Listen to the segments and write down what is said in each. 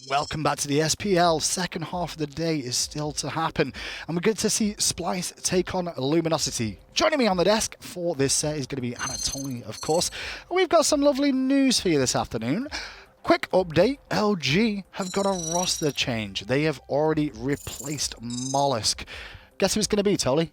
Welcome back to the SPL. Second half of the day is still to happen, and we're good to see Splice take on Luminosity. Joining me on the desk for this set is going to be Anatoly, of course. We've got some lovely news for you this afternoon. Quick update, LG have got a roster change. They have already replaced Mollusk. Guess who it's going to be, Toly?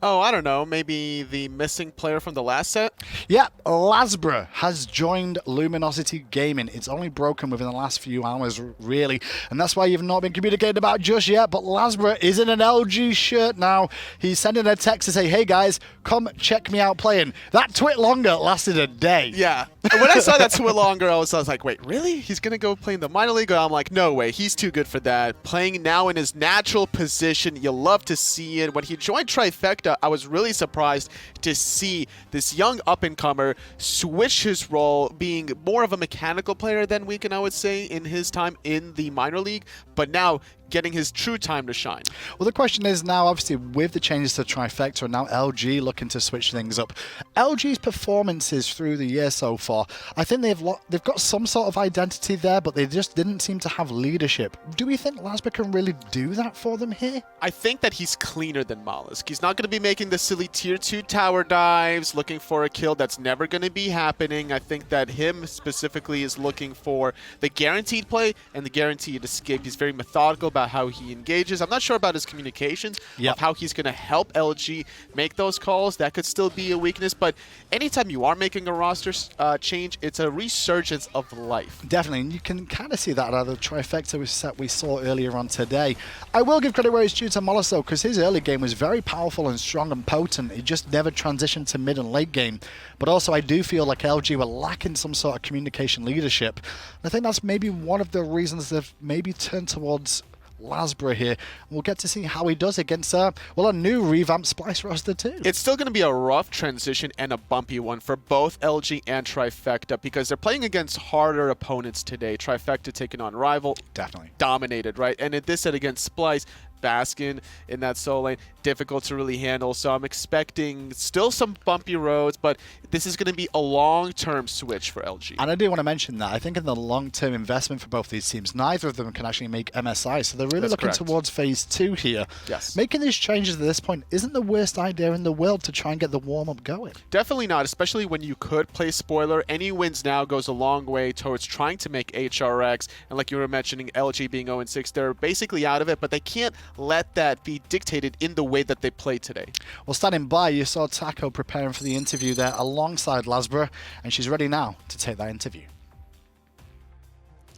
Oh, I don't know. Maybe the missing player from the last set? Yeah, Lasbra has joined Luminosity Gaming. It's only broken within the last few hours, really, and that's why you've not been communicating about just yet, but Lasbra is in an LG shirt now. He's sending a text to say, hey guys, come check me out playing. That twit longer lasted a day. Yeah. When I saw that twit longer, I was like, wait, really? He's going to go play in the minor league? I'm like, no way. He's too good for that. Playing now in his natural position. You love to see it. When he joined Trifecta, I was really surprised to see this young up-and-comer switch his role, being more of a mechanical player than Weekend, I would say, in his time in the minor league, but now getting his true time to shine. Well, the question is now, obviously, with the changes to Trifecta and now LG looking to switch things up, LG's performances through the year so far, I think they've got some sort of identity there, but they just didn't seem to have leadership. Do we think Lasbra can really do that for them here? I think that he's cleaner than Mollusk. He's not going to be making the silly tier 2 tower dives, looking for a kill that's never going to be happening. I think that him specifically is looking for the guaranteed play and the guaranteed escape. He's very methodical about how he engages. I'm not sure about his communications, of how he's going to help LG make those calls. That could still be a weakness, but anytime you are making a roster change, it's a resurgence of life. Definitely, and you can kind of see that out of the Trifecta set we saw earlier on today. I will give credit where it's due to Mollusk, though, because his early game was very powerful and strong and potent. He just never transitioned to mid and late game. But also, I do feel like LG were lacking some sort of communication leadership. And I think that's maybe one of the reasons they've maybe turned towards Lasbra here. We'll get to see how he does against well, a new revamped Splice roster too. It's still going to be a rough transition and a bumpy one for both LG and Trifecta because they're playing against harder opponents today. Trifecta taking on Rival. Definitely. Dominated, right? And at this set against Splice, Baskin in that solo lane, difficult to really handle. So I'm expecting still some bumpy roads, but this is going to be a long-term switch for LG. And I do want to mention that I think in the long-term investment for both these teams, neither of them can actually make MSI. So they're really looking towards phase 2 here. Yes. Making these changes at this point isn't the worst idea in the world to try and get the warm-up going. Definitely not, especially when you could play spoiler. Any wins now goes a long way towards trying to make HRX. And like you were mentioning, LG being 0-6, they're basically out of it, but they can't let that be dictated in the way that they play today. Well, standing by, you saw Taco preparing for the interview there alongside Lasbra, and she's ready now to take that interview.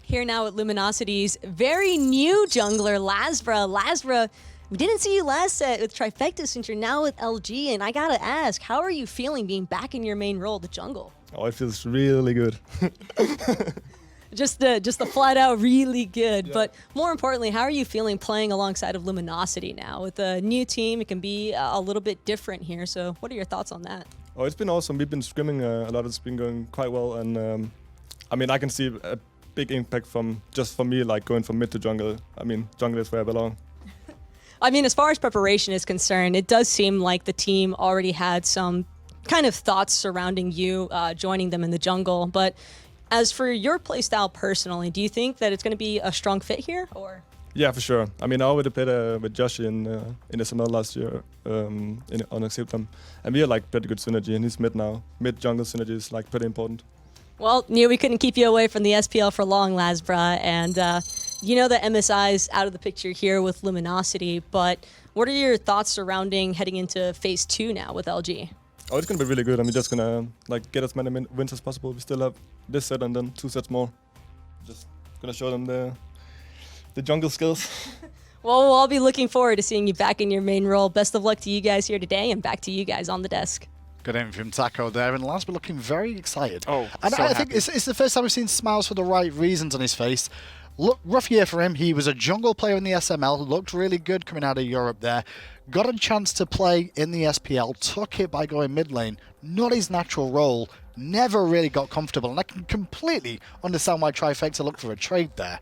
Here now at Luminosity's very new jungler, Lasbra. Lasbra, we didn't see you last set with Trifecta since you're now with LG, and I gotta ask, how are you feeling being back in your main role, the jungle? Oh, it feels really good. Just the flat out really good. Yeah. But more importantly, how are you feeling playing alongside of Luminosity now? With a new team, it can be a little bit different here. So what are your thoughts on that? Oh, it's been awesome. We've been scrimming a lot. It's been going quite well. And I mean, I can see a big impact from just for me, like going from mid to jungle. I mean, jungle is where I belong. I mean, as far as preparation is concerned, it does seem like the team already had some kind of thoughts surrounding you joining them in the jungle. But as for your playstyle personally, do you think that it's going to be a strong fit here? Or? Yeah, for sure. I mean, I already played with Joshy in SML last year on Xaliea, and we are like pretty good synergy, and he's mid now. Mid jungle synergy is like pretty important. Well, knew we couldn't keep you away from the SPL for long, Lasbra, and you know that MSI's out of the picture here with Luminosity, but what are your thoughts surrounding heading into phase 2 now with LG? Oh, it's gonna be really good. I'm just gonna like get as many wins as possible. We still have this set and then 2 sets more. Just gonna show them the jungle skills. Well, we'll all be looking forward to seeing you back in your main role. Best of luck to you guys here today, and back to you guys on the desk. Good aim from Taco there, and Lasbra looking very excited. Oh, and so I think it's the first time we've seen smiles for the right reasons on his face. Look, rough year for him. He was a jungle player in the SML, looked really good coming out of Europe there. Got a chance to play in the SPL, took it by going mid lane, not his natural role, never really got comfortable, and I can completely understand why Trifecta looked for a trade there.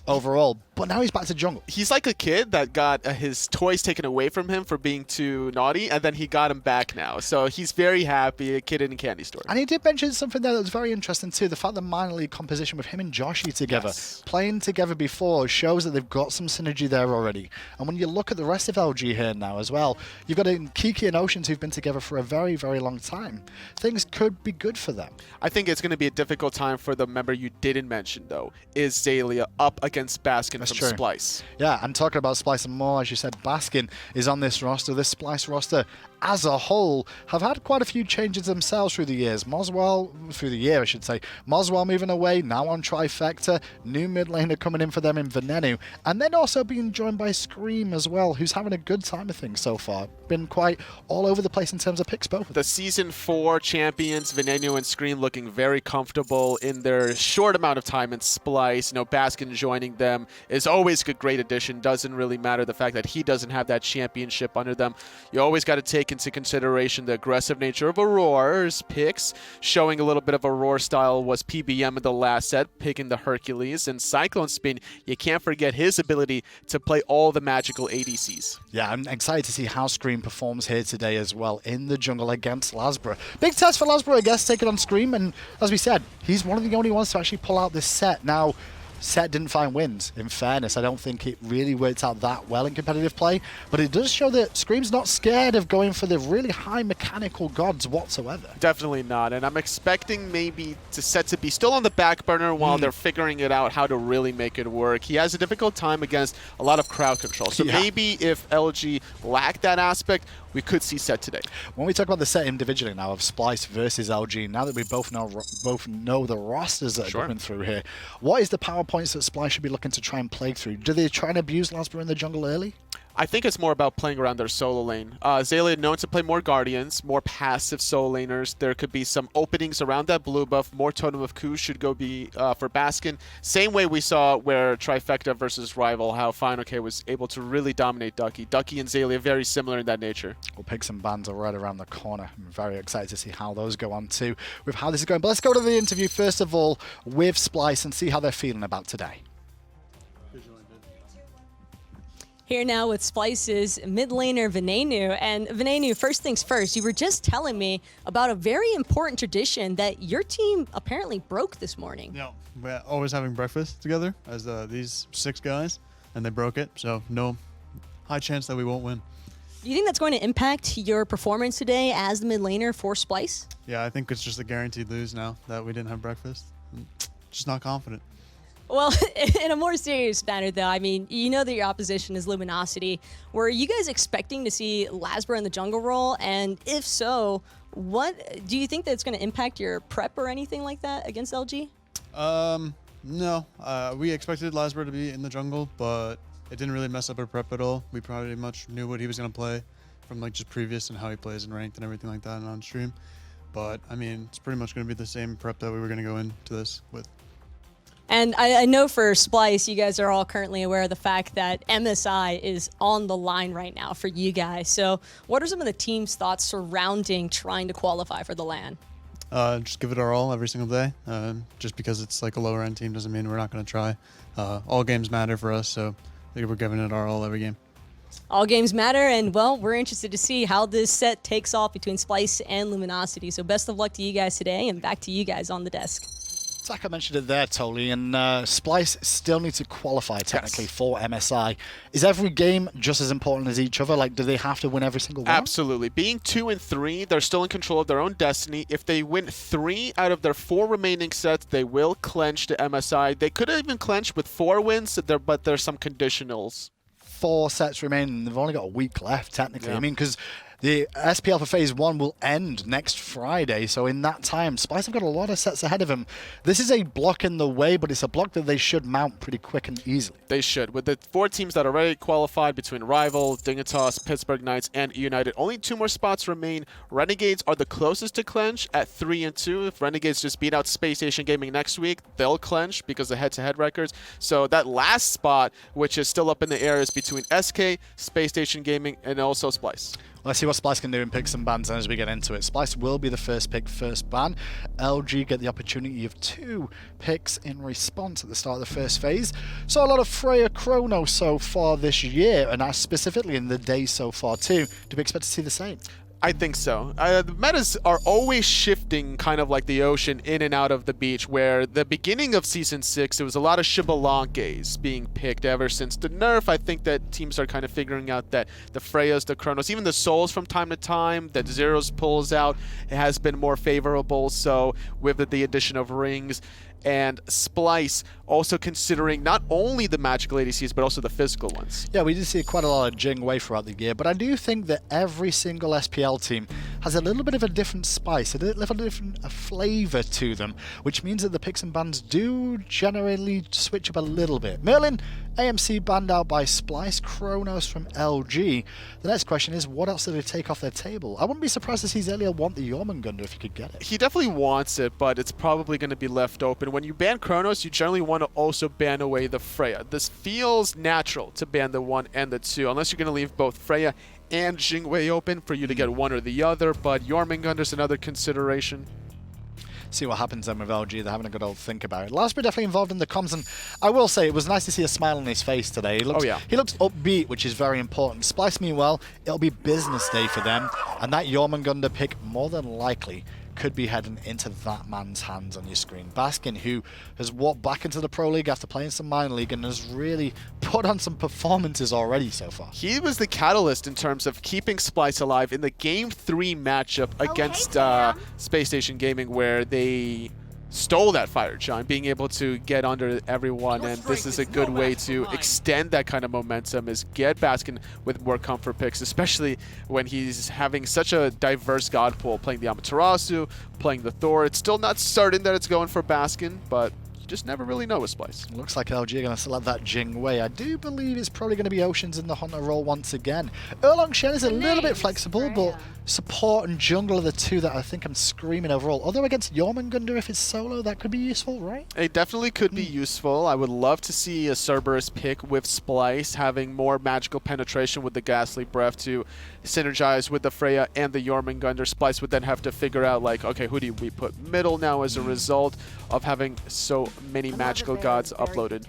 overall. But now he's back to jungle. He's like a kid that got his toys taken away from him for being too naughty, and then he got him back now. So he's very happy, a kid in a candy store. And he did mention something there that was very interesting too. The fact that minor league composition with him and Joshy together, playing together before, shows that they've got some synergy there already. And when you look at the rest of LG here now as well, you've got Kiki and Oceans who've been together for a very, very long time. Things could be good for them. I think it's going to be a difficult time for the member you didn't mention, though, is Xaliea up against Baskin from Splice. Yeah, and talking about Splice and more, as you said, Baskin is on this roster. This Splice roster as a whole have had quite a few changes themselves through the years. Moswell, through the year I should say, Moswell moving away, now on Trifecta, new mid laner coming in for them in Venenu, and then also being joined by Screammmmm as well, who's having a good time of things so far. Been quite all over the place in terms of picks, both of them. The Season 4 champions, Venenu and Screammmmm, looking very comfortable in their short amount of time in Splice. You know, Baskin joining them is always a great addition. Doesn't really matter the fact that he doesn't have that championship under them. You always got to take into consideration the aggressive nature of Auror's picks. Showing a little bit of Auror style was PBM in the last set, picking the Hercules. And CycloneSpin, you can't forget his ability to play all the magical ADCs. Yeah, I'm excited to see how Screammmmm performs here today as well in the jungle against Lasbra. Big test for Lasbra, I guess, taking on Screammmmm, and as we said, he's one of the only ones to actually pull out this set. Now, set didn't find wins. In fairness, I don't think it really worked out that well in competitive play, but it does show that Screammm's not scared of going for the really high mechanical gods whatsoever. Definitely not, and I'm expecting maybe set to be still on the back burner while they're figuring it out how to really make it work. He has a difficult time against a lot of crowd control, so maybe if LG lacked that aspect, we could see set today. When we talk about the set individually now of Splice versus LG, now that we both know the rosters that are going through here, what is the power points that Splice should be looking to try and play through? Do they try and abuse Lasbra in the jungle early? I think it's more about playing around their solo lane. Xaliea known to play more Guardians, more passive solo laners. There could be some openings around that blue buff. More Totem of Coup should go be for Baskin. Same way we saw where Trifecta versus Rival, how FineOK was able to really dominate Ducky. Ducky and Xaliea very similar in that nature. Well, picks and bans are right around the corner. I'm very excited to see how those go on too, with how this is going. But let's go to the interview first of all with Splice and see how they're feeling about today. Here now with Splice's mid laner Venenu. And Venenu, first things first, you were just telling me about a very important tradition that your team apparently broke this morning. Yeah, we're always having breakfast together as these 6 guys, and they broke it, so no high chance that we won't win. Do you think that's going to impact your performance today as the mid laner for Splice? Yeah, I think it's just a guaranteed lose now that we didn't have breakfast. Just not confident. Well, in a more serious matter, though, I mean, you know that your opposition is Luminosity. Were you guys expecting to see Lasbra in the jungle role? And if so, what do you think that's going to impact your prep or anything like that against LG? No. We expected Lasbra to be in the jungle, but it didn't really mess up our prep at all. We pretty much knew what he was going to play from like just previous and how he plays in ranked and everything like that and on stream. But, I mean, it's pretty much going to be the same prep that we were going to go into this with. And I know for Splice, you guys are all currently aware of the fact that MSI is on the line right now for you guys. So what are some of the team's thoughts surrounding trying to qualify for the LAN? Just give it our all every single day. Just because it's like a lower end team doesn't mean we're not going to try. All games matter for us, so I think we're giving it our all every game. All games matter, and well, we're interested to see how this set takes off between Splice and Luminosity. So best of luck to you guys today, and back to you guys on the desk. Like I mentioned it there, Tolly, and Splice still need to qualify technically for MSI. Is every game just as important as each other? Like, do they have to win every single one? Absolutely. Being 2 and 3, they're still in control of their own destiny. If they win 3 out of their 4 remaining sets, they will clinch to MSI. They could even clinch with 4 wins, but there's some conditionals. 4 sets remaining. They've only got a week left, technically. I mean, because the SPL for Phase 1 will end next Friday, so in that time, Splice have got a lot of sets ahead of them. This is a block in the way, but it's a block that they should mount pretty quick and easily. They should. With the 4 teams that are already qualified between Rival, Dignitas, Pittsburgh Knights, and United, only 2 more spots remain. Renegades are the closest to clinch at 3 and 2. If Renegades just beat out Space Station Gaming next week, they'll clinch because of head-to-head records. So that last spot, which is still up in the air, is between SK, Space Station Gaming, and also Splice. Let's see what Splice can do in picks and bans, and as we get into it, Splice will be the first pick, first ban. LG get the opportunity of 2 picks in response at the start of the first phase. So a lot of Freya Chronos so far this year, and specifically in the days so far too. Do we expect to see the same? I think so. The metas are always shifting kind of like the ocean in and out of the beach, where the beginning of Season 6, it was a lot of Xibalankes being picked ever since the nerf. I think that teams are kind of figuring out that the Freyas, the Chronos, even the Souls from time to time, that Zeros pulls out, it has been more favorable. So with the addition of rings, and Splice also considering not only the magical ADCs, but also the physical ones. Yeah, we did see quite a lot of Jing Wei throughout the year, but I do think that every single SPL team has a little bit of a different spice, a little different flavour to them, which means that the picks and bans do generally switch up a little bit. Merlin, AMC banned out by Splice, Chronos from LG. The next question is, what else did they take off their table? I wouldn't be surprised to see Xaliea want the Jormungandr if he could get it. He definitely wants it, but it's probably going to be left open. When you ban Chronos, you generally want to also ban away the Freya. This feels natural to ban the 1 and the 2, unless you're going to leave both Freya and Jing Wei open for you to get one or the other, but Jormungandr's another consideration. See what happens then with LG. They're having a good old think about it. Lasbra definitely involved in the comms, and I will say it was nice to see a smile on his face today. He looks, he looks upbeat, which is very important. Splice, meanwhile, it'll be business day for them, and that Jormungandr pick more than likely could be heading into that man's hands on your screen. Baskin, who has walked back into the Pro League after playing some minor league and has really put on some performances already so far. He was the catalyst in terms of keeping Splice alive in the Game 3 matchup against Space Station Gaming, where they stole that fire giant, being able to get under everyone, and this is a good way to extend that kind of momentum, is get Baskin with more comfort picks, especially when he's having such a diverse god pool, playing the Amaterasu, playing the Thor. It's still not certain that it's going for Baskin, but you just never really know with Splice. Looks like LG are going to select that Jing Wei. I do believe it's probably going to be Oceans in the Hunter role once again. Erlang Shen is a little bit flexible, but support and jungle are the two that I think I'm screaming overall. Although against Jormungandr, if it's solo, that could be useful, right? It definitely could be useful. I would love to see a Cerberus pick with Splice, having more magical penetration with the Ghastly Breath to synergize with the Freya and the Jormungandr. Splice would then have to figure out, like, okay, who do we put middle now as a result of having so many magical gods uploaded?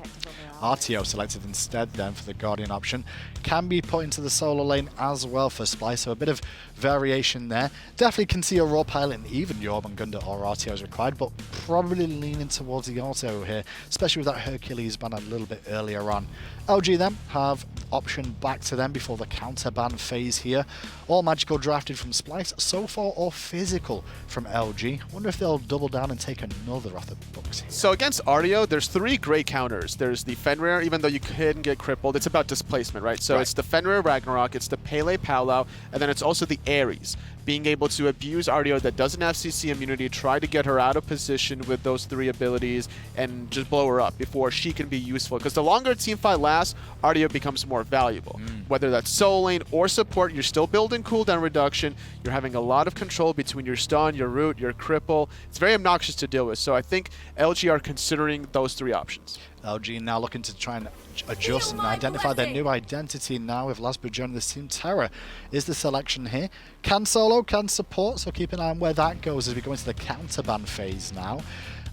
Artio selected instead then for the Guardian option. Can be put into the solo lane as well for Splice, so a bit of variation there. Definitely can see a raw pilot in even Jormungandr or Artio is required, but probably leaning towards the Artio here, especially with that Hercules ban a little bit earlier on. LG then have option back to them before the counter ban phase here. All magical drafted from Splice so far, or physical from LG. Wonder if they'll double down and take another off the books here. So against Artio, there's 3 great counters. There's the Fenrir, even though you couldn't get crippled, it's about displacement, right? So it's the Fenrir Ragnarok, it's the Pele Palau, and then it's also the Ares. Being able to abuse Artio that doesn't have CC immunity, try to get her out of position with those 3 abilities, and just blow her up before she can be useful. Because the longer a team fight lasts, Artio becomes more valuable. Whether that's solo lane or support, you're still building cooldown reduction. You're having a lot of control between your stun, your root, your cripple. It's very obnoxious to deal with. So I think LG are considering those 3 options. LG now looking to try and adjust and identify their new identity now with Lasbra joining this team. Terra is the selection here. Can solo, can support, so keep an eye on where that goes as we go into the counter ban phase now.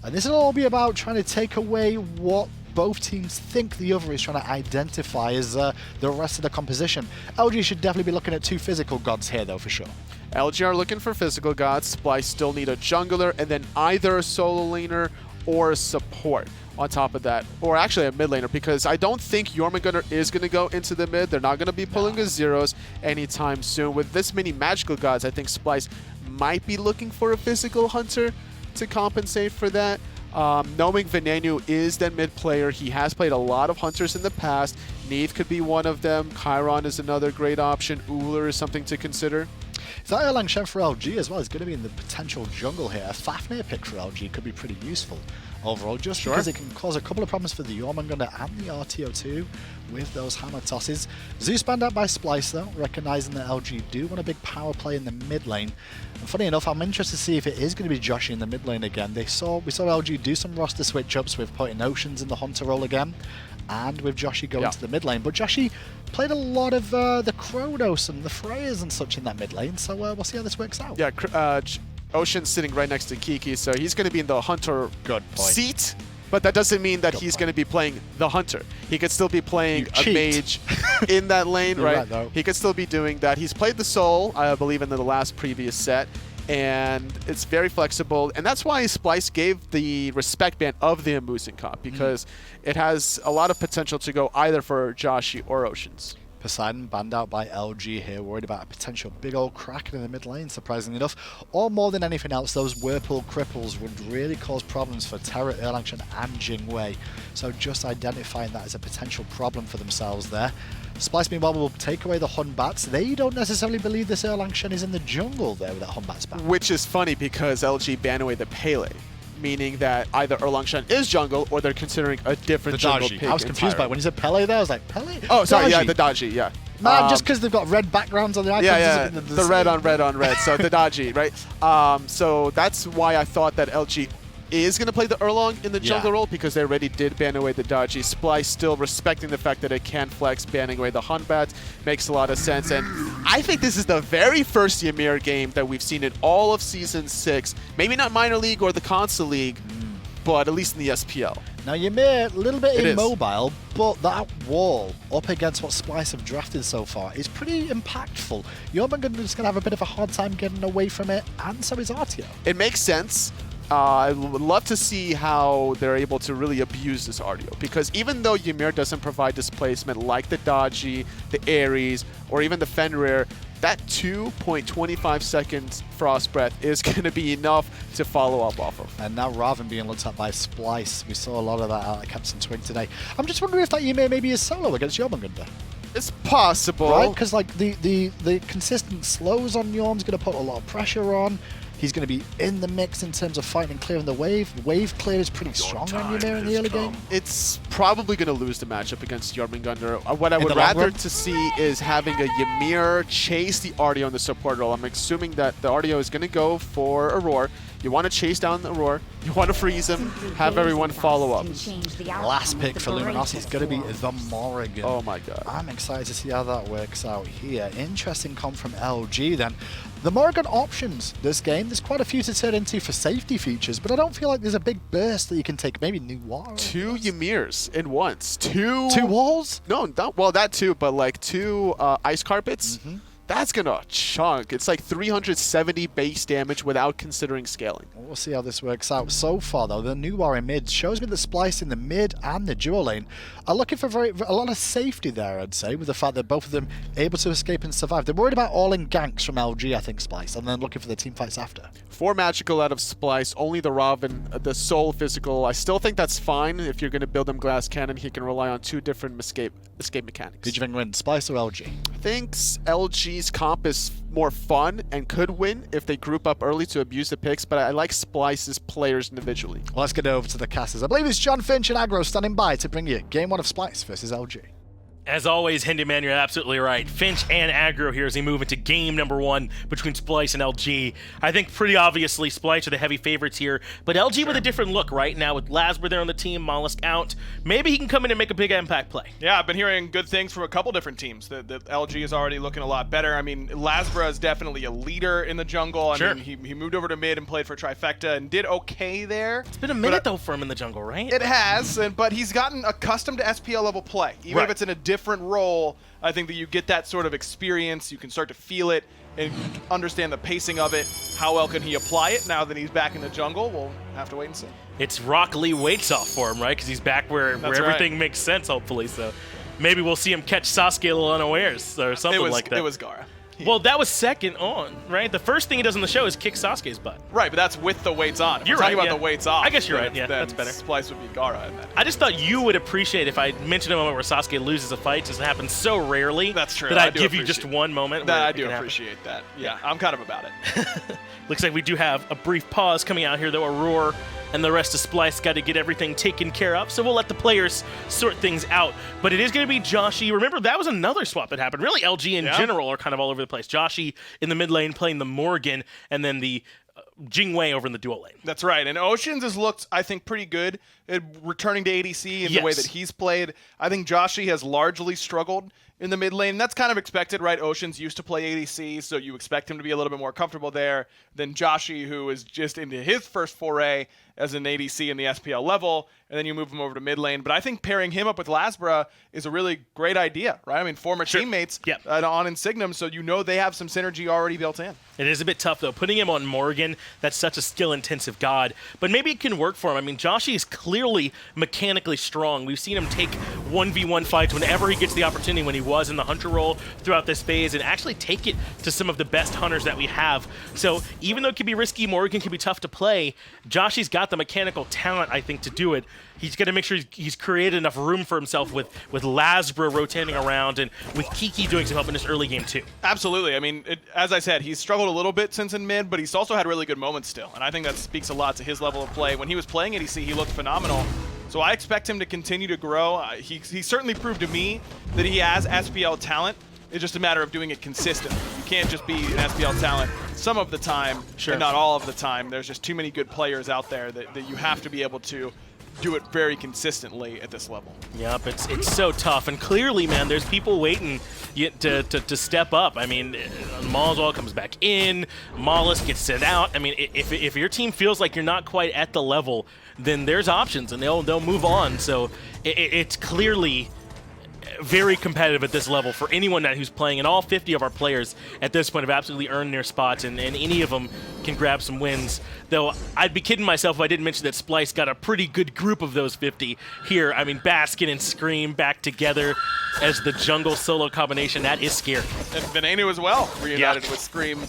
And this will all be about trying to take away what both teams think the other is trying to identify as the rest of the composition. LG should definitely be looking at 2 physical gods here though, for sure. LG are looking for physical gods. Splice still need a jungler, and then either a solo laner or a support on top of that, or actually a mid laner, because I don't think Jormungandr is going to go into the mid. They're not going to be pulling the Zeros anytime soon. With this many magical gods, I think Splice might be looking for a physical hunter to compensate for that. Knowing Venenu is that mid player, he has played a lot of hunters in the past. Neith could be one of them. Chiron is another great option. Uller is something to consider. That Erlang Shen for LG as well is going to be in the potential jungle here. A Fafnir pick for LG could be pretty useful. overall, just because it can cause a couple of problems for the Jormungandr and the Artio too with those hammer tosses. Zeus banned out by Splyce though, recognizing that LG do want a big power play in the mid lane. And funny enough, I'm interested to see if it is going to be Joshy in the mid lane again. We saw LG do some roster switch ups with putting Oceans in the Hunter role again, and with Joshy going to the mid lane. But Joshy played a lot of the Chronos and the Freyas and such in that mid lane, so we'll see how this works out. Yeah, Ocean's sitting right next to Kiki, so he's going to be in the Hunter seat, but that doesn't mean that he's going to be playing the Hunter. He could still be playing a mage in that lane, right? He could still be doing that. He's played the Soul, I believe, in the last previous set, and it's very flexible, and that's why Splyce gave the respect ban of the Amusin comp, because it has a lot of potential to go either for Joshy or Oceans. Poseidon banned out by LG here, worried about a potential big old Kraken in the mid lane, surprisingly enough. Or more than anything else, those Whirlpool cripples would really cause problems for Terra, Erlang, Shen, and Jing. So just identifying that as a potential problem for themselves there. Splyce, meanwhile, will take away the Hun Batz. They don't necessarily believe this Erlang Shen is in the jungle there with that Hun Batz ban. Which is funny because LG banned away the Pele, meaning that either Erlang Shen is jungle or they're considering a different jungle pick. I was confused by it. When you said Pele there, I was like, Pele? Oh, sorry, yeah, the Dodgy, yeah. Man, just because they've got red backgrounds on the icons. Yeah, the red on red on red, so the Dodgy, right? So that's why I thought that LG is going to play the Erlang in the jungle role, because they already did ban away the Dodgy. Splyce still respecting the fact that it can flex, banning away the Hun Batz makes a lot of sense. And I think this is the very first Ymir game that we've seen in all of Season 6. Maybe not Minor League or the Console League, but at least in the SPL. Now, Ymir, a little bit immobile, but that wall up against what Splyce have drafted so far is pretty impactful. Jormungandr is going to have a bit of a hard time getting away from it, and so is Artio. It makes sense. I would love to see how they're able to really abuse this Artio, because even though Ymir doesn't provide displacement like the Dodgy, the Ares, or even the Fenrir, that 2.25 seconds Frost Breath is going to be enough to follow up off of. And now Ravana being looked at by Splyce. We saw a lot of that out of Captain Twig today. I'm just wondering if that Ymir maybe is solo against Jormungandr. It's possible. Right? Because like the consistent slows on Jorm's going to put a lot of pressure on. He's going to be in the mix in terms of fighting and clearing the wave. Wave clear is pretty strong on Ymir in the early game. It's probably going to lose the matchup against Jormungandr. What I would rather to see is having a Ymir chase the Artio in the support role. I'm assuming that the Artio is going to go for Aror. You want to chase down the Aror. You want to freeze him. Have everyone follow up. Last pick for Luminosity is going to be the Morrigan. Oh my god. I'm excited to see how that works out here. Interesting comp from LG then. The Morrigan options this game, there's quite a few to turn into for safety features, but I don't feel like there's a big burst that you can take. Maybe new wall. 2 Ymirs in once. Two walls? No, well, that too, but like 2 ice carpets. That's gonna chunk. It's like 370 base damage without considering scaling. We'll see how this works out. So far, though, the new war in mid shows me that Splyce in the mid and the dual lane are looking for a lot of safety there, I'd say, with the fact that both of them able to escape and survive. They're worried about all-in ganks from LG, I think, Splyce, and then looking for the team fights after. 4 magical out of Splyce, only the Ravana, the Soul physical. I still think that's fine. If you're going to build him glass cannon, he can rely on 2 different escape mechanics. Who do you think wins, Splyce or LG? I think LG's comp is more fun and could win if they group up early to abuse the picks, but I like Splyce's players individually. Well, let's get over to the casters. I believe it's John Finch and Aggro standing by to bring you Game 1 of Splyce versus LG. As always, Hendyman, you're absolutely right. Finch and Aggro here as they move into game number 1 between Splyce and LG. I think pretty obviously Splyce are the heavy favorites here, but LG with a different look right now with Lasbra there on the team, Mollusk out. Maybe he can come in and make a big impact play. Yeah, I've been hearing good things from a couple different teams. The LG is already looking a lot better. I mean, Lasbra is definitely a leader in the jungle. I mean, he moved over to mid and played for Trifecta and did okay there. It's been a minute though for him in the jungle, right? It has, but he's gotten accustomed to SPL level play. Even if it's in a different role, I think that you get that sort of experience. You can start to feel it and understand the pacing of it. How well can he apply it now that he's back in the jungle? We'll have to wait and see. It's Rock Lee weights off for him, right? Because he's back where everything makes sense, hopefully. So maybe we'll see him catch Sasuke a little unawares or something like that. It was Gara. Well, that was second on, right? The first thing he does on the show is kick Sasuke's butt. Right, but that's with the weights on. You're right. Talking about the weights off. I guess you're right. Yeah, that's better. Splyce would be Gara in that. I just thought you would appreciate if I mentioned a moment where Sasuke loses a fight. Just happens so rarely. That's true. That I'd give you just one moment. That I do appreciate that. Yeah, I'm kind of about it. Looks like we do have a brief pause coming out here, though. Aror and the rest of Splyce got to get everything taken care of. So we'll let the players sort things out. But it is going to be Joshy. Remember, that was another swap that happened. Really, LG in general are kind of all over the place. Joshy in the mid lane playing the Morrigan, and then the Jing over in the dual lane. That's right. And Oceans has looked, I think, pretty good at returning to ADC in the way that he's played. I think Joshy has largely struggled in the mid lane. That's kind of expected, right? Oceans used to play ADC, so you expect him to be a little bit more comfortable there than Joshy, who is just into his first foray as an ADC in the SPL level, and then you move him over to mid lane. But I think pairing him up with Lasbra is a really great idea, right? I mean, former teammates on Insignum, so you know they have some synergy already built in. It is a bit tough, though. Putting him on Morrigan, that's such a skill-intensive god. But maybe it can work for him. I mean, Joshy is clearly mechanically strong. We've seen him take 1v1 fights whenever he gets the opportunity, when he was in the hunter role throughout this phase, and actually take it to some of the best hunters that we have. So even though it can be risky, Morrigan can be tough to play, Joshy's got the mechanical talent, I think, to do it. He's got to make sure he's created enough room for himself with Lasbra rotating around and with Kiki doing some help in this early game too. Absolutely. I mean, as I said, he's struggled a little bit since in mid, but he's also had really good moments still. And I think that speaks a lot to his level of play. When he was playing ADC, he looked phenomenal. So I expect him to continue to grow. He certainly proved to me that he has SPL talent. It's just a matter of doing it consistently. You can't just be an SPL talent some of the time and not all of the time. There's just too many good players out there that you have to be able to do it very consistently at this level. Yep, it's so tough, and clearly, man, there's people waiting to step up. I mean, Malzwell comes back in, Mollis gets sent out. I mean, if your team feels like you're not quite at the level, then there's options, and they'll move on. So it's clearly very competitive at this level for anyone who's playing, and all 50 of our players at this point have absolutely earned their spots, and any of them can grab some wins. Though I'd be kidding myself if I didn't mention that Splyce got a pretty good group of those 50 here. I mean, Baskin and Scream back together as the jungle solo combination. That is scary. And Venenu as well, reunited with Scream.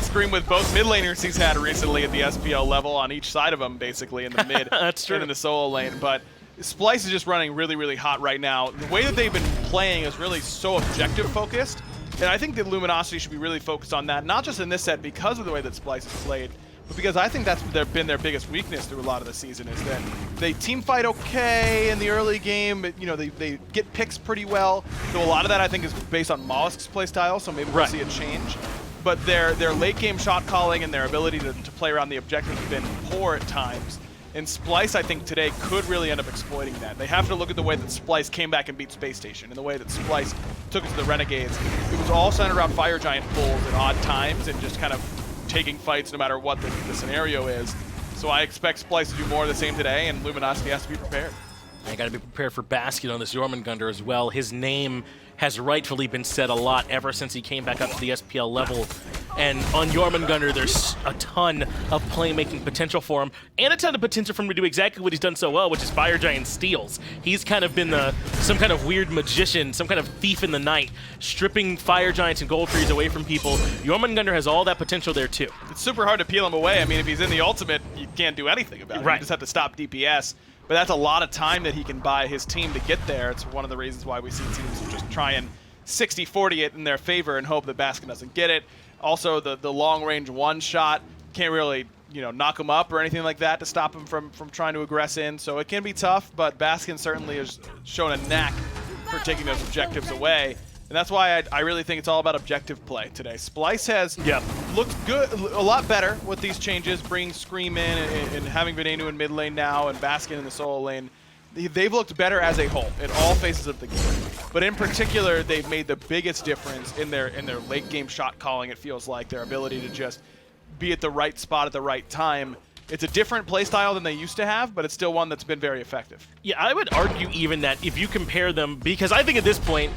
Scream with both mid laners he's had recently at the SPL level on each side of him, basically, in the mid That's true. and in the solo lane. But Splyce is just running really, really hot right now. The way that they've been playing is really so objective-focused, and I think that Luminosity should be really focused on that, not just in this set because of the way that Splyce has played, but because I think that's been their biggest weakness through a lot of the season, is that they team fight okay in the early game, but, you know, they get picks pretty well. So a lot of that, I think, is based on Mollusk's playstyle, so maybe we'll see a change. But their late-game shot calling and their ability to play around the objective have been poor at times. And Splyce, I think, today could really end up exploiting that. They have to look at the way that Splyce came back and beat Space Station, and the way that Splyce took it to the Renegades. It was all centered around Fire Giant pulls at odd times and just kind of taking fights no matter what the scenario is. So I expect Splyce to do more of the same today, and Luminosity has to be prepared. I got to be prepared for Baskin on this Jormungandr as well. His name has rightfully been said a lot ever since he came back up to the SPL level. And on Jormungandr, there's a ton of playmaking potential for him, and a ton of potential for him to do exactly what he's done so well, which is Fire Giant steals. He's kind of been some kind of weird magician, some kind of thief in the night, stripping Fire Giants and Gold Trees away from people. Jormungandr has all that potential there too. It's super hard to peel him away. I mean, if he's in the ultimate, you can't do anything about it. Right. You just have to stop DPS. But that's a lot of time that he can buy his team to get there. It's one of the reasons why we see teams just try and 60-40 it in their favor and hope that Baskin doesn't get it. Also, the long-range one-shot can't really, you know, knock him up or anything like that to stop him from trying to aggress in. So it can be tough, but Baskin certainly has shown a knack for taking those objectives away. And that's why I really think it's all about objective play today. Splyce has looked good, a lot better with these changes, bringing Scream in and having Venenu in mid lane now and Baskin in the solo lane. They've looked better as a whole in all phases of the game. But in particular, they've made the biggest difference in their late game shot calling, it feels like. Their ability to just be at the right spot at the right time. It's a different play style than they used to have, but it's still one that's been very effective. Yeah, I would argue even that if you compare them, because I think at this point,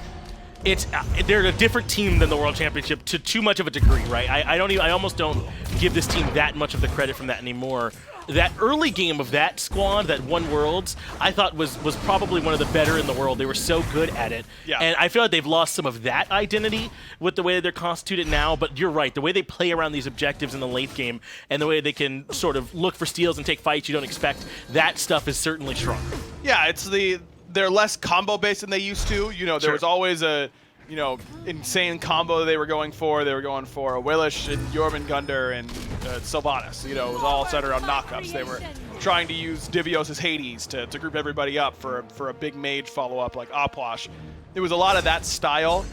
they're a different team than the World Championship to too much of a degree, right? I almost don't give this team that much of the credit from that anymore. That early game of that squad that won Worlds, I thought was probably one of the better in the world. They were so good at it. Yeah. And I feel like they've lost some of that identity with the way they're constituted now, but you're right. The way they play around these objectives in the late game and the way they can sort of look for steals and take fights you don't expect, that stuff is certainly strong. Yeah, they're less combo-based than they used to. You know, there was always a, you know, insane combo they were going for. They were going for Awilix and Jormungandr and Sylvanas. You know, it was all centered around knockups. They were trying to use Divios' Hades to group everybody up for a big mage follow-up like Opwash. It was a lot of that style.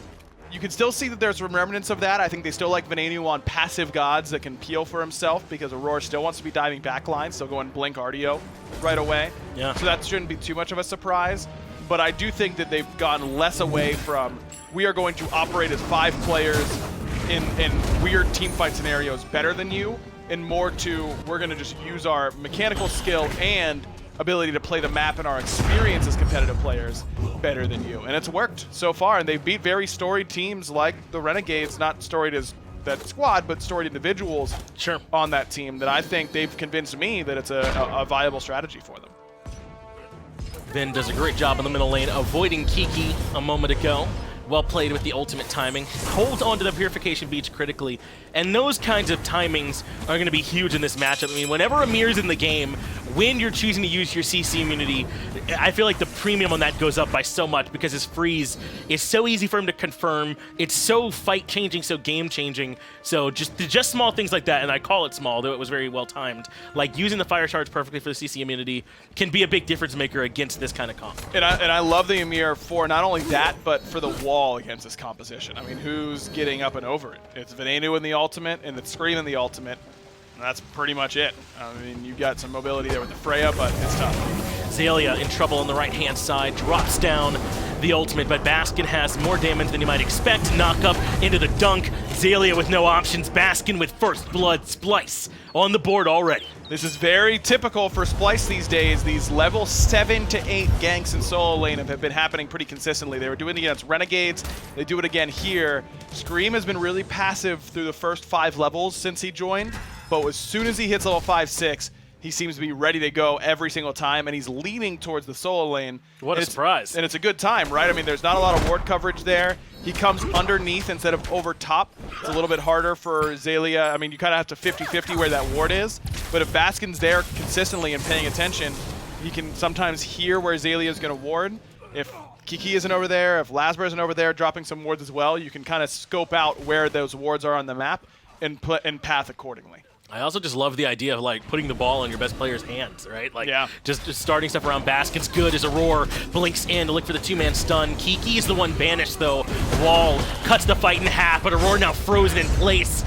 You can still see that there's some remnants of that. I think they still like Venenu on passive gods that can peel for himself because Aurora still wants to be diving backline, so go and blink Artio right away. Yeah. So that shouldn't be too much of a surprise. But I do think that they've gone less away from, we are going to operate as 5 players in weird teamfight scenarios better than you, and more to, we're going to just use our mechanical skill and ability to play the map and our experience as competitive players better than you. And it's worked so far, and they've beat very storied teams like the Renegades, not storied as that squad, but storied individuals on that team that I think they've convinced me that it's a viable strategy for them. Vin does a great job in the middle lane, avoiding Kiki a moment ago. Well played with the ultimate timing. Holds onto the Purification Beach critically. And those kinds of timings are going to be huge in this matchup. I mean, whenever Ymir's in the game, when you're choosing to use your CC immunity, I feel like the premium on that goes up by so much because his freeze is so easy for him to confirm. It's so fight-changing, so game-changing. So just small things like that, and I call it small, though it was very well-timed. Like using the Fire Charge perfectly for the CC immunity can be a big difference maker against this kind of comp. And I love the Ymir for not only that, but for the wall against this composition. I mean, who's getting up and over it? It's Venenu in the ultimate, and it's Scream in the ultimate. And that's pretty much it. I mean, you got some mobility there with the Freya, but it's tough. Xaliea in trouble on the right-hand side, drops down the ultimate, but Baskin has more damage than you might expect. Knock up into the dunk. Xaliea with no options. Baskin with first blood. Splyce on the board already. This is very typical for Splyce these days. These level 7 to 8 ganks in solo lane have been happening pretty consistently. They were doing it against Renegades. They do it again here. Scream has been really passive through the first 5 levels since he joined, but as soon as he hits level 5, 6, he seems to be ready to go every single time, and he's leaning towards the solo lane. What a surprise. And it's a good time, right? I mean, there's not a lot of ward coverage there. He comes underneath instead of over top. It's a little bit harder for Xaliea. I mean, you kind of have to 50-50 where that ward is. But if Baskin's there consistently and paying attention, he can sometimes hear where Xaliea is going to ward. If Kiki isn't over there, if Lasbra isn't over there dropping some wards as well, you can kind of scope out where those wards are on the map and path accordingly. I also just love the idea of like putting the ball in your best player's hands, right? Like just starting stuff around Baskin's good as Aurora blinks in to look for the 2-man stun. Kiki is the one banished though. Wall cuts the fight in half, but Aurora now frozen in place.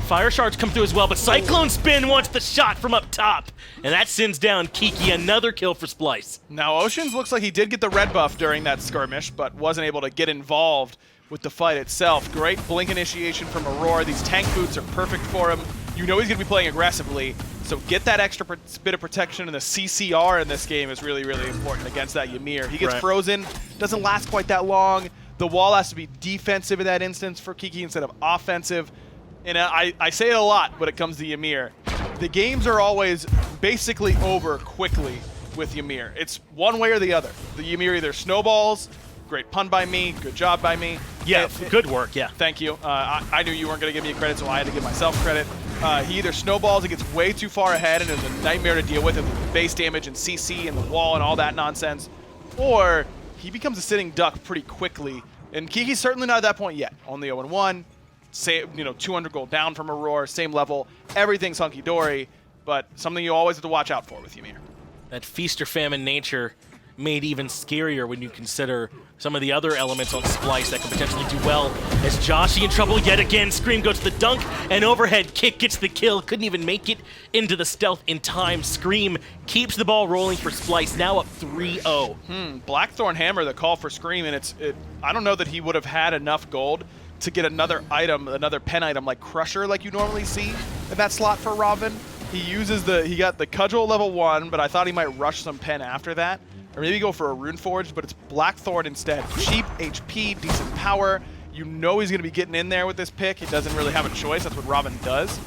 Fire shards come through as well, but CycloneSpin wants the shot from up top, and that sends down Kiki. Another kill for Splyce. Now Oceans looks like he did get the red buff during that skirmish, but wasn't able to get involved with the fight itself. Great blink initiation from Aurora. These tank boots are perfect for him. You know he's going to be playing aggressively, so get that extra bit of protection, and the CCR in this game is really, really important against that Ymir. He gets frozen, doesn't last quite that long. The wall has to be defensive in that instance for Kiki instead of offensive. And I say it a lot when it comes to Ymir. The games are always basically over quickly with Ymir. It's one way or the other. The Ymir either snowballs. Great pun by me. Good job by me. Yeah, good work, yeah. Thank you. I knew you weren't going to give me credit, so I had to give myself credit. He either snowballs, it gets way too far ahead, and it's a nightmare to deal with base damage and CC and the wall and all that nonsense, or he becomes a sitting duck pretty quickly. And Kiki's certainly not at that point yet. Only 0-1. Say, 200 gold down from Aurora, same level. Everything's hunky-dory, but something you always have to watch out for with Ymir. That feast or famine nature made even scarier when you consider some of the other elements on Splyce that can potentially do well. As Joshy in trouble yet again, Scream goes to the dunk, and overhead kick gets the kill. Couldn't even make it into the stealth in time. Scream keeps the ball rolling for Splyce, now up 3-0. Blackthorn Hammer, the call for Scream, and I don't know that he would have had enough gold to get another item, another pen item like Crusher like you normally see in that slot for Robin. He got the Cudgel level 1, but I thought he might rush some pen after that. Or maybe go for a Rune Forge, but it's Blackthorn instead. Cheap HP, decent power. You know he's going to be getting in there with this pick. He doesn't really have a choice. That's what Robin does.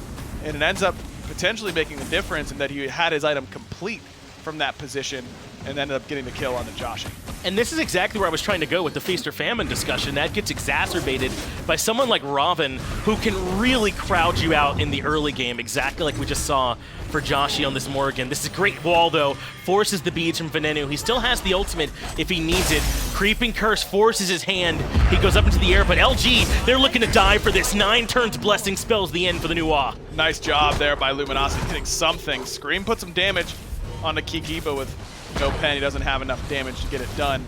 And it ends up potentially making the difference in that he had his item complete from that position and ended up getting the kill on the Joshy. And this is exactly where I was trying to go with the Feast or Famine discussion. That gets exacerbated by someone like Ravana, who can really crowd you out in the early game, exactly like we just saw for Joshy on this Morrigan. This is a great wall, though. Forces the beads from Venenu. He still has the ultimate if he needs it. Creeping Curse forces his hand. He goes up into the air, but LG, they're looking to die for this. 9 turns Blessing spells the end for the Nuwa. Nice job there by Luminosity, hitting something. Scream put some damage. onto Kiki, but with no pen, he doesn't have enough damage to get it done.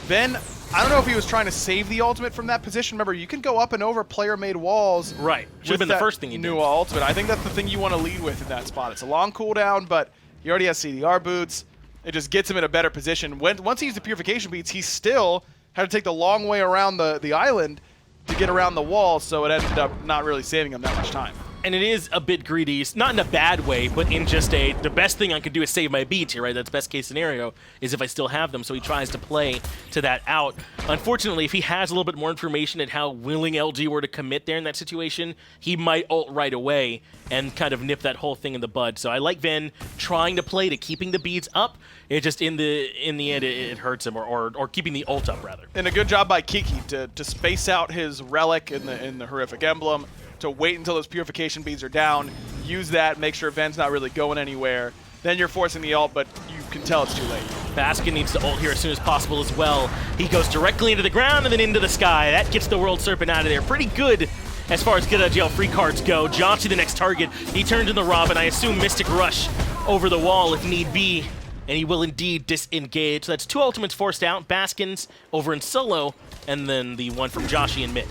Then, I don't know if he was trying to save the ultimate from that position. Remember, you can go up and over player-made walls. Right. Should have been the first thing you did. New ultimate. I think that's the thing you want to lead with in that spot. It's a long cooldown, but he already has CDR boots. It just gets him in a better position. Once he used the purification beats, he still had to take the long way around the island to get around the wall, so it ended up not really saving him that much time. And it is a bit greedy, not in a bad way, but in just the best thing I can do is save my beats here, right? That's best case scenario, is if I still have them, so he tries to play to that out. Unfortunately, if he has a little bit more information at how willing LG were to commit there in that situation, he might ult right away and kind of nip that whole thing in the bud. So I like Ven trying to play to keeping the beats up. It just, in the end, it hurts him, or keeping the ult up, rather. And a good job by Kiki to space out his relic in the horrific emblem, to wait until those purification beads are down, use that, make sure Ven's not really going anywhere. Then you're forcing the ult, but you can tell it's too late. Baskin needs to ult here as soon as possible as well. He goes directly into the ground and then into the sky. That gets the World Serpent out of there. Pretty good as far as get out of jail free cards go. Joshy the next target. He turns into Robin. I assume Mystic Rush over the wall if need be. And he will indeed disengage. So that's 2 ultimates forced out. Baskin's over in solo, and then the one from Joshy in mid.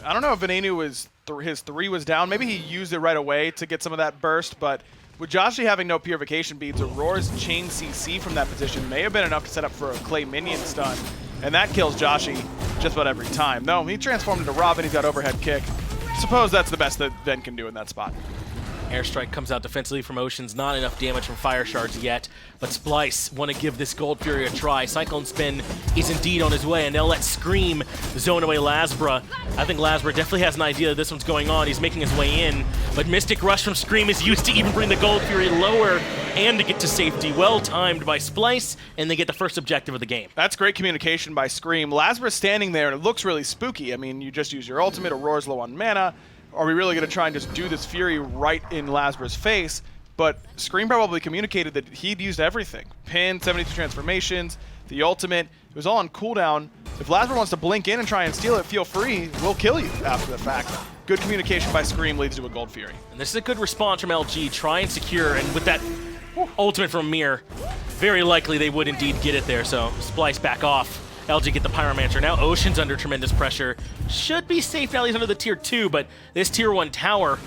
I don't know if Venenu was his 3 was down. Maybe he used it right away to get some of that burst, but with Joshy having no purification beads, Auror's chain CC from that position may have been enough to set up for a clay minion stun, and that kills Joshy just about every time. No, he transformed into Robin. He's got overhead kick. Suppose that's the best that Ven can do in that spot. Airstrike comes out defensively from Oceans. Not enough damage from Fire Shards yet, but Splyce want to give this Gold Fury a try. CycloneSpin is indeed on his way, and they'll let Scream zone away Lasbra. I think Lasbra definitely has an idea that this one's going on. He's making his way in, but Mystic Rush from Scream is used to even bring the Gold Fury lower and to get to safety. Well timed by Splyce, and they get the first objective of the game. That's great communication by Scream. Lasbra's standing there, and it looks really spooky. I mean, you just use your ultimate, Auror's low on mana. Are we really going to try and just do this Fury right in Lasbra's face? But Scream probably communicated that he'd used everything. Pin, 72 transformations, the ultimate. It was all on cooldown. If Lasbra wants to blink in and try and steal it, feel free. We'll kill you after the fact. Good communication by Scream leads to a Gold Fury. And this is a good response from LG. Try and secure, and with that ultimate from Ymir, very likely they would indeed get it there. So Splyce back off. LG get the Pyromancer. Now Ocean's under tremendous pressure. Should be safe now he's under the tier 2, but this tier 1 tower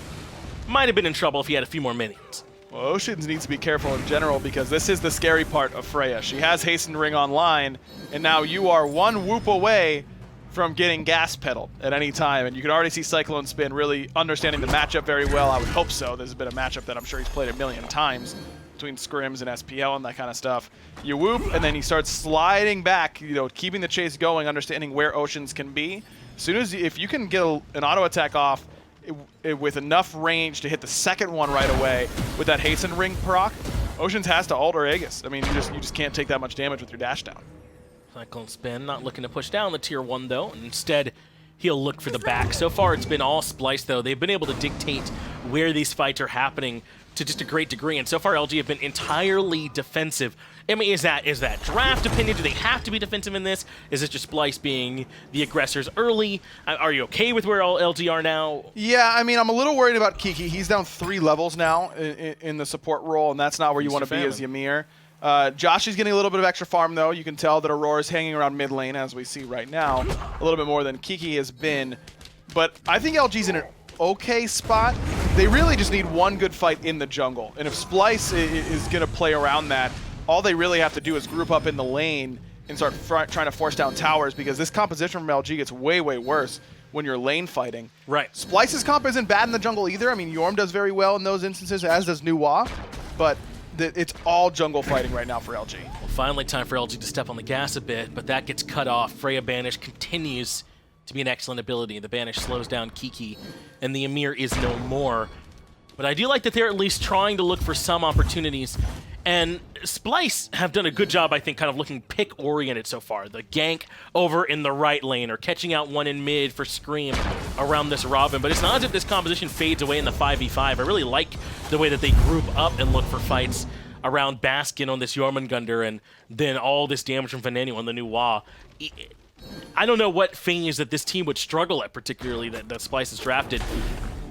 might have been in trouble if he had a few more minions. Well, Oceans needs to be careful in general because this is the scary part of Freya. She has Hastened Ring online, and now you are 1 whoop away from getting gas pedaled at any time. And you can already see CycloneSpin really understanding the matchup very well. I would hope so. This has been a matchup that I'm sure he's played a million times between scrims and SPL and that kind of stuff. You whoop, and then he starts sliding back, you know, keeping the chase going, understanding where Oceans can be. As soon as, if you can get an auto attack off with enough range to hit the second one right away with that Hasten Ring proc, Oceans has to ult or Aegis. I mean, you just can't take that much damage with your dash down. CycloneSpin not looking to push down the tier 1 though, and instead he'll look for the back. So far it's been all Splyce though. They've been able to dictate where these fights are happening to just a great degree, and so far LG have been entirely defensive. I mean, is that draft opinion? Do they have to be defensive in this? Is it just Splyce being the aggressors early? Are you okay with where all LG are now? Yeah, I mean, I'm a little worried about Kiki. He's down 3 levels now in the support role, and that's not where you want to be as Ymir. Joshy's getting a little bit of extra farm, though. You can tell that Aurora is hanging around mid lane, as we see right now, a little bit more than Kiki has been. But I think LG's in an okay spot. They really just need one good fight in the jungle. And if Splyce is going to play around that, all they really have to do is group up in the lane and start trying to force down towers, because this composition from LG gets way, way worse when you're lane fighting. Right. Splyce's comp isn't bad in the jungle either. I mean, Yorm does very well in those instances, as does Nuwa. But it's all jungle fighting right now for LG. Well, finally time for LG to step on the gas a bit, but that gets cut off. Freya Banish continues to be an excellent ability. The Banish slows down Kiki, and the Ymir is no more. But I do like that they're at least trying to look for some opportunities. And Splyce have done a good job, I think, kind of looking pick-oriented so far. The gank over in the right lane, or catching out one in mid for Scream around this Robin. But it's not as if this composition fades away in the 5v5. I really like the way that they group up and look for fights around Baskin on this Jormungandr, and then all this damage from Venenu on the new Wa. I don't know what phase that this team would struggle at, particularly that Splyce has drafted.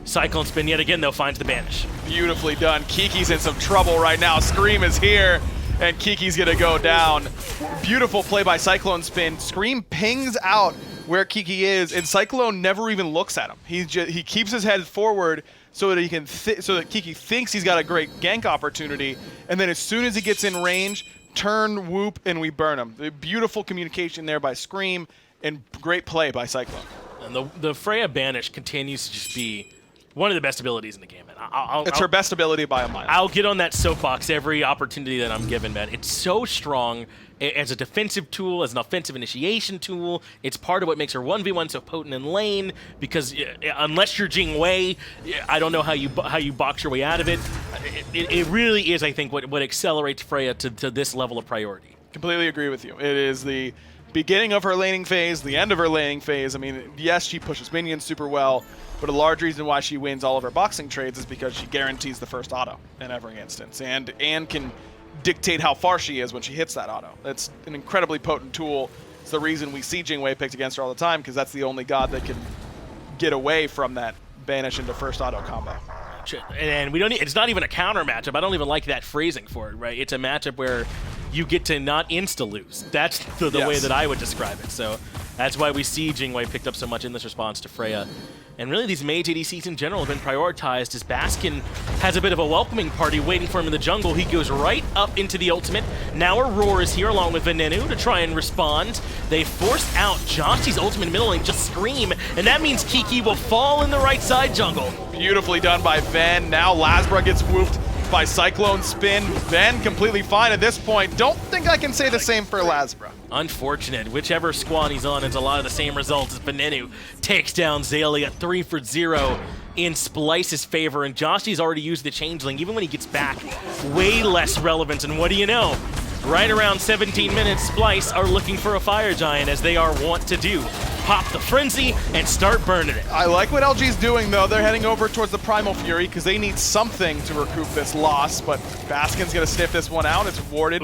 CycloneSpin yet again, though, finds the Banish. Beautifully done. Kiki's in some trouble right now. Scream is here. and Kiki's gonna go down. Beautiful play by CycloneSpin. Scream pings out where Kiki is, and Cyclone never even looks at him. He keeps his head forward so that he can so that Kiki thinks he's got a great gank opportunity, and then as soon as he gets in range, turn, whoop, and we burn him. The beautiful communication there by Scream, and great play by Cyclone. And the Freya Banish continues to just be one of the best abilities in the game, man. It's her best ability by a mile. I'll get on that soapbox every opportunity that I'm given, man. It's so strong as a defensive tool, as an offensive initiation tool. It's part of what makes her 1v1 so potent in lane, because unless you're Jing Wei, I don't know how you box your way out of it. It really is, I think, what accelerates Freya to this level of priority. Completely agree with you. It is the beginning of her laning phase, the end of her laning phase. I mean, yes, she pushes minions super well, but a large reason why she wins all of her boxing trades is because she guarantees the first auto in every instance, and can dictate how far she is when she hits that auto. That's an incredibly potent tool. It's the reason we see Jing Wei picked against her all the time, because that's the only god that can get away from that banish into first auto combo. And we don't. It's not even a counter matchup. I don't even like that phrasing for it, right? It's a matchup where you get to not insta-lose. That's the way that I would describe it. So that's why we see Jing Wei picked up so much in this response to Freya. And really, these mage ADCs in general have been prioritized, as Baskin has a bit of a welcoming party waiting for him in the jungle. He goes right up into the ultimate. Now Aror is here along with Venenu to try and respond. They force out Joshy's ultimate middle lane, just Scream, and that means Kiki will fall in the right side jungle. Beautifully done by Ven. Now Lasbra gets whooped by CycloneSpin. Ven completely fine at this point. Don't think I can say the same for Lasbra. Unfortunate. Whichever squad he's on, it's a lot of the same results as Venenu takes down Xaliea 3-for-0 in Splice's favor, and Joshy's already used the Changeling. Even when he gets back, way less relevance, and what do you know? Right around 17 minutes, Splice are looking for a Fire Giant, as they are wont to do. Pop the Frenzy and start burning it. I like what LG's doing, though. They're heading over towards the Primal Fury because they need something to recoup this loss, but Baskin's going to sniff this one out. It's warded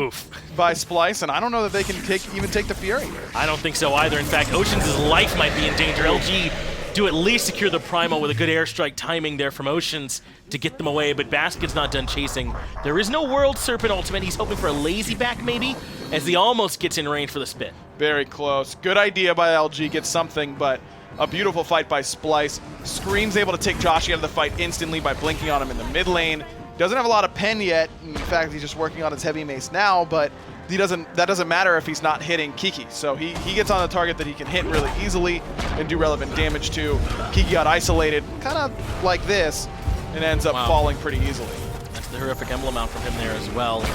by Splice, and I don't know that they can even take the Fury. I don't think so either. In fact, Oceans' life might be in danger. LG do at least secure the Primal with a good airstrike timing there from Oceans to get them away, but Baskin's not done chasing. There is no World Serpent ultimate. He's hoping for a lazy back maybe, as he almost gets in range for the spit. Very close. Good idea by LG, get something, but a beautiful fight by Splice. Scream's able to take Joshy out of the fight instantly by blinking on him in the mid lane. Doesn't have a lot of pen yet. In fact, he's just working on his heavy mace now, but that doesn't matter if he's not hitting Kiki. So he gets on a target that he can hit really easily and do relevant damage to. Kiki got isolated, kind of like this, and ends up falling pretty easily. That's the horrific emblem out from him there as well.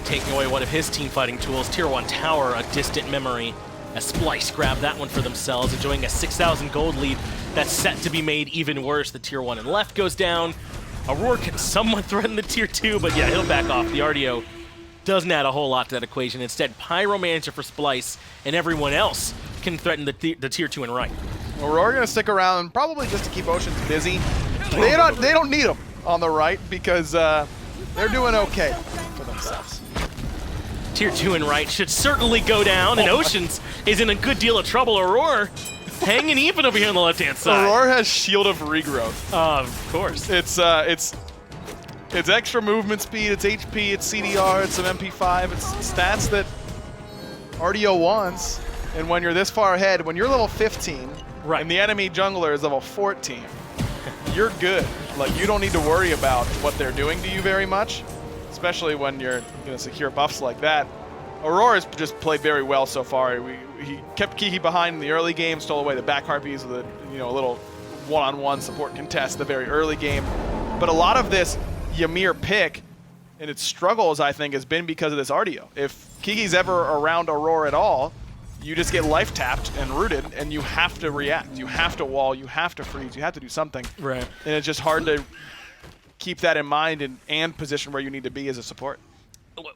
Taking away one of his team fighting tools, Tier 1 Tower, a distant memory, as Splice grabbed that one for themselves, enjoying a 6,000 gold lead that's set to be made even worse. The Tier 1 and left goes down. Aror can somewhat threaten the Tier 2, but yeah, he'll back off. The Artio doesn't add a whole lot to that equation. Instead, Pyromancer for Splice, and everyone else can threaten the Tier 2 and right. Well, we're going to stick around probably just to keep Oceans busy. They don't need him on the right because they're doing okay for themselves. Tier 2 and right should certainly go down, and Oceans is in a good deal of trouble. Aror hanging even over here on the left-hand side. Aror has Shield of Regrowth. Of course. It's extra movement speed, it's HP, it's CDR, it's some MP5, it's stats that Artio wants. And when you're this far ahead, when you're level 15, and the enemy jungler is level 14, you're good. Like, you don't need to worry about what they're doing to you very much, especially when you're going to secure buffs like that. Aurora's just played very well so far. He kept Kiki behind in the early game, stole away the back harpies with a little one-on-one support contest the very early game. But a lot of this Ymir pick and its struggles, I think, has been because of this Artio. If Kiki's ever around Aror at all, you just get life tapped and rooted, and you have to react. You have to wall, you have to freeze, you have to do something. Right. And it's just hard to keep that in mind and position where you need to be as a support.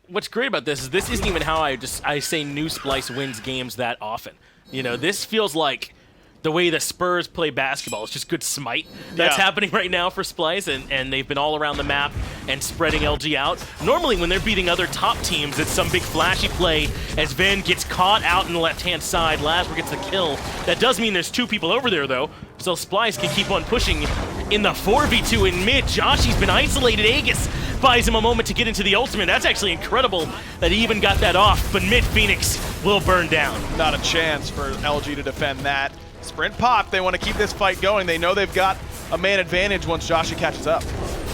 What's great about this is this isn't even how I say new Splice wins games that often. You know, this feels like the way the Spurs play basketball. It's just good smite that's happening right now for Splice, and they've been all around the map and spreading LG out. Normally when they're beating other top teams, it's some big flashy play as Ven gets caught out in the left-hand side. Lasbra gets the kill. That does mean there's two people over there, though, so Splice can keep on pushing in the 4v2 in mid. Joshy's been isolated. Aegis buys him a moment to get into the ultimate. That's actually incredible that he even got that off, but mid Phoenix will burn down. Not a chance for LG to defend that. Sprint pop, they want to keep this fight going. They know they've got a man advantage once Joshy catches up.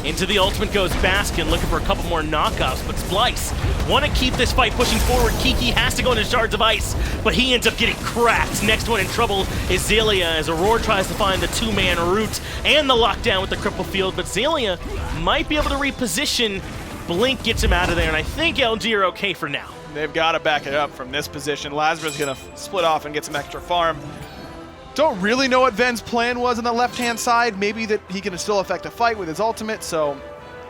Into the ultimate goes Baskin, looking for a couple more knockoffs, but Splyce want to keep this fight pushing forward. Kiki has to go into Shards of Ice, but he ends up getting cracked. Next one in trouble is Xaliea as Aror tries to find the two-man route and the lockdown with the cripple field, but Xaliea might be able to reposition. Blink gets him out of there, and I think LG are okay for now. They've got to back it up from this position. Lasbra's going to split off and get some extra farm. Don't really know what Ven's plan was on the left-hand side. Maybe that he can still affect a fight with his ultimate, so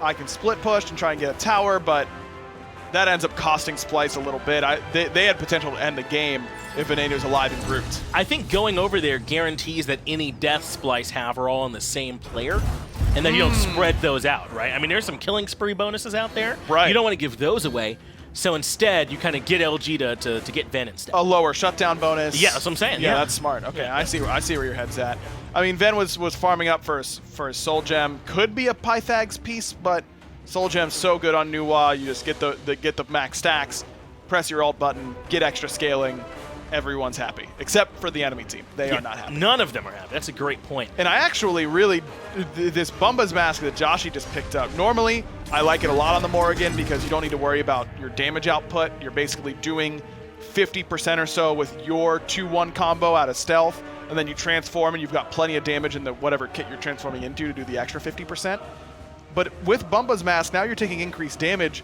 I can split push and try and get a tower, but that ends up costing Splyce a little bit. They had potential to end the game if Venenu's alive and grouped. I think going over there guarantees that any deaths Splyce have are all on the same player, and then you don't spread those out, right? I mean, there's some killing spree bonuses out there. Right. You don't want to give those away. So instead, you kind of get LG to get Ven instead. A lower shutdown bonus. Yeah, that's what I'm saying. Yeah, that's smart. Okay, Yeah. I see where your head's at. I mean, Ven was farming up for his soul gem. Could be a Pythags piece, but soul gem's so good on Nuwa. You just get the max stacks, press your alt button, get extra scaling. Everyone's happy, except for the enemy team. They are not happy. None of them are happy. That's a great point. And I actually really, this Bumba's Mask that Joshy just picked up, normally I like it a lot on the Morrigan because you don't need to worry about your damage output. You're basically doing 50% or so with your 2-1 combo out of stealth, and then you transform and you've got plenty of damage in the whatever kit you're transforming into to do the extra 50%. But with Bumba's Mask, now you're taking increased damage.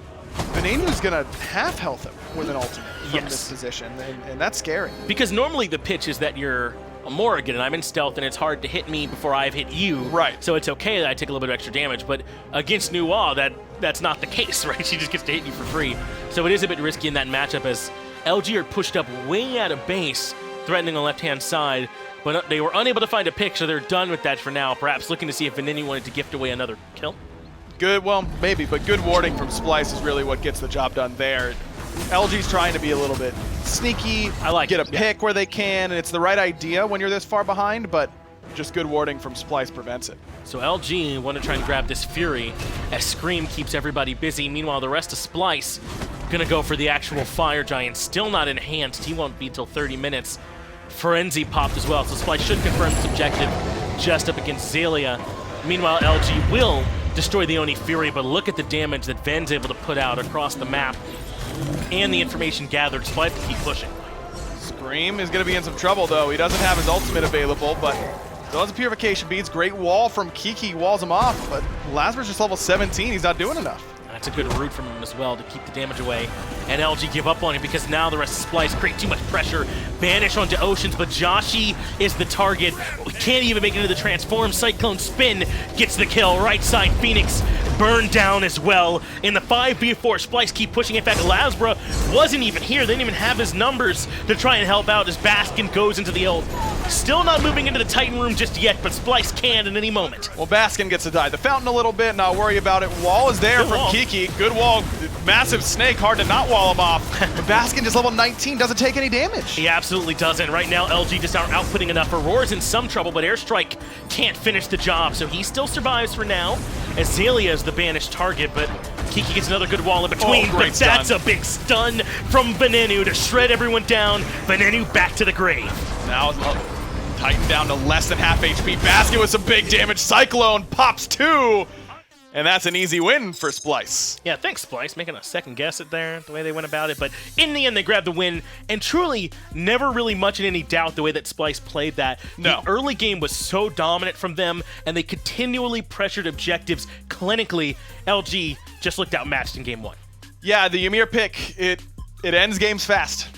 Venenu's gonna half health him with an ultimate from this position, and that's scary. Because normally the pitch is that you're a Morrigan and I'm in stealth and it's hard to hit me before I've hit you. Right. So it's okay that I take a little bit of extra damage, but against Nuwa, that's not the case, right? She just gets to hit you for free. So it is a bit risky in that matchup as LG are pushed up way out of base, threatening the left-hand side, but they were unable to find a pick, so they're done with that for now, perhaps looking to see if Venenu wanted to gift away another kill. Good, well, maybe, but good warding from Splyce is really what gets the job done there. LG's trying to be a little bit sneaky, get a pick where they can, and it's the right idea when you're this far behind, but just good warding from Splyce prevents it. So LG want to try and grab this Fury as Scream keeps everybody busy. Meanwhile, the rest of Splyce gonna go for the actual Fire Giant. Still not enhanced. He won't be till 30 minutes. Frenzy popped as well, so Splyce should confirm this objective just up against Xaliea. Meanwhile, LG will destroy the Oni Fury, but look at the damage that Ven's able to put out across the map and the information gathered. Splyce will keep pushing. Scream is going to be in some trouble, though. He doesn't have his ultimate available, but still has a purification beads. Great wall from Kiki, walls him off, but Lasbra's just level 17. He's not doing enough. That's a good route from him as well to keep the damage away. And LG give up on him because now the rest of Splyce create too much pressure. Banish onto Oceans, but Joshy is the target. We can't even make it into the transform. CycloneSpin gets the kill. Right side, Phoenix burned down as well. In the 5v4, Splyce keep pushing. In fact, Lasbra wasn't even here. They didn't even have his numbers to try and help out as Baskin goes into the ult. Still not moving into the Titan room just yet, but Splyce can at any moment. Well, Baskin gets to die the fountain a little bit, not worry about it. Wall is there from Kiki. Good wall. Massive snake, hard to not wall him off. But Baskin just level 19, doesn't take any damage. He absolutely doesn't. Right now, LG just aren't outputting enough. Auror's in some trouble, but Airstrike can't finish the job, so he still survives for now. As Xaliea is the banished target, but Kiki gets another good wall in between, but that's a big stun from Venenu to shred everyone down. Venenu back to the grave. Now Titan down to less than half HP. Baskin with some big damage. Cyclone pops 2. And that's an easy win for Splyce. Yeah, thanks, Splyce, making a second guess at there, the way they went about it. But in the end, they grabbed the win, and truly never really much in any doubt the way that Splyce played that. No. The early game was so dominant from them, and they continually pressured objectives clinically. LG just looked outmatched in game 1. Yeah, the Ymir pick, it ends games fast.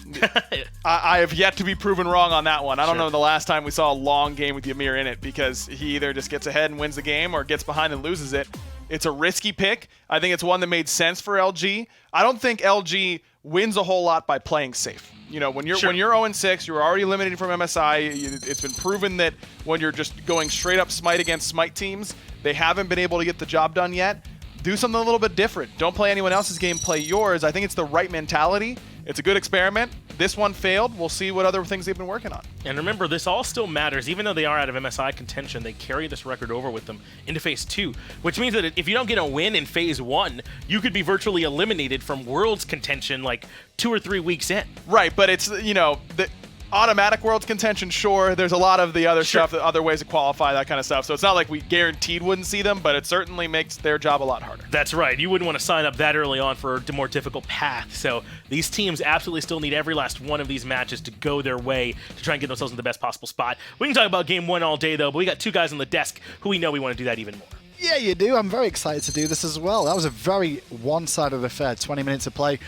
I have yet to be proven wrong on that one. I don't know the last time we saw a long game with Ymir in it, because he either just gets ahead and wins the game or gets behind and loses it. It's a risky pick. I think it's one that made sense for LG. I don't think LG wins a whole lot by playing safe. You know, when you're 0-6, you're already eliminated from MSI. It's been proven that when you're just going straight up SMITE against SMITE teams, they haven't been able to get the job done yet. Do something a little bit different. Don't play anyone else's game, play yours. I think it's the right mentality. It's a good experiment. This one failed. We'll see what other things they've been working on. And remember, this all still matters. Even though they are out of MSI contention, they carry this record over with them into Phase 2, which means that if you don't get a win in Phase 1, you could be virtually eliminated from Worlds contention like 2 or 3 weeks in. Right, but it's, you know, the automatic Worlds contention, sure. There's a lot of the other stuff, the other ways to qualify, that kind of stuff. So it's not like we guaranteed wouldn't see them, but it certainly makes their job a lot harder. That's right. You wouldn't want to sign up that early on for a more difficult path. So these teams absolutely still need every last one of these matches to go their way to try and get themselves in the best possible spot. We can talk about Game 1 all day, though, but we got 2 guys on the desk who we know we want to do that even more. Yeah, you do. I'm very excited to do this as well. That was a very one-sided affair, 20 minutes of play.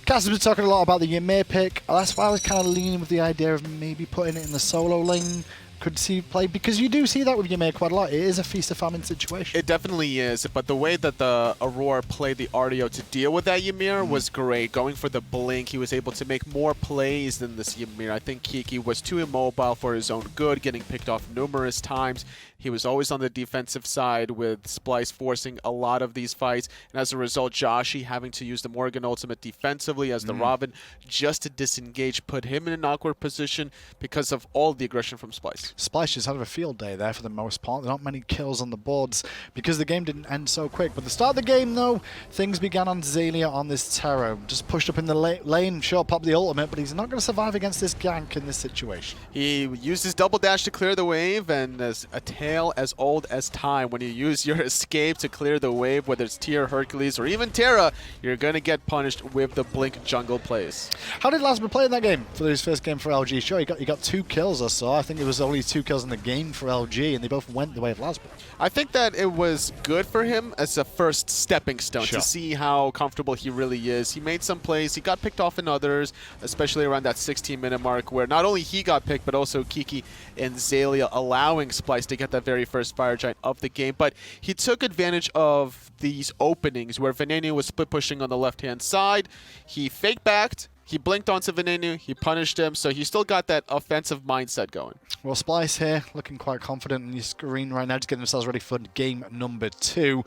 Cass has been talking a lot about the Ymir pick. That's why I was kind of leaning with the idea of maybe putting it in the solo lane. Could see play, because you do see that with Ymir quite a lot. It is a feast or famine situation. It definitely is, but the way that the Aror played the Artio to deal with that Ymir was great. Going for the blink, he was able to make more plays than this Ymir. I think Kiki was too immobile for his own good, getting picked off numerous times. He was always on the defensive side, with Splyce forcing a lot of these fights, and as a result, Joshy having to use the Morrigan ultimate defensively as the Ravana just to disengage, put him in an awkward position because of all the aggression from Splyce. Splyce just had a field day there for the most part. There aren't many kills on the boards because the game didn't end so quick. But the start of the game, though, things began on Xaliea on this Terra. Just pushed up in the lane, sure, popped the ultimate, but he's not going to survive against this gank in this situation. He used his double dash to clear the wave, and as a tale as old as time, when you use your escape to clear the wave, whether it's Tier, Hercules, or even Terra, you're going to get punished with the blink jungle plays. How did Lasbra play in that game for his first game for LG? Sure, he got 2 kills or so. I think it was only 2 kills in the game for LG, and they both went the way of Lasbra. I think that it was good for him as a first stepping stone to see how comfortable he really is. He made some plays. He got picked off in others, especially around that 16-minute mark, where not only he got picked, but also Kiki and Xaliea, allowing Splyce to get that very first Fire Giant of the game. But he took advantage of these openings where Venenu was split pushing on the left-hand side. He fake backed. He blinked onto Venenu, he punished him, so he still got that offensive mindset going. Well, Splyce here, looking quite confident on your screen right now, just getting themselves ready for game number 2.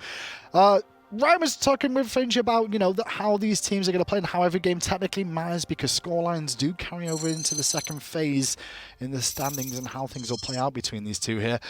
Ryan was talking with Finch about, you know, how these teams are going to play and how every game technically matters, because scorelines do carry over into the second phase in the standings and how things will play out between these two here.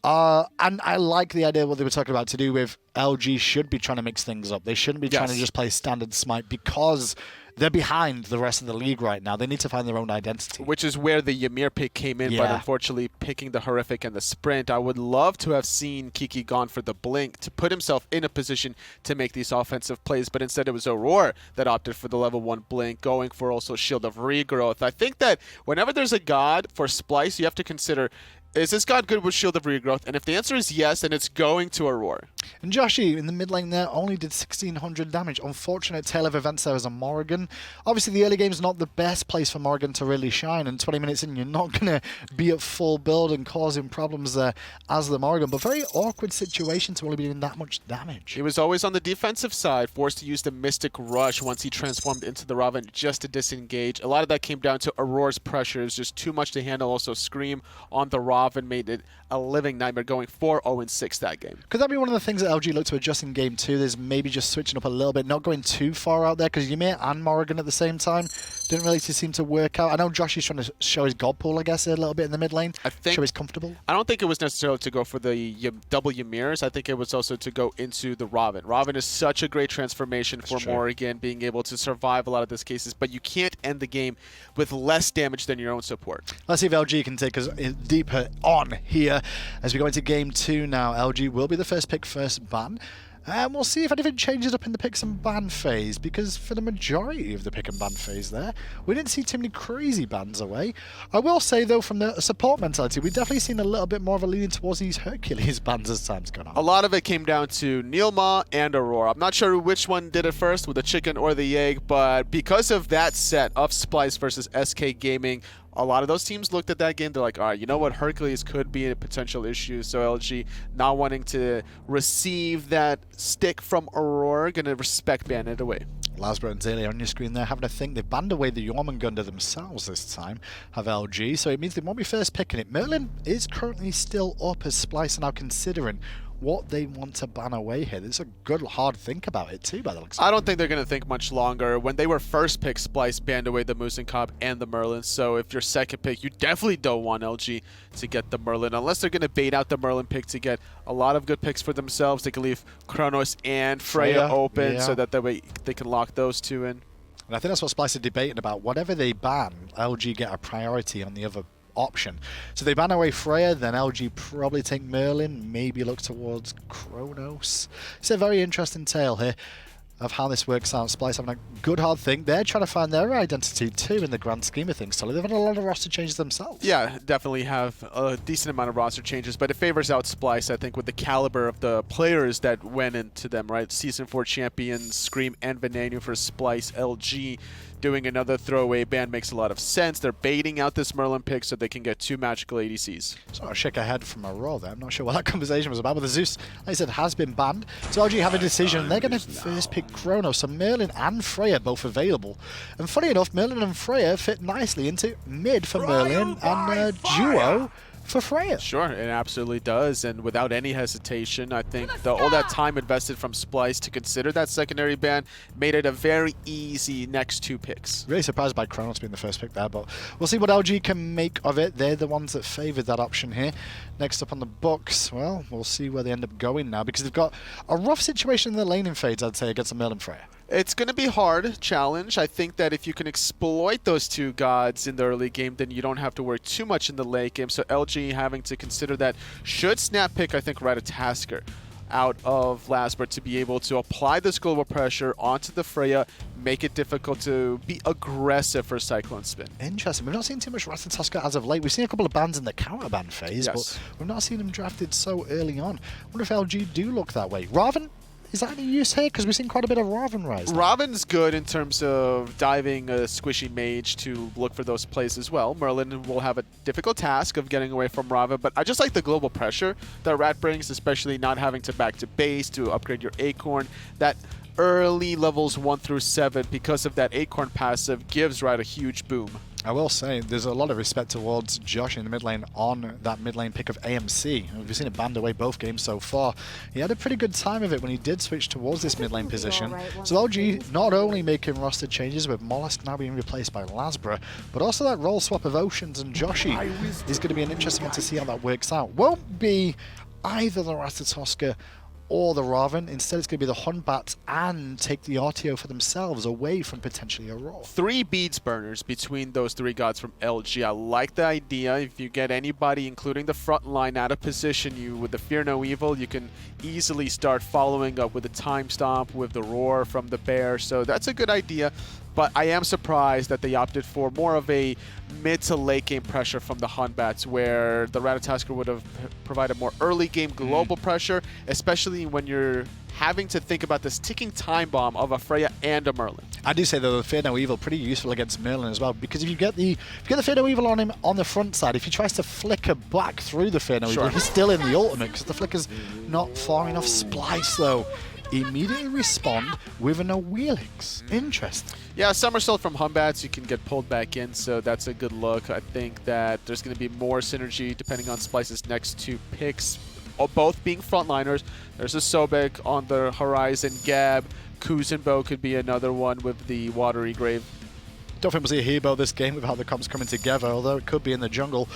And I like the idea what they were talking about to do with LG should be trying to mix things up. They shouldn't be trying to just play standard SMITE, because they're behind the rest of the league right now. They need to find their own identity. Which is where the Ymir pick came in, but unfortunately picking the Horrific and the Sprint. I would love to have seen Kiki gone for the Blink to put himself in a position to make these offensive plays, but instead it was Aror that opted for the level 1 Blink, going for also Shield of Regrowth. I think that whenever there's a god for Splyce, you have to consider, is this god good with Shield of Regrowth? And if the answer is yes, then it's going to Aror. And Joshy in the mid lane there only did 1600 damage. Unfortunate tale of events there as a Morrigan. Obviously the early game's not the best place for Morrigan to really shine, and 20 minutes in you're not going to be at full build and causing problems there as the Morrigan. But very awkward situation to only be doing that much damage. He was always on the defensive side, forced to use the Mystic Rush once he transformed into the Ravana just to disengage. A lot of that came down to Auror's pressure. It was just too much to handle. Also Scream on the Ravana made it a living nightmare, going 4-0-6 that game. Could that be one of the things that LG looked to adjust in game 2? There's maybe just switching up a little bit, not going too far out there, because Ymir and Morrigan at the same time didn't really seem to work out. I know Josh is trying to show his god pool, I guess, a little bit in the mid lane. Show he's comfortable. I don't think it was necessarily to go for the double Ymirs. I think it was also to go into the Ravana. Ravana is such a great transformation for Morrigan, being able to survive a lot of these cases, but you can't end the game with less damage than your own support. Let's see if LG can take us deeper on here as we go into game 2 now. LG will be the first pick, first ban. And we'll see if anything changes up in the picks and ban phase, because for the majority of the pick and ban phase there, we didn't see too many crazy bans away. I will say, though, from the support mentality, we've definitely seen a little bit more of a leaning towards these Hercules bans as time's gone on. A lot of it came down to Nilma and Aurora. I'm not sure which one did it first, with the chicken or the egg, but because of that set of Splyce versus SK Gaming, a lot of those teams looked at that game, they're like, all right, you know what, Hercules could be a potential issue, so LG not wanting to receive that stick from Aurora, gonna respect ban it away. Lasbra and Xaliea on your screen there having a think. They've banned away the Jormungandr themselves this time, have LG, so it means they won't be first picking it. Merlin is currently still up as Splyce are now considering what they want to ban away here. There's a good hard think about it too, by the looks of it. I don't think they're going to think much longer. When they were first picked, Splyce banned away the Moose and Cobb and the Merlin. So if you're second pick, you definitely don't want LG to get the Merlin. Unless they're going to bait out the Merlin pick to get a lot of good picks for themselves. They can leave Chronos and Freya open so that way they can lock those two in. And I think that's what Splyce are debating about. Whatever they ban, LG get a priority on the other option. So they ban away Freya, then LG probably take Merlin, maybe look towards Chronos. It's a very interesting tale here of how this works out. Splyce having a good hard think. They're trying to find their identity too in the grand scheme of things. So they've had a lot of roster changes themselves. Yeah, definitely have a decent amount of roster changes, but it favors out Splyce, I think, with the caliber of the players that went into them, right? Season 4 champions, Scream and Venenu for Splyce. LG doing another throwaway ban makes a lot of sense. They're baiting out this Merlin pick so they can get 2 magical ADCs. So a shake ahead from Aror there. I'm not sure what that conversation was about, but the Zeus, like I said, has been banned. So LG have a decision. They're going to first pick Chronos. So Merlin and Freya both available. And funny enough, Merlin and Freya fit nicely into mid for Merlin and duo for Freya. Sure, it absolutely does, and without any hesitation, I think all that time invested from Splyce to consider that secondary ban made it a very easy next 2 picks. Really surprised by Chronos being the first pick there, but we'll see what LG can make of it. They're the ones that favoured that option here. Next up on the books, well, we'll see where they end up going now, because they've got a rough situation in the laning phase, I'd say, against the Merlin Freya. It's going to be hard challenge. I think that if you can exploit those 2 gods in the early game, then you don't have to worry too much in the late game. So LG having to consider that should snap pick, I think, Ratatasker out of Lasbra to be able to apply this global pressure onto the Freya, make it difficult to be aggressive for CycloneSpin. Interesting. We've not seen too much Ratatasker as of late. We've seen a couple of bans in the counter ban phase, but we've not seen them drafted so early on. I wonder if LG do look that way. Raven? Is that any use here? Because we've seen quite a bit of Raven rise. Raven's good in terms of diving a squishy mage to look for those plays as well. Merlin will have a difficult task of getting away from Raven, but I just like the global pressure that Rat brings, especially not having to back to base to upgrade your Acorn. That early levels 1 through 7, because of that Acorn passive, gives Rat a huge boom. I will say, there's a lot of respect towards Joshy in the mid lane on that mid lane pick of AMC. We've seen it banned away both games so far. He had a pretty good time of it when he did switch towards this mid lane position. So LG not only making roster changes with Mollusk now being replaced by Lasbra, but also that role swap of Oceans and Joshy is going to be an interesting one to see how that works out. Won't be either the Ratatosker or the Raven. Instead, it's going to be the Hunbat and take the Artio for themselves away from potentially Aror. 3 beads burners between those 3 gods from LG. I like the idea. If you get anybody, including the front line, out of position, with the Fear No Evil, you can easily start following up with the Time Stomp, with the Roar from the Bear. So that's a good idea. But I am surprised that they opted for more of a mid to late game pressure from the Hunbats, where the Ratatasker would have provided more early game global pressure, especially when you're having to think about this ticking time bomb of a Freya and a Merlin. I do say though the Fear No Evil pretty useful against Merlin as well, because if you get the Fear No Evil on him on the front side, if he tries to flicker back through the Fear No Evil, he's still in the ultimate because the flicker's not far enough. Splyce though immediately respond with an Awilix. Interesting. Yeah, somersault from Humbats, you can get pulled back in, so that's a good look. I think that there's going to be more synergy depending on Splyce's next 2 picks, both being frontliners. There's a Sobek on the horizon, Gab, Kuzenbo could be another one with the Watery Grave. Don't think we'll see a Hebo this game with how the comps coming together, although it could be in the jungle.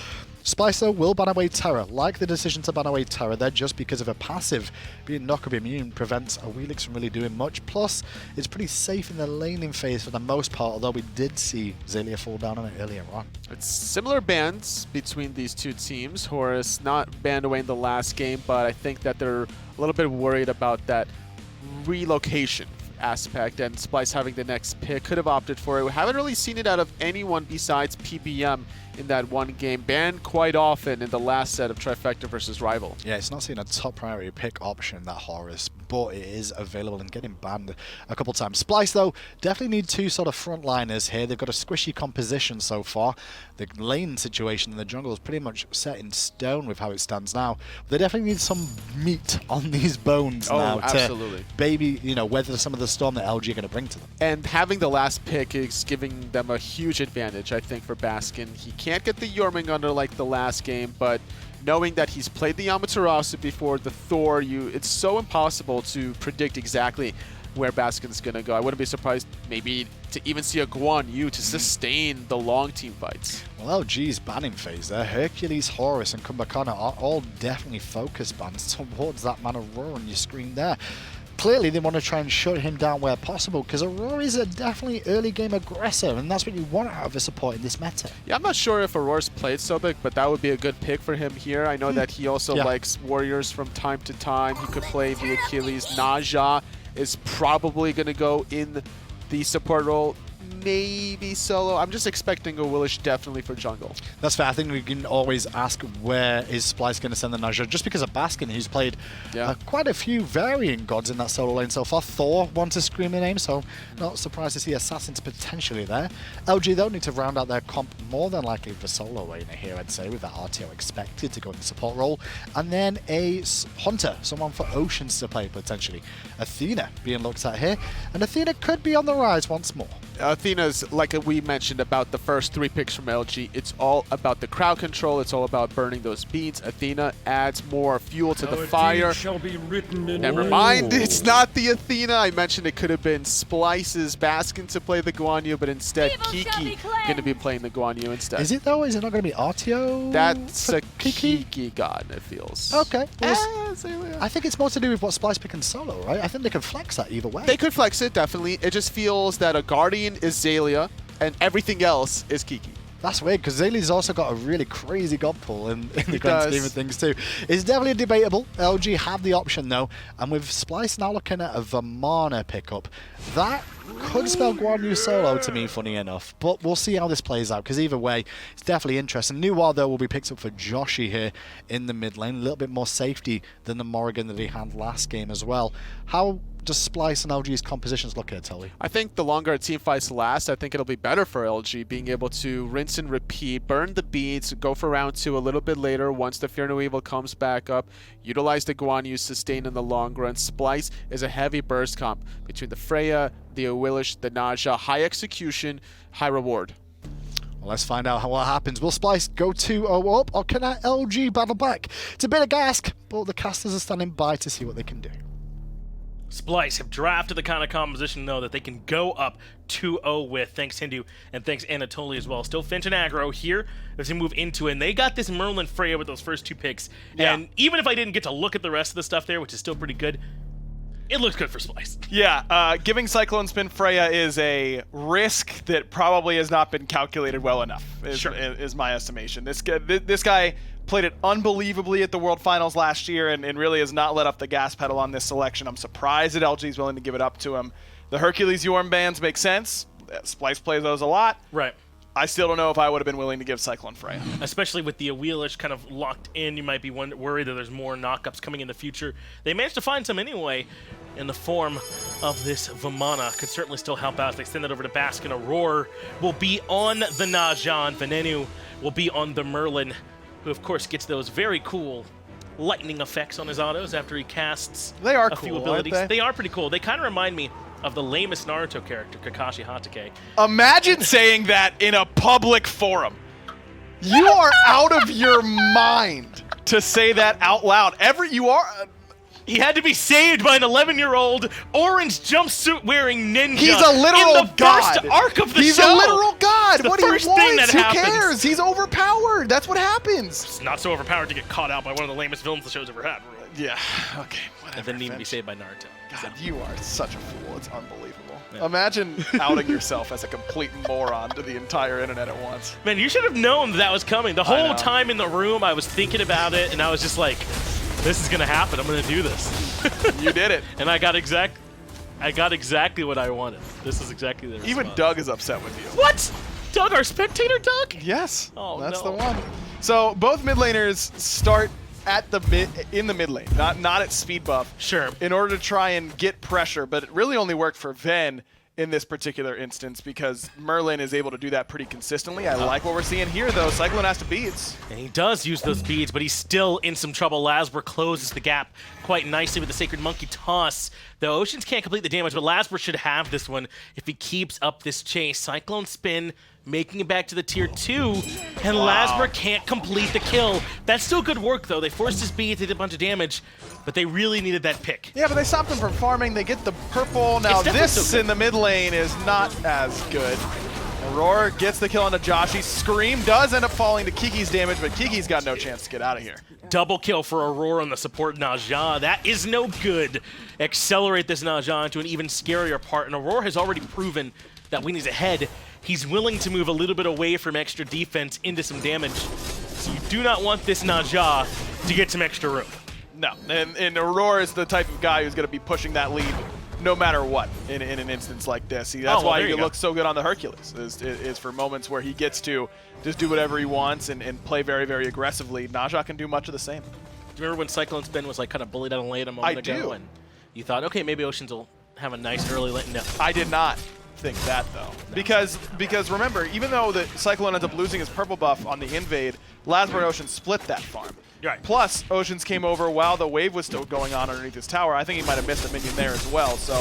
Splyce though will ban away Terra. Like the decision to ban away Terra there, just because of a passive being knock-up immune prevents Awilix from really doing much. Plus, it's pretty safe in the laning phase for the most part, although we did see Xaliea fall down on it earlier on. It's similar bans between these 2 teams. Horus not banned away in the last game, but I think that they're a little bit worried about that relocation aspect, and Splyce having the next pick could have opted for it. We haven't really seen it out of anyone besides PBM in that one game, banned quite often in the last set of Trifecta versus Rival. Yeah, it's not seen a top priority pick option, that Horus, but it is available and getting banned a couple times. Splyce though definitely need 2 sort of frontliners here. They've got a squishy composition so far. The lane situation in the jungle is pretty much set in stone with how it stands now. But they definitely need some meat on these bones now absolutely. To maybe, weather some of the storm that LG are going to bring to them. And having the last pick is giving them a huge advantage, I think, for Baskin. He can't get the Jormungandr like the last game, but knowing that he's played the Amaterasu before, the Thor, it's so impossible to predict exactly where Baskin's going to go. I wouldn't be surprised maybe to even see a Guan Yu to sustain the long team fights. Well, LG's banning phase there. Hercules, Horus, and Kumbhakana are all definitely focus bans towards that man Aurora on your screen there. Clearly, they want to try and shut him down where possible, because Aurora is a definitely early game aggressor, and that's what you want out of a support in this meta. Yeah, I'm not sure if Aurora's played so big, but that would be a good pick for him here. I know that he also likes warriors from time to time. He could play the Achilles. Naja is probably going to go in the support role. Maybe solo. I'm just expecting a Awilix definitely for jungle. That's fair. I think we can always ask where is Splice going to send the Naja, just because of Baskin, who's played quite a few varying gods in that solo lane so far. Thor wants to scream the name, so not surprised to see Assassins potentially there. LG, though, need to round out their comp more than likely for solo laner here, I'd say, with that Artio expected to go in the support role. And then a Hunter, someone for Oceans to play potentially. Athena being looked at here, and Athena could be on the rise once more. Athena's, like we mentioned about the first 3 picks from LG, it's all about the crowd control, it's all about burning those beads. Athena adds more fuel to the fire. Never mind, it's not the Athena. I mentioned it could have been Splice's Baskin to play the Guan Yu, but instead Kiki going to be playing the Guan Yu instead. Is it though? Is it not going to be Artio? That's a Kiki god, it feels. Okay. Well, I think it's more to do with what Splice picking solo, right? I think they can flex that either way. They could flex it, definitely. It just feels that a Guardian is Xaliea, and everything else is Kiki. That's weird, because Xalia's also got a really crazy god pool in the grand scheme of things too. It's definitely debatable. LG have the option though, and with Splice now looking at a Vamana pickup, that could spell Guan Yu solo to me, funny enough. But we'll see how this plays out, because either way, it's definitely interesting. Nuar, though, will be picked up for Joshy here in the mid lane. A little bit more safety than the Morrigan that he had last game as well. How does Splice and LG's compositions look at, Tully? I think the longer a team fights last, I think it'll be better for LG, being able to rinse and repeat, burn the beads, go for round 2 a little bit later once the Fear No Evil comes back up, utilize the Guan Yu sustain in the long run. Splice is a heavy burst comp between the Freya, the Awilix, the Naja. High execution, high reward. Well, let's find out what happens. Will Splice go 2-0 up, or can that LG battle back? It's a bit of gas, but the casters are standing by to see what they can do. Splice have drafted the kind of composition, though, that they can go up 2-0 with. Thanks, Hindu, and thanks, Anatoly, as well. Still Finch and aggro here as they move into it. And they got this Merlin Freya with those first 2 picks. Yeah. And even if I didn't get to look at the rest of the stuff there, which is still pretty good, it looks good for Splice. Yeah, giving CycloneSpin Freya is a risk that probably has not been calculated well enough, is my estimation. This guy played it unbelievably at the World Finals last year and really has not let up the gas pedal on this selection. I'm surprised that LG is willing to give it up to him. The Hercules Yorm bands make sense. Splice plays those a lot. Right. I still don't know if I would have been willing to give Cyclone Freya. Especially with the Awilix kind of locked in, you might be worried that there's more knockups coming in the future. They managed to find some anyway in the form of this Vamana. Could certainly still help out. They send it over to Baskin. Aror will be on the Naja. Venenu will be on the Merlin, who of course gets those very cool lightning effects on his autos after he casts a few abilities. They are pretty cool. They kind of remind me of the lamest Naruto character, Kakashi Hatake. Imagine saying that in a public forum. You are out of your mind to say that out loud. He had to be saved by an 11-year-old orange jumpsuit wearing ninja. He's a literal in the god. First arc of the He's show. A literal god. The what do you first want? thing that Who happens. cares? He's overpowered. That's what happens. It's not so overpowered to get caught out by one of the lamest villains the show's ever had. Yeah. Okay. Whatever. And then need to be saved by Naruto. God, you are such a fool. It's unbelievable. Yeah. Imagine outing yourself as a complete moron to the entire internet at once. Man, you should have known that was coming. The whole time in the room, I was thinking about it, and I was just like, this is gonna happen. I'm gonna do this. You did it. And I got exactly what I wanted. This is exactly the response. Even Doug is upset with you. What? Doug, our spectator Doug? Yes. Oh, that's no. the one. So both mid laners start at in the mid lane, not at speed buff. Sure. In order to try and get pressure, but it really only worked for Ven in this particular instance because Merlin is able to do that pretty consistently. I like what we're seeing here, though. Cyclone has to beads. And he does use those beads, but he's still in some trouble. Lasbra closes the gap quite nicely with the Sacred Monkey toss. The Oceans can't complete the damage, but Lasbra should have this one if he keeps up this chase. CycloneSpin making it back to the tier 2, and Lasbra can't complete the kill. That's still good work, though. They forced his beads, they did a bunch of damage, but they really needed that pick. Yeah, but they stopped him from farming. They get the purple. Now this in the mid lane is not as good. Aror gets the kill onto Joshy. Scream does end up falling to Kiki's damage, but Kiki's got no chance to get out of here. Double kill for Aror on the support Naja. That is no good. Accelerate this Naja into an even scarier part, and Aror has already proven that when he's ahead, he's willing to move a little bit away from extra defense into some damage. So you do not want this Naja to get some extra room. No, and Aror is the type of guy who's going to be pushing that lead no matter what in an instance like this. That's why he looks so good on the Hercules, is for moments where he gets to just do whatever he wants and play very, very aggressively. Naja can do much of the same. Do you remember when CycloneSpin was like kind of bullied out of lane a moment ago? do. And you thought, okay, maybe Oceans will have a nice early lane. No. I did not think that, though. No. Because remember, even though the Cyclone ends up losing his purple buff on the invade, Lasbra and Ocean split that farm. Right. Plus, Oceans came over while the wave was still going on underneath his tower. I think he might have missed a minion there as well. So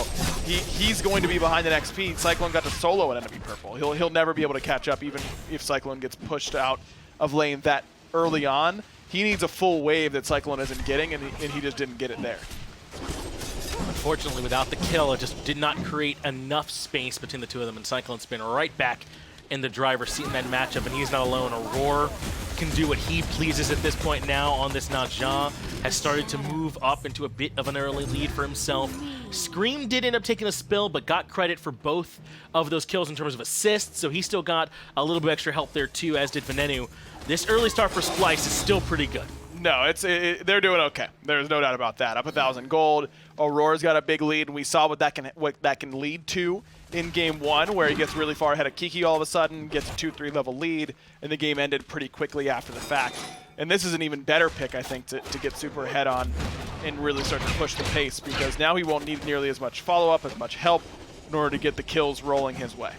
he's going to be behind the XP. Cyclone got to solo an enemy purple. He'll never be able to catch up, even if Cyclone gets pushed out of lane that early on. He needs a full wave that Cyclone isn't getting, and he just didn't get it there. Unfortunately, without the kill, it just did not create enough space between the two of them, and CycloneSpin right back in the driver's seat in that matchup, and he's not alone. Aror can do what he pleases at this point now on this Naja, has started to move up into a bit of an early lead for himself. Scream did end up taking a spill, but got credit for both of those kills in terms of assists, so he still got a little bit extra help there too, as did Venenu. This early start for Splyce is still pretty good. No, they're doing okay. There's no doubt about that. Up 1,000 gold. Auror's got a big lead, and we saw what that can lead to in game 1, where he gets really far ahead of Kiki all of a sudden, gets a 2-3 level lead, and the game ended pretty quickly after the fact. And this is an even better pick, I think, to get super ahead on and really start to push the pace, because now he won't need nearly as much follow-up, as much help in order to get the kills rolling his way.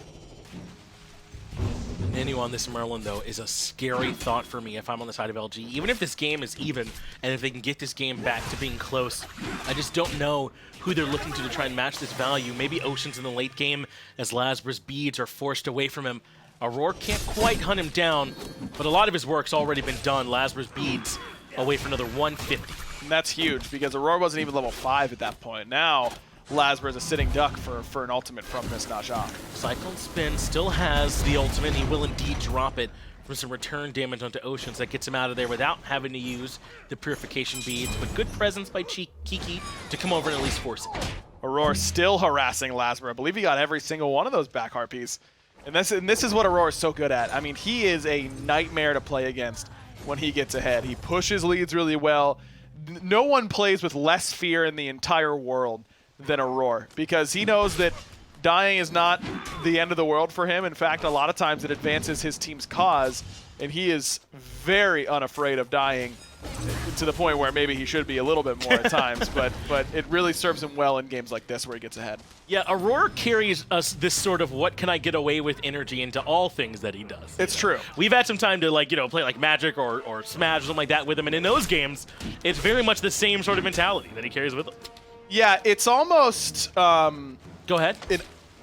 Venenu on this Merlin, though, is a scary thought for me if I'm on the side of LG. Even if this game is even, and if they can get this game back to being close, I just don't know who they're looking to try and match this value. Maybe Oceans in the late game, as Lasbra's beads are forced away from him. Aror can't quite hunt him down, but a lot of his work's already been done. Lasbra's beads away for another 150. And that's huge, because Aror wasn't even level 5 at that point. Now, Lasbra is a sitting duck for an ultimate from this Naja. CycloneSpin still has the ultimate. He will indeed drop it for some return damage onto Oceans that gets him out of there without having to use the purification beads, but good presence by Kiki to come over and at least force it. Aror still harassing Lasbra. I believe he got every single one of those back harpies. And this is what Aror is so good at. I mean, he is a nightmare to play against when he gets ahead. He pushes leads really well. No one plays with less fear in the entire world than Aror, because he knows that dying is not the end of the world for him. In fact, a lot of times it advances his team's cause, and he is very unafraid of dying, to the point where maybe he should be a little bit more at times, but it really serves him well in games like this where he gets ahead. Yeah, Aror carries us this sort of what can I get away with energy into all things that he does. It's true. We've had some time to play like Magic or Smash or something like that with him, and in those games, it's very much the same sort of mentality that he carries with him. Yeah, it's almost Go ahead. An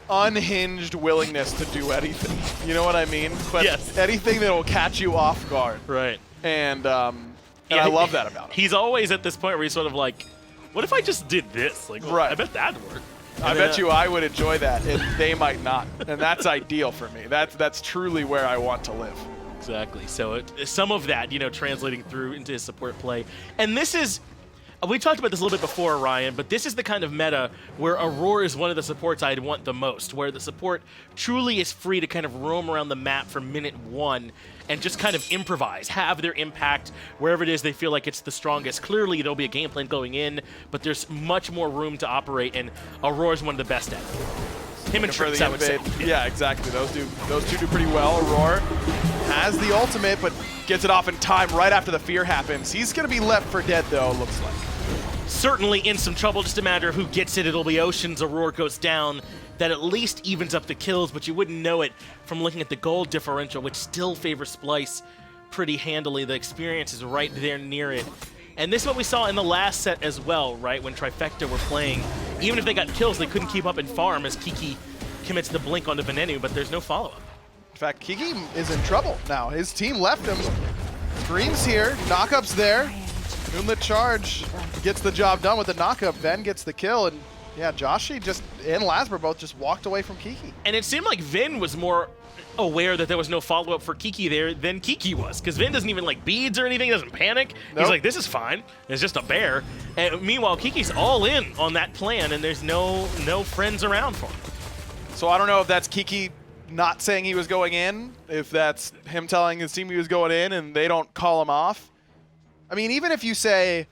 unhinged willingness to do anything. You know what I mean? But yes. Anything that will catch you off guard. Right. And I love that about him. He's always at this point where he's sort of like, what if I just did this? Like, well, right. I bet that'd work. I bet you I would enjoy that, and they might not. And that's ideal for me. That's truly where I want to live. Exactly. So some of that, translating through into his support play. And this is, we talked about this a little bit before, Ryan, but this is the kind of meta where Aror is one of the supports I'd want the most, where the support truly is free to kind of roam around the map from minute 1 and just kind of improvise, have their impact wherever it is they feel like it's the strongest. Clearly, there'll be a game plan going in, but there's much more room to operate, and Aror is one of the best at it. Him and Tricks, I would say. Yeah, exactly. Those two do pretty well. Aror has the ultimate, but gets it off in time right after the fear happens. He's going to be left for dead, though, looks like. Certainly in some trouble, just a matter of who gets it. It'll be Oceans. Aror goes down. That at least evens up the kills, but you wouldn't know it from looking at the gold differential, which still favors Splyce pretty handily. The experience is right there near it. And this is what we saw in the last set as well, right? When Trifecta were playing. Even if they got kills, they couldn't keep up in farm as Kiki commits the blink onto Venenu, but there's no follow-up. In fact, Kiki is in trouble now. His team left him. Scream's here, knockup's there. Moonlit Charge gets the job done with the knockup. Ven gets the kill, and yeah, Joshy and Lasbra both just walked away from Kiki. And it seemed like Vin was more aware that there was no follow-up for Kiki there than Kiki was, because Vin doesn't even like beads or anything, he doesn't panic. Nope. He's like, this is fine, it's just a bear. And meanwhile, Kiki's all in on that plan, and there's no friends around for him. So I don't know if that's Kiki not saying he was going in, if that's him telling his team he was going in and they don't call him off. I mean, even if you say,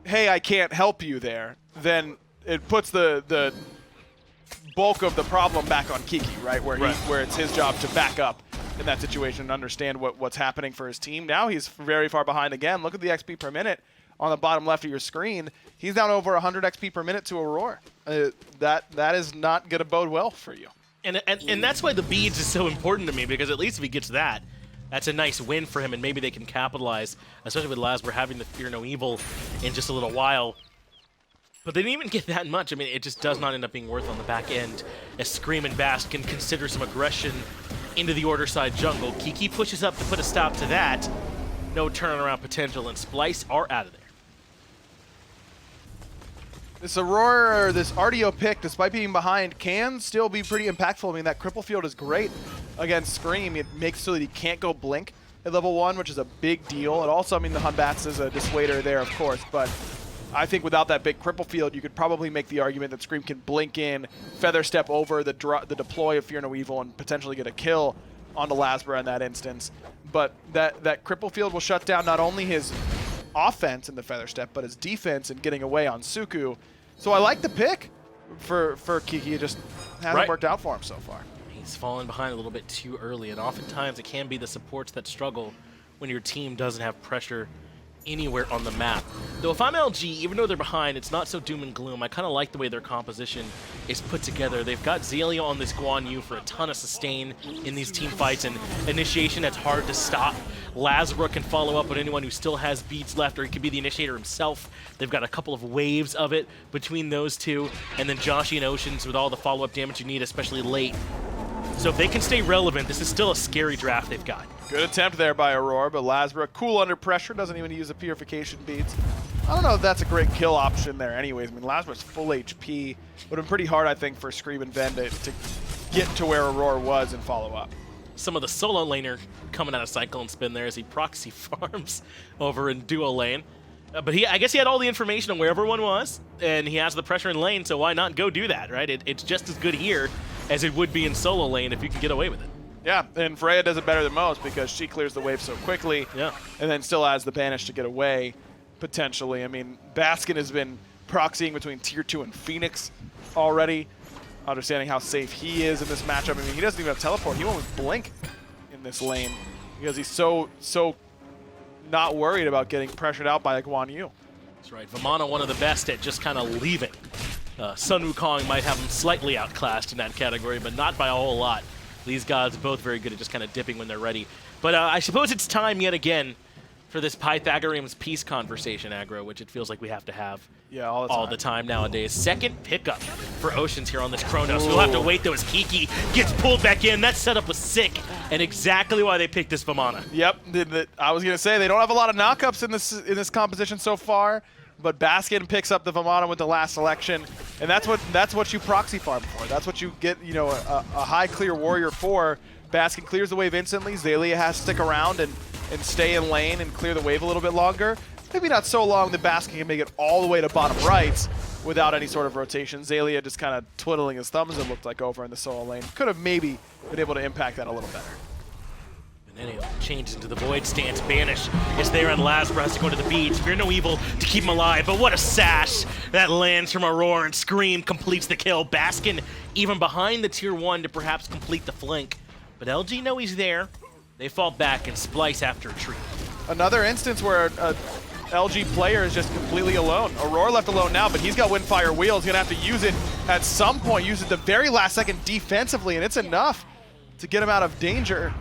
hey, I can't help you there, then it puts the bulk of the problem back on Kiki, right? Where it's his job to back up in that situation and understand what's happening for his team. Now he's very far behind again. Look at the XP per minute on the bottom left of your screen. He's down over 100 XP per minute to Aror. That is not going to bode well for you. And that's why the beads is so important to me, because at least if he gets that, that's a nice win for him, and maybe they can capitalize, especially with Lasbra having the Fear No Evil in just a little while. But they didn't even get that much. I mean, it just does not end up being worth on the back end, as Scream and Baskin consider some aggression into the Order side jungle. Kiki pushes up to put a stop to that. No turnaround potential, and Splice are out of there. This Aurora, or this Artio pick, despite being behind, can still be pretty impactful. I mean, that cripple field is great against Scream. It makes so that he can't go blink at level 1, which is a big deal. And also, I mean, the Batz is a dissuader there, of course, but I think without that big cripple field, you could probably make the argument that Scream can blink in, feather step over the deploy of Fear No Evil, and potentially get a kill onto Lasbra in that instance. But that cripple field will shut down not only his offense in the feather step, but his defense and getting away on Suku. So I like the pick for Kiki. It just hasn't worked out for him so far. He's fallen behind a little bit too early, and oftentimes it can be the supports that struggle when your team doesn't have pressure anywhere on the map. Though if I'm LG, even though they're behind, it's not so doom and gloom. I kind of like the way their composition is put together. They've got Xaliea on this Guan Yu for a ton of sustain in these team fights, and initiation that's hard to stop. Lasbra can follow up with anyone who still has beats left, or he could be the initiator himself. They've got a couple of waves of it between those two, and then Joshy and Oceans with all the follow-up damage you need, especially late. So if they can stay relevant, this is still a scary draft they've got. Good attempt there by Aurora, but Lasbra, cool under pressure, doesn't even use the purification beads. I don't know if that's a great kill option there anyways. I mean, Lasbra's full HP. Would have been pretty hard, I think, for Scream and Ven to get to where Aurora was and follow up. Some of the solo laner coming out of CycloneSpin there as he proxy farms over in duo lane. But I guess he had all the information on where everyone was, and he has the pressure in lane, so why not go do that, right? It's just as good here as it would be in solo lane if you can get away with it. Yeah, and Freya does it better than most because she clears the wave so quickly, and then still has the banish to get away, potentially. I mean, Baskin has been proxying between Tier 2 and Phoenix already, understanding how safe he is in this matchup. I mean, he doesn't even have teleport. He won't even blink in this lane because he's so not worried about getting pressured out by a Guan Yu. That's right. Vamana, one of the best at just kind of leaving. Sun Wukong might have him slightly outclassed in that category, but not by a whole lot. These guys are both very good at just kind of dipping when they're ready. But I suppose it's time yet again for this Pythagorean's peace conversation, Aggro, which it feels like we have to have all the time nowadays. Second pickup for Oceans here on this Chronos. We'll have to wait, though, as Kiki gets pulled back in. That setup was sick, and exactly why they picked this Vamana. Yep, I was going to say, they don't have a lot of knockups in this composition so far, but Baskin picks up the Vamana with the last selection, and that's what you proxy farm for. That's what you get, you know, a high clear warrior for. Baskin clears the wave instantly. Xaliea has to stick around and stay in lane and clear the wave a little bit longer. Maybe not so long that Baskin can make it all the way to bottom right without any sort of rotation. Xaliea just kind of twiddling his thumbs, it looked like, over in the solo lane. Could have maybe been able to impact that a little better. Venenu changes into the Void stance. Banish is there, and Lasbra has to go to the beach. Fear No Evil to keep him alive, but what a sash that lands from Aror, and Scream completes the kill. Baskin even behind the Tier 1 to perhaps complete the flank. But LG know he's there. They fall back and Splice after a tree. Another instance where a LG player is just completely alone. Aurora left alone now, but he's got Windfire Wheel. He's going to have to use it at some point, use it the very last second defensively, and it's enough to get him out of danger.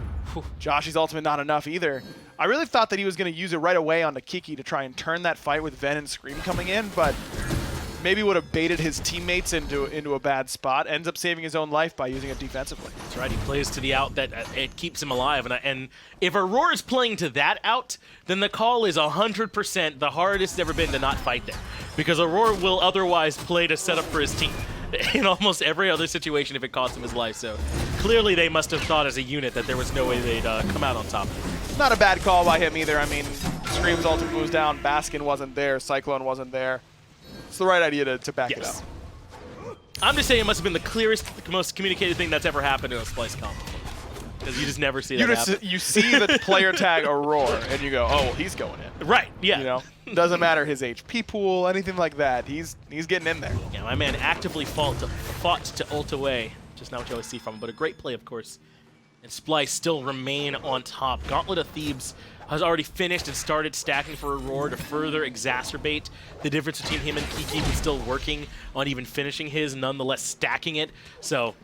Joshy's ultimate not enough either. I really thought that he was going to use it right away onto Kiki to try and turn that fight with Ven and Scream coming in, but maybe would have baited his teammates into a bad spot, ends up saving his own life by using it defensively. That's right. He plays to the out that it keeps him alive. And if Aurora is playing to that out, then the call is 100% the hardest it's ever been to not fight there. Because Aurora will otherwise play to set up for his team in almost every other situation if it costs him his life. So clearly they must have thought as a unit that there was no way they'd come out on top. Not a bad call by him either. I mean, Scream's ultimate moves down, Baskin wasn't there, Cyclone wasn't there. It's the right idea to back it up. I'm just saying it must have been the clearest, most communicated thing that's ever happened to a Splyce comp. Because you just never see that happen. You see the player tag Aurora, and you go, oh, well, he's going in. Right, yeah. You know, doesn't matter his HP pool, anything like that. He's getting in there. Yeah, my man actively fought to ult away. Just not what you always see from him, but a great play, of course. And Splyce still remain on top. Gauntlet of Thebes has already finished and started stacking for Aurora to further exacerbate the difference between him and Kiki, who's still working on even finishing his, nonetheless stacking it. So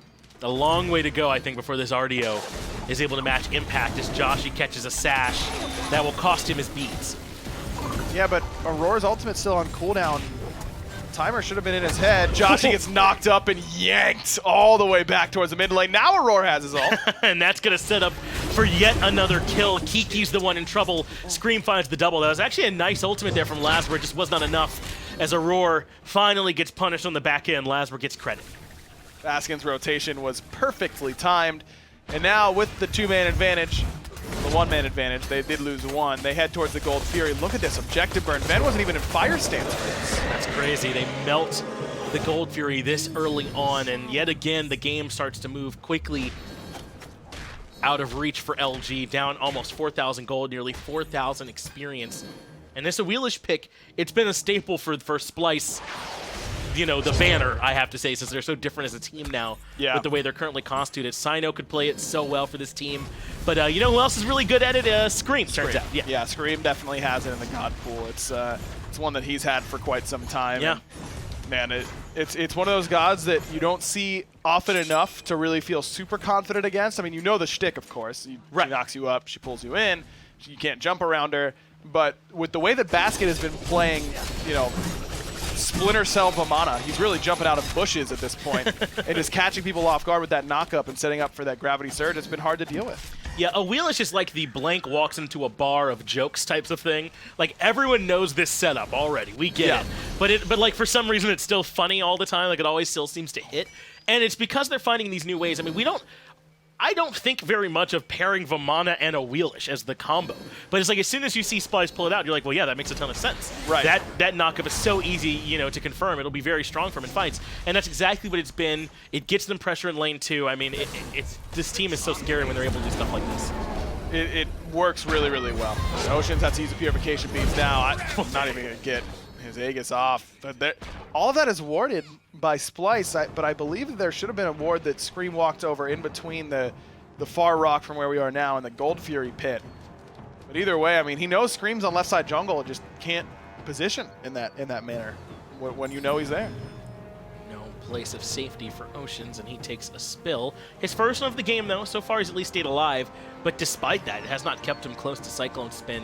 a long way to go, I think, before this Artio is able to match impact as Joshy catches a sash that will cost him his beads. Yeah, but Aurora's ultimate's still on cooldown. Timer should have been in his head. Joshy gets knocked up and yanked all the way back towards the mid lane. Now Aurora has his ult. And that's going to set up for yet another kill. Kiki's the one in trouble. Scream finds the double. That was actually a nice ultimate there from Lasbra. It just was not enough as Aurora finally gets punished on the back end. Lasbra gets credit. Baskin's rotation was perfectly timed. And now with the two-man advantage, the one-man advantage, they did lose one. They head towards the Gold Fury. Look at this objective burn. Ven wasn't even in fire stance for this. That's crazy. They melt the Gold Fury this early on, and yet again the game starts to move quickly out of reach for LG, down almost 4,000 gold, nearly 4,000 experience. And this Awilix pick, it's been a staple for Splyce. You know, the banner, I have to say, since they're so different as a team now with the way they're currently constituted. Cyno could play it so well for this team. But you know who else is really good at it? Scream, turns out. Yeah, Scream definitely has it in the God pool. It's one that he's had for quite some time. Yeah. And, man, it's one of those gods that you don't see often enough to really feel super confident against. I mean, you know the shtick, of course. She knocks you up, she pulls you in, you can't jump around her. But with the way that Baskin has been playing, you know, Splinter Cell Vamana, he's really jumping out of bushes at this point and just catching people off guard with that knock-up and setting up for that gravity surge. It's been hard to deal with. Yeah, Awilix is like the blank walks into a bar of jokes types of thing. Like, everyone knows this setup already. We get it. But like, for some reason, it's still funny all the time. Like, it always still seems to hit. And it's because they're finding these new ways. I mean, I don't think very much of pairing Vamana and Awilix as the combo. But it's like, as soon as you see Splyce pull it out, you're like, well, yeah, that makes a ton of sense. Right. That knockup is so easy, you know, to confirm. It'll be very strong for him in fights. And that's exactly what it's been. It gets them pressure in lane 2. I mean, this team is so scary when they're able to do stuff like this. It works really, really well. Ocean's has to use the purification beams now. I'm not even going to get his Aegis off. All of that is warded by Splyce, but I believe that there should have been a ward that Scream walked over in between the far rock from where we are now and the Gold Fury pit. But either way, I mean, he knows Scream's on left side jungle and just can't position in that manner when you know he's there. No place of safety for Oceans, and he takes a spill. His first one of the game, though. So far, he's at least stayed alive. But despite that, it has not kept him close to CycloneSpin,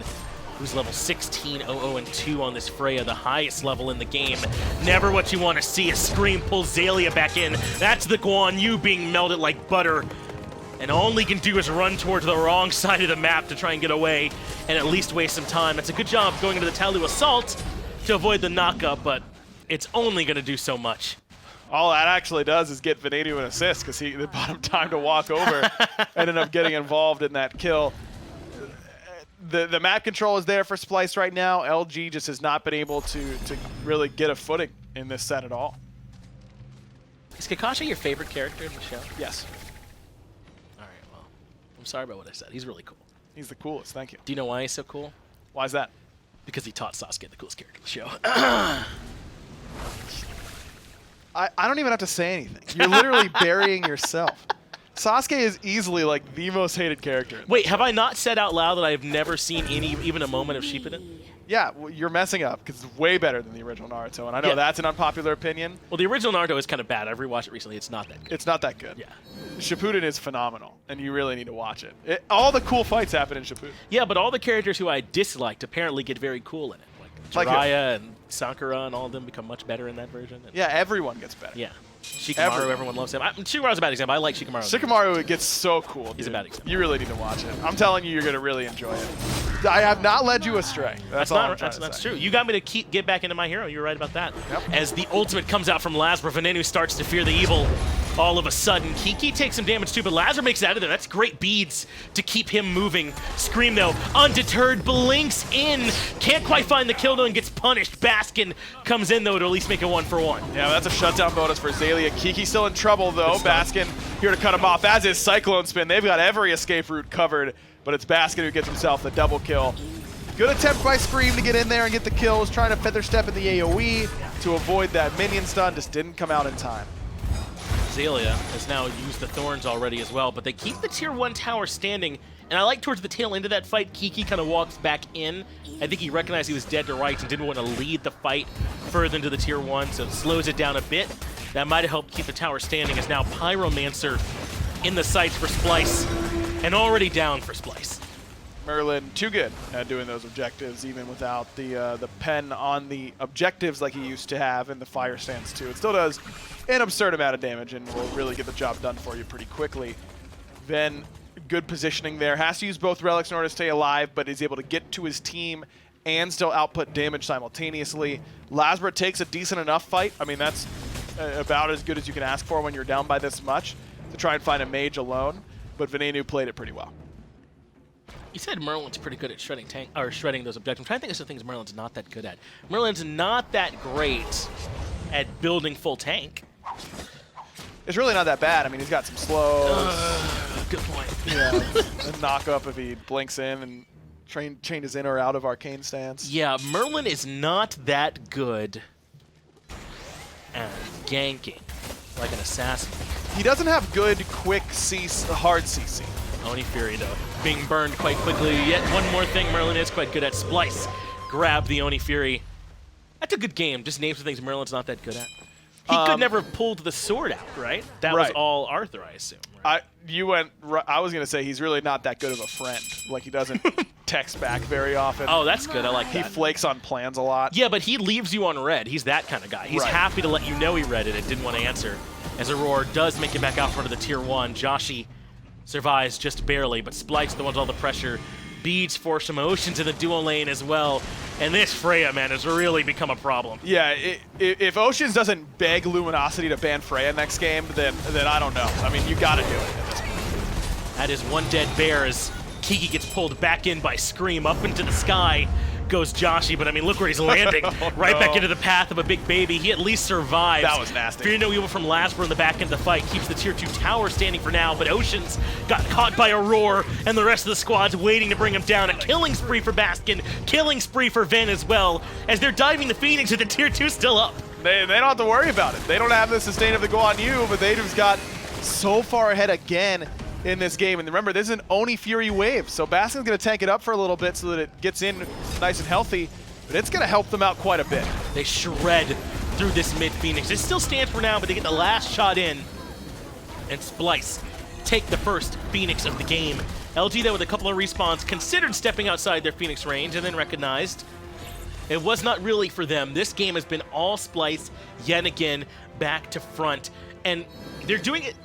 who's level 16, 0-2 on this Freya, the highest level in the game. Never what you want to see. A Scream pulls Xaliea back in. That's the Guan Yu being melted like butter. And all he can do is run towards the wrong side of the map to try and get away and at least waste some time. It's a good job going into the Talu Assault to avoid the knockup, but it's only going to do so much. All that actually does is get Venenu an assist because they bought him time to walk over, ended up getting involved in that kill. The map control is there for Splyce right now. LG just has not been able to really get a footing in this set at all. Is Kakashi your favorite character in the show? Yes. All right, well, I'm sorry about what I said. He's really cool. He's the coolest, thank you. Do you know why he's so cool? Why is that? Because he taught Sasuke the coolest character in the show. I don't even have to say anything. You're literally burying yourself. Sasuke is easily like the most hated character. Wait, have I not said out loud that I have never seen even a moment of Shippuden? Yeah, well, you're messing up because it's way better than the original Naruto, and I know that's an unpopular opinion. Well, the original Naruto is kind of bad. I've rewatched it recently. It's not that good. It's not that good. Yeah. Shippuden is phenomenal, and you really need to watch it. All the cool fights happen in Shippuden. Yeah, but all the characters who I disliked apparently get very cool in it. Like Like Jiraiya and Sakura and all of them become much better in that version. And Yeah, everyone gets better. yeah. Shikamaru, everyone loves him. Shikamaru's a bad example. I like Shikamaru. Shikamaru gets so cool. He's a dude. bad example. You really need to watch it. I'm telling you, you're gonna really enjoy it. I have not led you astray. That's all I'm trying to That's say. true. You got me to get back into my hero. You're right about that. Yep. As the ultimate comes out from Lasbra, Venenu starts to fear the evil. All of a sudden, Kiki takes some damage too, but Lasbra makes it out of there. That's great beads to keep him moving. Scream, though, undeterred, blinks in. Can't quite find the kill, though, and gets punished. Baskin comes in, though, to at least make it 1-for-1. Yeah, that's a shutdown bonus for Xaliea. Kiki still in trouble, though. Baskin here to cut him off, as is CycloneSpin. They've got every escape route covered, but it's Baskin who gets himself the double kill. Good attempt by Scream to get in there and get the kill. Was trying to feather step in the AoE to avoid that minion stun, just didn't come out in time. Xaliea has now used the Thorns already as well, but they keep the Tier 1 tower standing, and I like towards the tail end of that fight, Kiki kind of walks back in. I think he recognized he was dead to rights and didn't want to lead the fight further into the Tier 1, so it slows it down a bit. That might have helped keep the tower standing, as now Pyromancer in the sights for Splice, and already down for Splice. Merlin, too good at doing those objectives, even without the pen on the objectives like he used to have in the fire stance too. It still does an absurd amount of damage and will really get the job done for you pretty quickly. Then, good positioning there. Has to use both relics in order to stay alive, but is able to get to his team and still output damage simultaneously. Lasbra takes a decent enough fight. I mean, that's about as good as you can ask for when you're down by this much to try and find a mage alone, but Venenu played it pretty well. You said Merlin's pretty good at shredding those objectives. I'm trying to think of some things Merlin's not that good at. Merlin's not that great at building full tank. It's really not that bad. I mean, he's got some slows. Good point. Yeah, a knock up if he blinks in and changes in or out of arcane stance. Yeah, Merlin is not that good at ganking like an assassin. He doesn't have good, quick, hard CC. Oni Fury, though, being burned quite quickly. Yet one more thing Merlin is quite good at. Splice. Grab the Oni Fury. That's a good game. Just name some things Merlin's not that good at. He could never have pulled the sword out, right? That was all Arthur, I assume. Right? I was going to say he's really not that good of a friend. Like, he doesn't text back very often. Oh, that's good. I like He that. flakes on plans a lot. Yeah, but he leaves you on red. He's that kind of guy. He's Right. happy to let you know he read it and didn't want to answer. As Aror does make it back out front of the Tier 1, Joshy survives just barely, but Splice the one's all the pressure. Beads force some Oceans in the duo lane as well. And this Freya, man, has really become a problem. Yeah, if Oceans doesn't beg Luminosity to ban Freya next game, then I don't know. I mean, you got to do it at this point. That is one dead bear as Kiki gets pulled back in by Scream. Up into the sky goes Joshy, but I mean, look where he's landing. Right back into the path of a big baby. He at least survives. That was nasty. Fear no evil from Lasbra in the back end of the fight. Keeps the Tier 2 tower standing for now, but Oceans got caught by Aror, and the rest of the squad's waiting to bring him down. A killing spree for Baskin, killing spree for Ven as well, as they're diving the Phoenix and the Tier 2 still up. They don't have to worry about it. They don't have the sustain of the Guan Yu, but they just got so far ahead again in this game. And remember, this is an Oni Fury wave, so Baskin's going to tank it up for a little bit so that it gets in nice and healthy, but it's going to help them out quite a bit. They shred through this mid-Phoenix. It still stands for now, but they get the last shot in, and Splice take the first Phoenix of the game. LG, though, with a couple of respawns, considered stepping outside their Phoenix range and then recognized it was not really for them. This game has been all Splice yet again, back to front, and they're doing it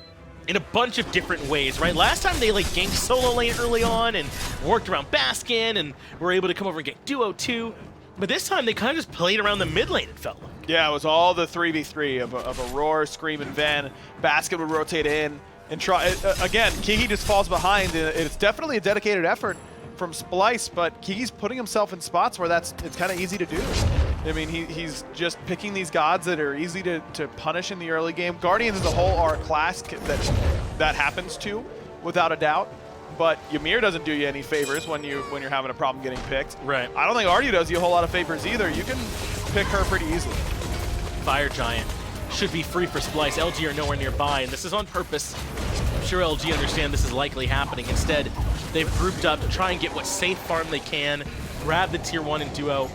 in a bunch of different ways, right? Last time they like ganked solo lane early on and worked around Baskin and were able to come over and gank duo too. But this time they kind of just played around the mid lane, it felt like. Yeah, it was all the 3v3 of Aror, Scream, and Ven. Baskin would rotate in and try. Again, Kiki just falls behind. It's definitely a dedicated effort from Splice, but Kiki's putting himself in spots where it's kind of easy to do. I mean, he's just picking these gods that are easy to punish in the early game. Guardians as a whole are a class that happens to, without a doubt. But Ymir doesn't do you any favors when you're having a problem getting picked. Right. I don't think Artio does you a whole lot of favors either. You can pick her pretty easily. Fire Giant should be free for Splice. LG are nowhere nearby, and this is on purpose. I'm sure LG understand this is likely happening. Instead, they've grouped up to try and get what safe farm they can, grab the Tier 1 in duo.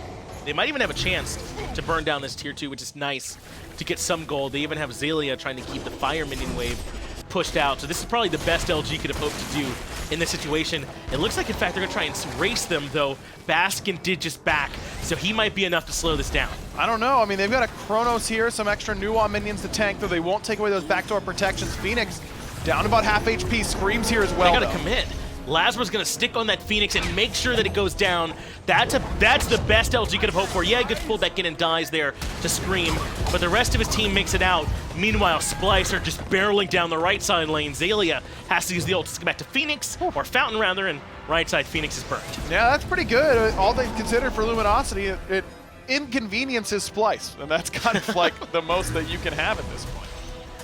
They might even have a chance to burn down this Tier 2, which is nice to get some gold. They even have Xaliea trying to keep the fire minion wave pushed out. So this is probably the best LG could have hoped to do in this situation. It looks like, in fact, they're going to try and race them, though. Baskin did just back, so he might be enough to slow this down. I don't know. I mean, they've got a Chronos here, some extra Nuon minions to tank, though they won't take away those backdoor protections. Phoenix down about half HP. Scream's here as well. They got to commit. Lasbra's going to stick on that Phoenix and make sure that it goes down. That's the best LG could have hoped for. Yeah, he gets pulled back in and dies there to Scream, but the rest of his team makes it out. Meanwhile, Splice are just barreling down the right side lane. Xaliea has to use the ult to get back to Phoenix, or Fountain rather, and right side Phoenix is burnt. Yeah, that's pretty good. All they considered for Luminosity, it inconveniences Splyce, and that's kind of like the most that you can have at this point.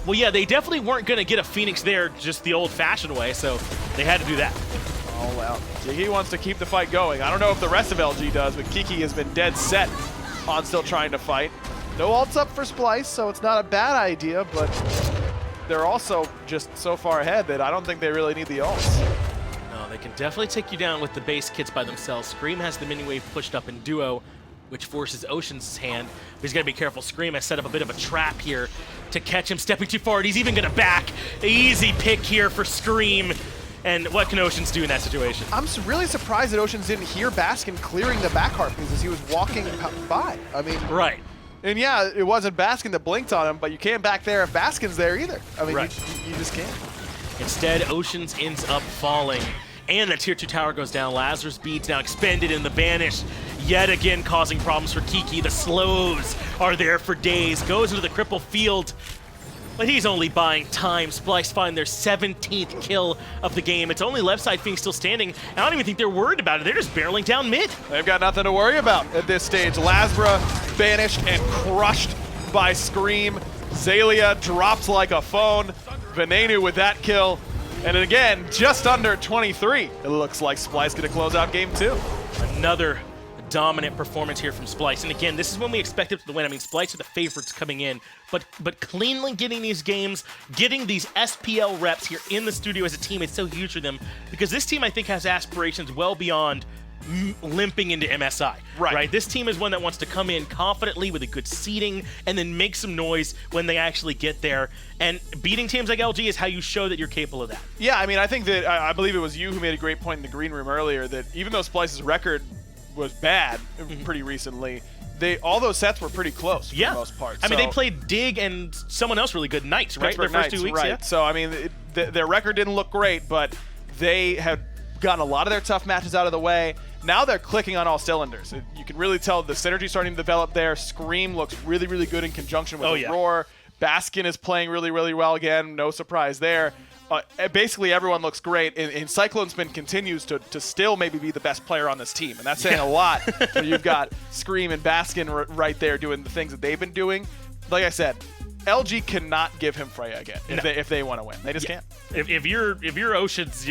Well, yeah, they definitely weren't going to get a Phoenix there just the old-fashioned way, so they had to do that. Oh, well. He wants to keep the fight going. I don't know if the rest of LG does, but Kiki has been dead set on still trying to fight. No ults up for Splyce, so it's not a bad idea, but they're also just so far ahead that I don't think they really need the ults. No, they can definitely take you down with the base kits by themselves. Scream has the mini-wave pushed up in duo, which forces Ocean's hand. But he's got to be careful. Scream has set up a bit of a trap here to catch him stepping too forward. He's even going to back. Easy pick here for Scream. And what can Oceans do in that situation? I'm really surprised that Oceans didn't hear Baskin clearing the back harpies as he was walking by. I mean, right. And yeah, it wasn't Baskin that blinked on him, but you can't back there if Baskin's there either. I mean, right. you just can't. Instead, Oceans ends up falling. And the tier 2 tower goes down. Lazarus beads now expended in the Banish. Yet again causing problems for Kiki. The slows are there for days. Goes into the cripple field. But he's only buying time. Splyce find their 17th kill of the game. It's only left side Phoenix still standing. I don't even think they're worried about it. They're just barreling down mid. They've got nothing to worry about at this stage. Lasbra banished and crushed by Scream. Xaliea dropped like a phone. Venenu with that kill. And again, just under 23. It looks like Splyce gonna close out game 2. Another dominant performance here from Splyce. And again, this is when we expect it to win. I mean, Splyce are the favorites coming in, but cleanly getting these games, getting these SPL reps here in the studio as a team is so huge for them, because this team, I think, has aspirations well beyond limping into MSI. Right? This team is one that wants to come in confidently with a good seeding and then make some noise when they actually get there. And beating teams like LG is how you show that you're capable of that. Yeah, I mean, I think that, I believe it was you who made a great point in the green room earlier, that even though Splyce's record was bad pretty recently, all those sets were pretty close for the most part. I mean, they played Dig and someone else really good, Knights, right? Pittsburgh Their first Knights, 2 weeks, right. yeah. So, I mean, their record didn't look great, but they had gotten a lot of their tough matches out of the way. Now they're clicking on all cylinders. You can really tell the synergy starting to develop there. Scream looks really, really good in conjunction with Roar. Baskin is playing really, really well again. No surprise there. Basically, everyone looks great, and CycloneSpin continues to still maybe be the best player on this team, and that's saying a lot when you've got Scream and Baskin right there doing the things that they've been doing. Like I said, LG cannot give him Freya again if they want to win. They just can't. If you're Oceans,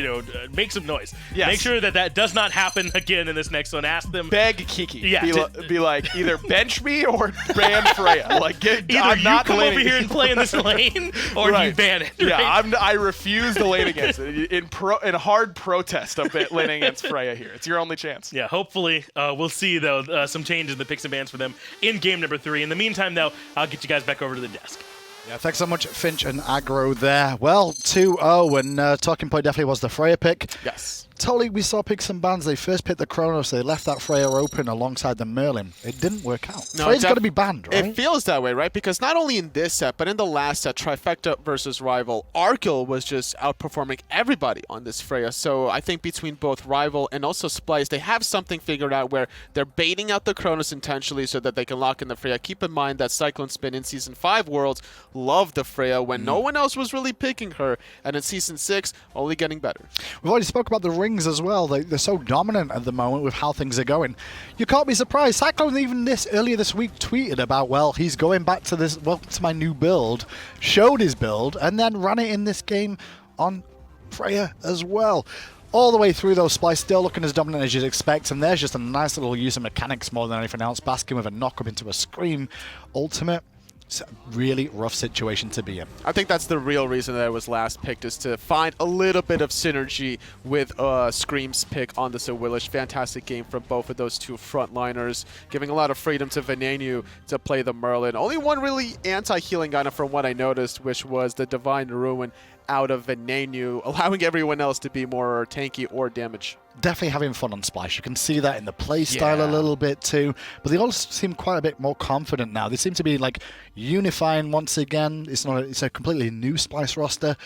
make some noise. Yes. Make sure that does not happen again in this next one. Ask them. Beg Kiki. Yeah, be like, either bench me or ban Freya. Like, either I'm you not come laning. over here and play in this lane, or you ban it. Yeah, right? I refuse to lane against it. In hard protest of laning against Freya here. It's your only chance. Yeah, hopefully we'll see, though, some change in the picks and bans for them in game number 3. In the meantime, though, I'll get you guys back over to the desk. Yeah, thanks so much, Finch and Aggro there. Well, 2-0, and talking point definitely was the Freya pick. Yes. Totally, we saw picks and bans. They first picked the Chronos. They left that Freya open alongside the Merlin. It didn't work out. No, Freya's got to be banned, right? It feels that way, right? Because not only in this set, but in the last set, Trifecta versus Rival, Artio was just outperforming everybody on this Freya. So I think between both Rival and also Splyce, they have something figured out where they're baiting out the Chronos intentionally so that they can lock in the Freya. Keep in mind that CycloneSpin in Season 5 Worlds loved the Freya when no one else was really picking her. And in Season 6, only getting better. We've already spoke about the rings as well. They're so dominant at the moment with how things are going. You can't be surprised. Cyclone even earlier this week tweeted about, well, he's going back to this, to my new build, showed his build, and then ran it in this game on Freya as well. All the way through, though, Splyce still looking as dominant as you'd expect, and there's just a nice little use of mechanics more than anything else. Baskin with a knock-up into a Scream ultimate. It's a really rough situation to be in. I think that's the real reason that I was last picked, is to find a little bit of synergy with Scream's pick on this Awilix. Fantastic game from both of those two frontliners, giving a lot of freedom to Venenu to play the Merlin. Only one really anti-healing item from what I noticed, which was the Divine Ruin. out of Venenu, allowing everyone else to be more tanky or damage. Definitely having fun on Splice. You can see that in the play style a little bit too, but they all seem quite a bit more confident now. They seem to be like unifying once again. It's a completely new Splice roster.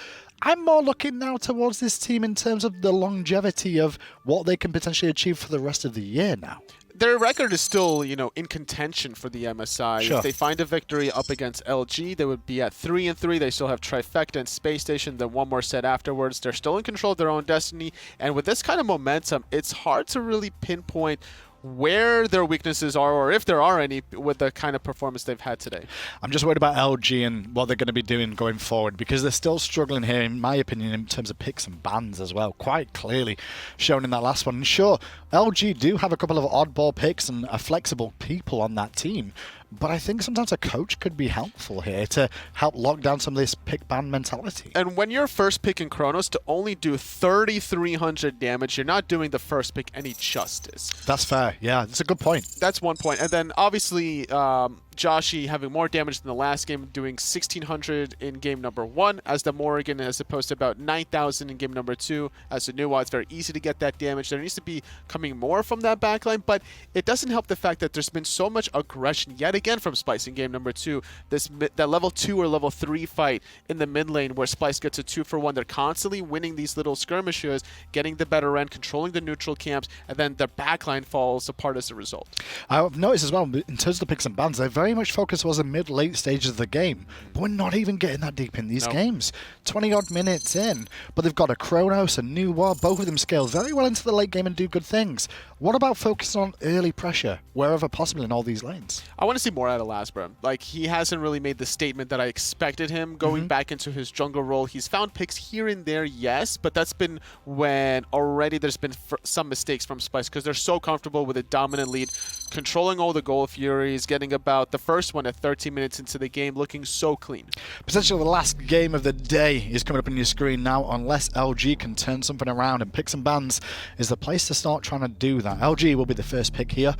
I'm more looking now towards this team in terms of the longevity of what they can potentially achieve for the rest of the year now. Their record is still, you know, in contention for the MSI. Sure. If they find a victory up against LG, they would be at 3-3. They still have Trifecta and Space Station, then one more set afterwards. They're still in control of their own destiny, and with this kind of momentum, it's hard to really pinpoint where their weaknesses are, or if there are any, with the kind of performance they've had today. I'm just worried about LG and what they're going to be doing going forward, because they're still struggling here, in my opinion, in terms of picks and bans as well, quite clearly shown in that last one. And sure, LG do have a couple of oddball picks and flexible people on that team, but I think sometimes a coach could be helpful here to help lock down some of this pick ban mentality. And when you're first pick in Chronos, to only do 3,300 damage, you're not doing the first pick any justice. That's fair. Yeah, that's a good point. That's one point. And then obviously Joshy having more damage than the last game, doing 1,600 in game number 1 as the Morrigan, as opposed to about 9,000 in game number 2 as the Nuwa. It's very easy to get that damage. There needs to be coming more from that backline, but it doesn't help the fact that there's been so much aggression yet again from Splice in game number 2. That level 2 or level 3 fight in the mid lane where Splice gets a 2-for-1. They're constantly winning these little skirmishes, getting the better end, controlling the neutral camps, and then their backline falls apart as a result. I've noticed as well, in terms of the picks and bans, they're very much focused towards the mid-late stages of the game, but we're not even getting that deep in these games. 20-odd minutes in, but they've got a Chronos, a New War, both of them scale very well into the late game and do good things. What about focusing on early pressure, wherever possible in all these lanes? I want to see more out of Lasbra. Like, he hasn't really made the statement that I expected him going back into his jungle role. He's found picks here and there, yes, but that's been when already there's been some mistakes from Splice, because they're so comfortable with a dominant lead, controlling all the Gold Furies, getting about the first one at 13 minutes into the game, looking so clean. Potentially the last game of the day is coming up on your screen now, unless LG can turn something around, and picks and bans is the place to start trying to do that. LG will be the first pick here,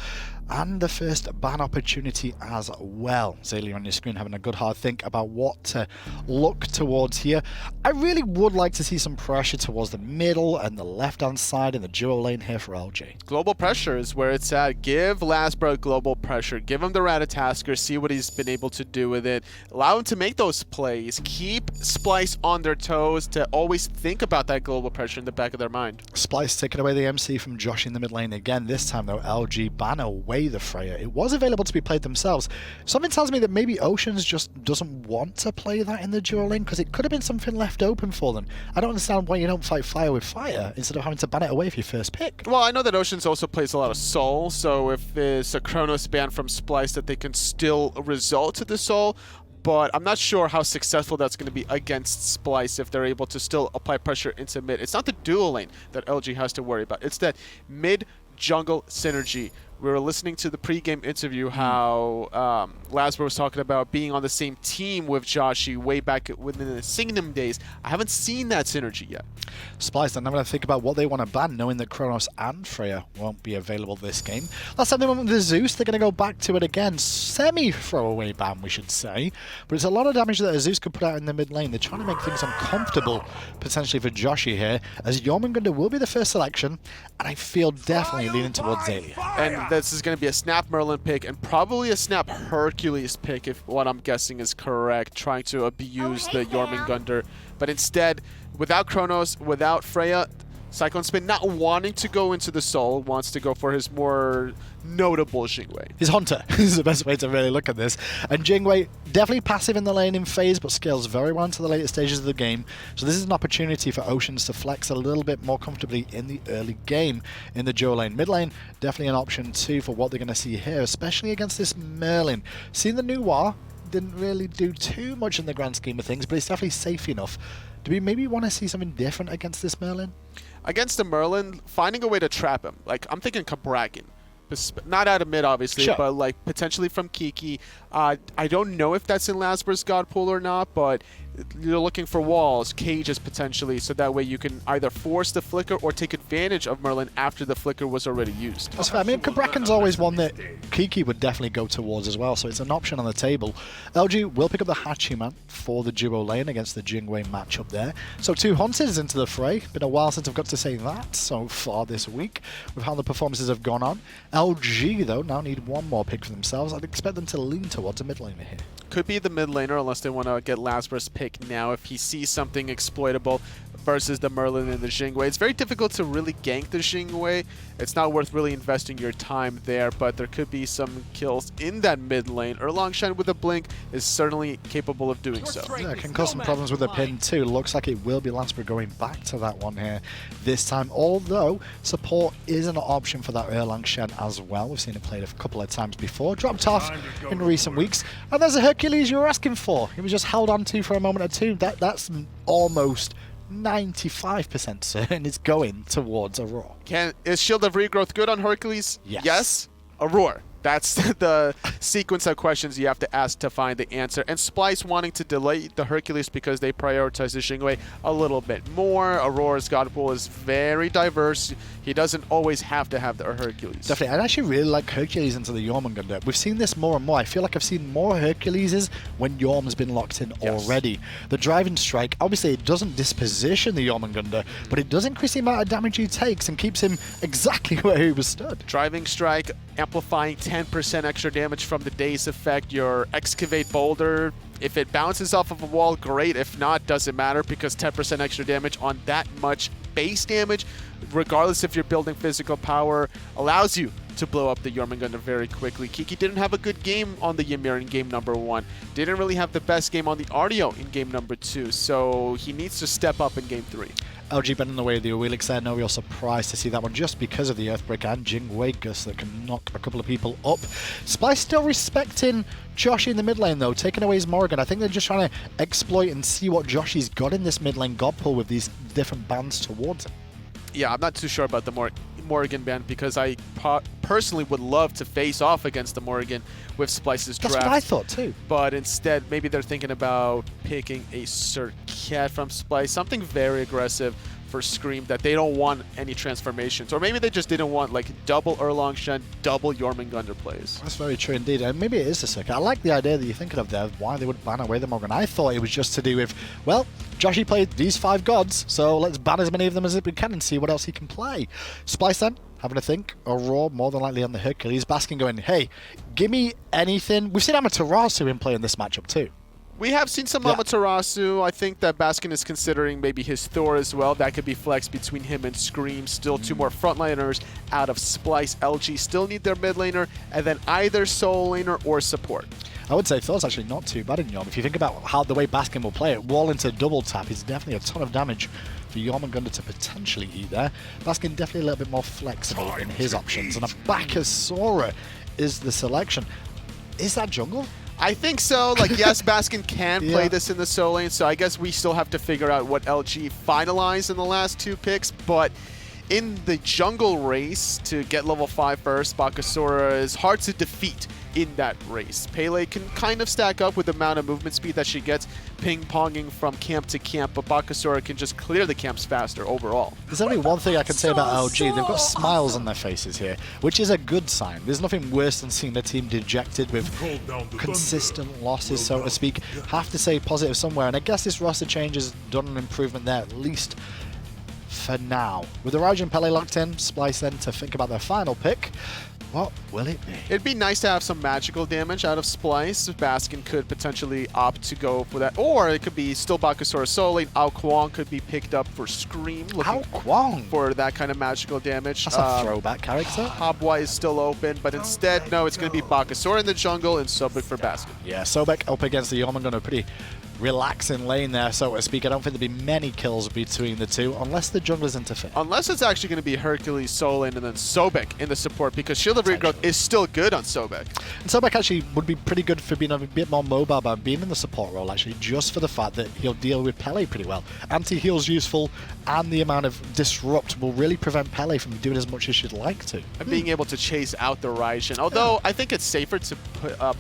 and the first ban opportunity as well. Xaliea on your screen having a good hard think about what to look towards here. I really would like to see some pressure towards the middle and the left-hand side in the duo lane here for LG. Global pressure is where it's at. Give Lasbra global pressure. Give him the Ratatasker, see what he's been able to do with it. Allow him to make those plays. Keep Splice on their toes to always think about that global pressure in the back of their mind. Splice taking away the MC from Joshy in the mid lane again. This time though, LG ban away the Freya. It was available to be played themselves. Something tells me that maybe Oceans just doesn't want to play that in the duo lane, because it could have been something left open for them. I don't understand why you don't fight fire with fire instead of having to ban it away for your first pick. Well, I know that Oceans also plays a lot of Soul, so if there's a Chronos ban from Splice, that they can still result to the Soul, but I'm not sure how successful that's going to be against Splice if they're able to still apply pressure into mid. It's not the duo lane that LG has to worry about. It's that mid-jungle synergy. We were listening to the pre-game interview how Lasbra was talking about being on the same team with Joshy way back within the Singnum days. I haven't seen that synergy yet. Splice then having to think about what they want to ban, knowing that Chronos and Freya won't be available this game. Last time they went with the Zeus, they're going to go back to it again. Semi-throwaway ban, we should say. But it's a lot of damage that a Zeus could put out in the mid lane. They're trying to make things uncomfortable, potentially for Joshy here, as Jormungandr will be the first selection, and I feel definitely leaning towards Xaliea. And this is going to be a Snap Merlin pick and probably a Snap Hercules pick, if what I'm guessing is correct, trying to abuse the Jormungandr. But instead, without Chronos, without Freya, CycloneSpin not wanting to go into the Soul, wants to go for his more notable Jingwei. His Hunter is the best way to really look at this. And Jingwei, definitely passive in the laning phase, but scales very well into the later stages of the game. So this is an opportunity for Oceans to flex a little bit more comfortably in the early game in the duo lane. Mid lane, definitely an option too for what they're going to see here, especially against this Merlin. Seeing the New War didn't really do too much in the grand scheme of things, but it's definitely safe enough. Do we maybe want to see something different against this Merlin? Against the Merlin, finding a way to trap him. Like, I'm thinking Kabrakin. Not out of mid, obviously, sure, but like potentially from Kiki. I don't know if that's in Lasbra's God pool or not, but you're looking for walls, cages potentially, so that way you can either force the flicker or take advantage of Merlin after the flicker was already used. That's fair. I mean, Braken's always one that Kiki would definitely go towards as well, so it's an option on the table. LG will pick up the Hachiman for the duo lane against the Jingwei matchup there. So 2 Hunters into the fray. Been a while since I've got to say that so far this week with how the performances have gone on. LG, though, now need one more pick for themselves. I'd expect them to lean towards a mid laner here. Could be the mid laner unless they want to get Lasbra's pick now if he sees something exploitable versus the Merlin and the Jingwei. It's very difficult to really gank the Jingwei. It's not worth really investing your time there, but there could be some kills in that mid lane. Erlang Shen with a blink is certainly capable of doing so. Yeah, it can cause some problems with the pin too. Looks like it will be Lasbra going back to that one here this time, although support is an option for that Erlang Shen as well. We've seen it played a couple of times before. Dropped off in recent weeks. And there's a Hercules you were asking for. He was just held on to for a moment or two. That's almost 95% certain it's going towards Aror. Is Shield of Regrowth good on Hercules? Yes. Aror. That's the sequence of questions you have to ask to find the answer. And Splyce wanting to delay the Hercules because they prioritize the Jingwei a little bit more. Auror's god pool is very diverse. He doesn't always have to have the Hercules. Definitely. I actually really like Hercules into the Jormungandr. We've seen this more and more. I feel like I've seen more Herculeses when Jorm's been locked in already. The driving strike, obviously it doesn't disposition the Jormungandr, but it does increase the amount of damage he takes and keeps him exactly where he was stood. Driving strike, amplifying 10% extra damage from the Daze effect. Your Excavate Boulder, if it bounces off of a wall, great. If not, doesn't matter because 10% extra damage on that much base damage, regardless if you're building physical power, allows you to blow up the Jormungandr very quickly. Kiki didn't have a good game on the Ymir in game number 1. Didn't really have the best game on the Artio in game number 2, so he needs to step up in game 3. LG bending the way of the Awilix there. No real surprise to see that one just because of the Earthbreak and Jingwei Gus that can knock a couple of people up. Splice still respecting Joshy in the mid lane though, taking away his Morrigan. I think they're just trying to exploit and see what Joshy's got in this mid lane god pull with these different bands towards him. Yeah, I'm not too sure about the Morrigan ban because I personally would love to face off against the Morrigan with Splice's draft. That's what I thought too. But instead, maybe they're thinking about picking a Circuit from Splice, something very aggressive for Scream that they don't want any transformations. Or maybe they just didn't want like double Erlang Shen, double Jormungandr plays. That's very true indeed. And maybe it is the circuit. I like the idea that you're thinking of there, why they would ban away the Morrigan. I thought it was just to do with, well, Joshy played these 5 gods, so let's ban as many of them as we can and see what else he can play. Splice then, having a think. Aror more than likely on the Hercules. Baskin going, hey, give me anything. We've seen Amaterasu in play in this matchup too. We have seen some Amaterasu. I think that Baskin is considering maybe his Thor as well. That could be flexed between him and Scream. Still 2 more frontliners out of Splice. LG still need their mid laner, and then either soul laner or support. I would say Thor's actually not too bad in Yom. If you think about how the way Baskin will play it, wall into double tap is definitely a ton of damage for Jormungandr to potentially eat there. Baskin definitely a little bit more flexible in his options, and a Bakasura is the selection. Is that jungle? I think so. Like, yes, Baskin can play this in the soul lane, so I guess we still have to figure out what LG finalized in the last 2 picks, but in the jungle race to get level 5 first, Bakasura is hard to defeat in that race. Pele can kind of stack up with the amount of movement speed that she gets ping-ponging from camp to camp, but Bakasura can just clear the camps faster overall. There's only one thing I can say about LG. They've got smiles on their faces here, which is a good sign. There's nothing worse than seeing the team dejected with consistent losses, so to speak. Have to say positive somewhere, and I guess this roster change has done an improvement there, at least for now. With the Raj and Pele locked in, Splice then to think about their final pick. What will it be? It'd be nice to have some magical damage out of Splice. Baskin could potentially opt to go for that. Or it could be still Bakasura Soul Lane. Ao Kuang could be picked up for Scream. Ao Kuang? For that kind of magical damage. That's a throwback character. Habwa is still open, but instead, no, it's going to be Bakasura in the jungle and Sobek for Baskin. Yeah, Sobek up against the Jormungandr, pretty relaxing lane there, so to speak. I don't think there'll be many kills between the two, unless the junglers interfere. Unless it's actually going to be Hercules, Soul Lane, and then Sobek in the support, because Shield of Regrowth is still good on Sobek. And Sobek actually would be pretty good for being a bit more mobile by being in the support role, actually, just for the fact that he'll deal with Pele pretty well. Anti-heal's useful, and the amount of disrupt will really prevent Pele from doing as much as she'd like to. And being able to chase out the Raijin. Although, I think it's safer to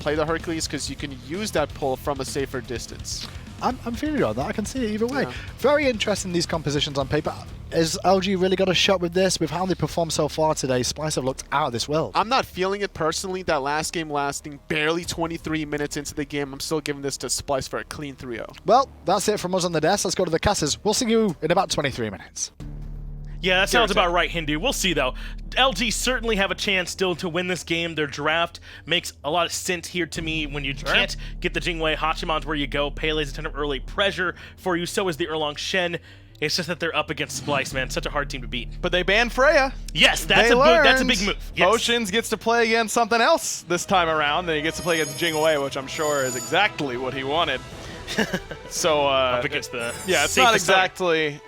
play the Hercules, because you can use that pull from a safer distance. I'm feeling on that. I can see it either way. Yeah. Very interesting, these compositions on paper. Has LG really got a shot with this? With how they performed so far today, Splice have looked out of this world. I'm not feeling it personally. That last game lasting barely 23 minutes into the game, I'm still giving this to Splice for a clean 3-0. Well, that's it from us on the desk. Let's go to the casters. We'll see you in about 23 minutes. Yeah, that sounds about right, Hindu. We'll see, though. LG certainly have a chance still to win this game. Their draft makes a lot of sense here to me. When you can't get the Jing Wei, Hachimon's where you go. Pele's a ton of early pressure for you. So is the Erlang Shen. It's just that they're up against Splice, man. Such a hard team to beat. But they banned Freya. Yes, that's a big move. Yes. Oceans gets to play against something else this time around. Then he gets to play against Jing Wei, which I'm sure is exactly what he wanted. So up against the yeah, it's not exactly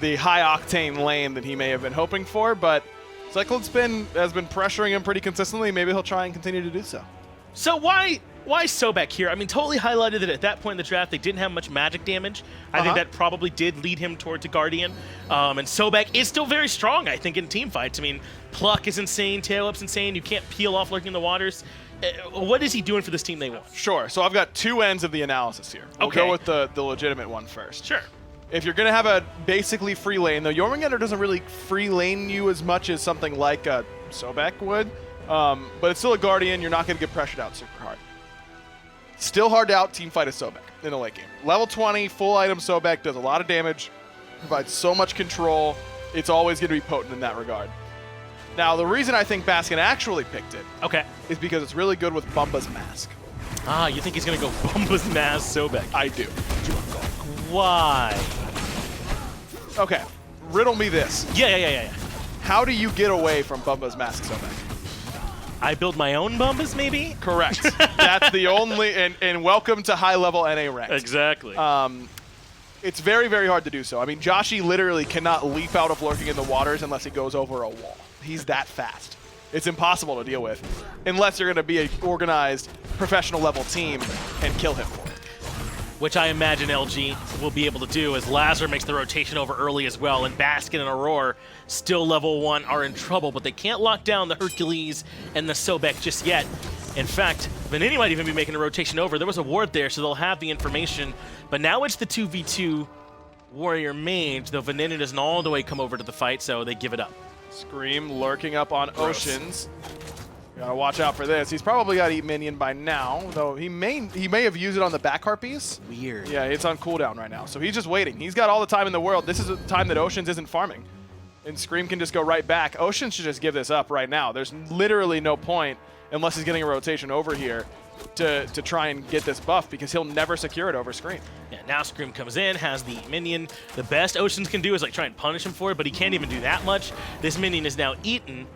the high-octane lane that he may have been hoping for, but CycloneSpin has been pressuring him pretty consistently. Maybe he'll try and continue to do so. So why Sobek here? I mean, totally highlighted that at that point in the draft, they didn't have much magic damage. I think that probably did lead him towards a Guardian. And Sobek is still very strong, I think, in team fights. I mean, Pluck is insane, Tail Up's insane. You can't peel off Lurking in the Waters. What is he doing for this team they want? Sure. So I've got two ends of the analysis here. We'll go with the legitimate one first. Sure. If you're going to have a basically free lane, though, Jormungandr doesn't really free lane you as much as something like a Sobek would. But it's still a Guardian. You're not going to get pressured out super hard. Still hard to out team fight a Sobek in a late game. Level 20, full item Sobek does a lot of damage, provides so much control. It's always going to be potent in that regard. Now, the reason I think Baskin actually picked it is because it's really good with Bumba's Mask. Ah, you think he's going to go Bumba's Mask Sobek? I do. Why? Okay, riddle me this. Yeah. How do you get away from Bumba's Mask Sobek? I build my own Bumbas, maybe? Correct. That's the only, and welcome to high-level NA ranked. Exactly. It's very, very hard to do so. I mean, Joshy literally cannot leap out of Lurking in the Waters unless he goes over a wall. He's that fast. It's impossible to deal with unless you're going to be an organized professional level team and kill him for it. Which I imagine LG will be able to do as Lasbra makes the rotation over early as well, and Baskin and Aror, still level 1, are in trouble, but they can't lock down the Hercules and the Sobek just yet. In fact, Venenu might even be making a rotation over. There was a ward there, so they'll have the information, but now it's the 2v2 Warrior Mage, though Venenu doesn't all the way come over to the fight, so they give it up. Scream lurking up on Oceans. Gotta watch out for this. He's probably got to eat minion by now, though he may have used it on the back harpies. Weird. Yeah, it's on cooldown right now, so he's just waiting. He's got all the time in the world. This is a time that Oceans isn't farming, and Scream can just go right back. Oceans should just give this up right now. There's literally no point, unless he's getting a rotation over here, to try and get this buff, because he'll never secure it over Scream. Yeah, now Scream comes in, has the minion. The best Oceans can do is like try and punish him for it, but he can't even do that much. This minion is now eaten.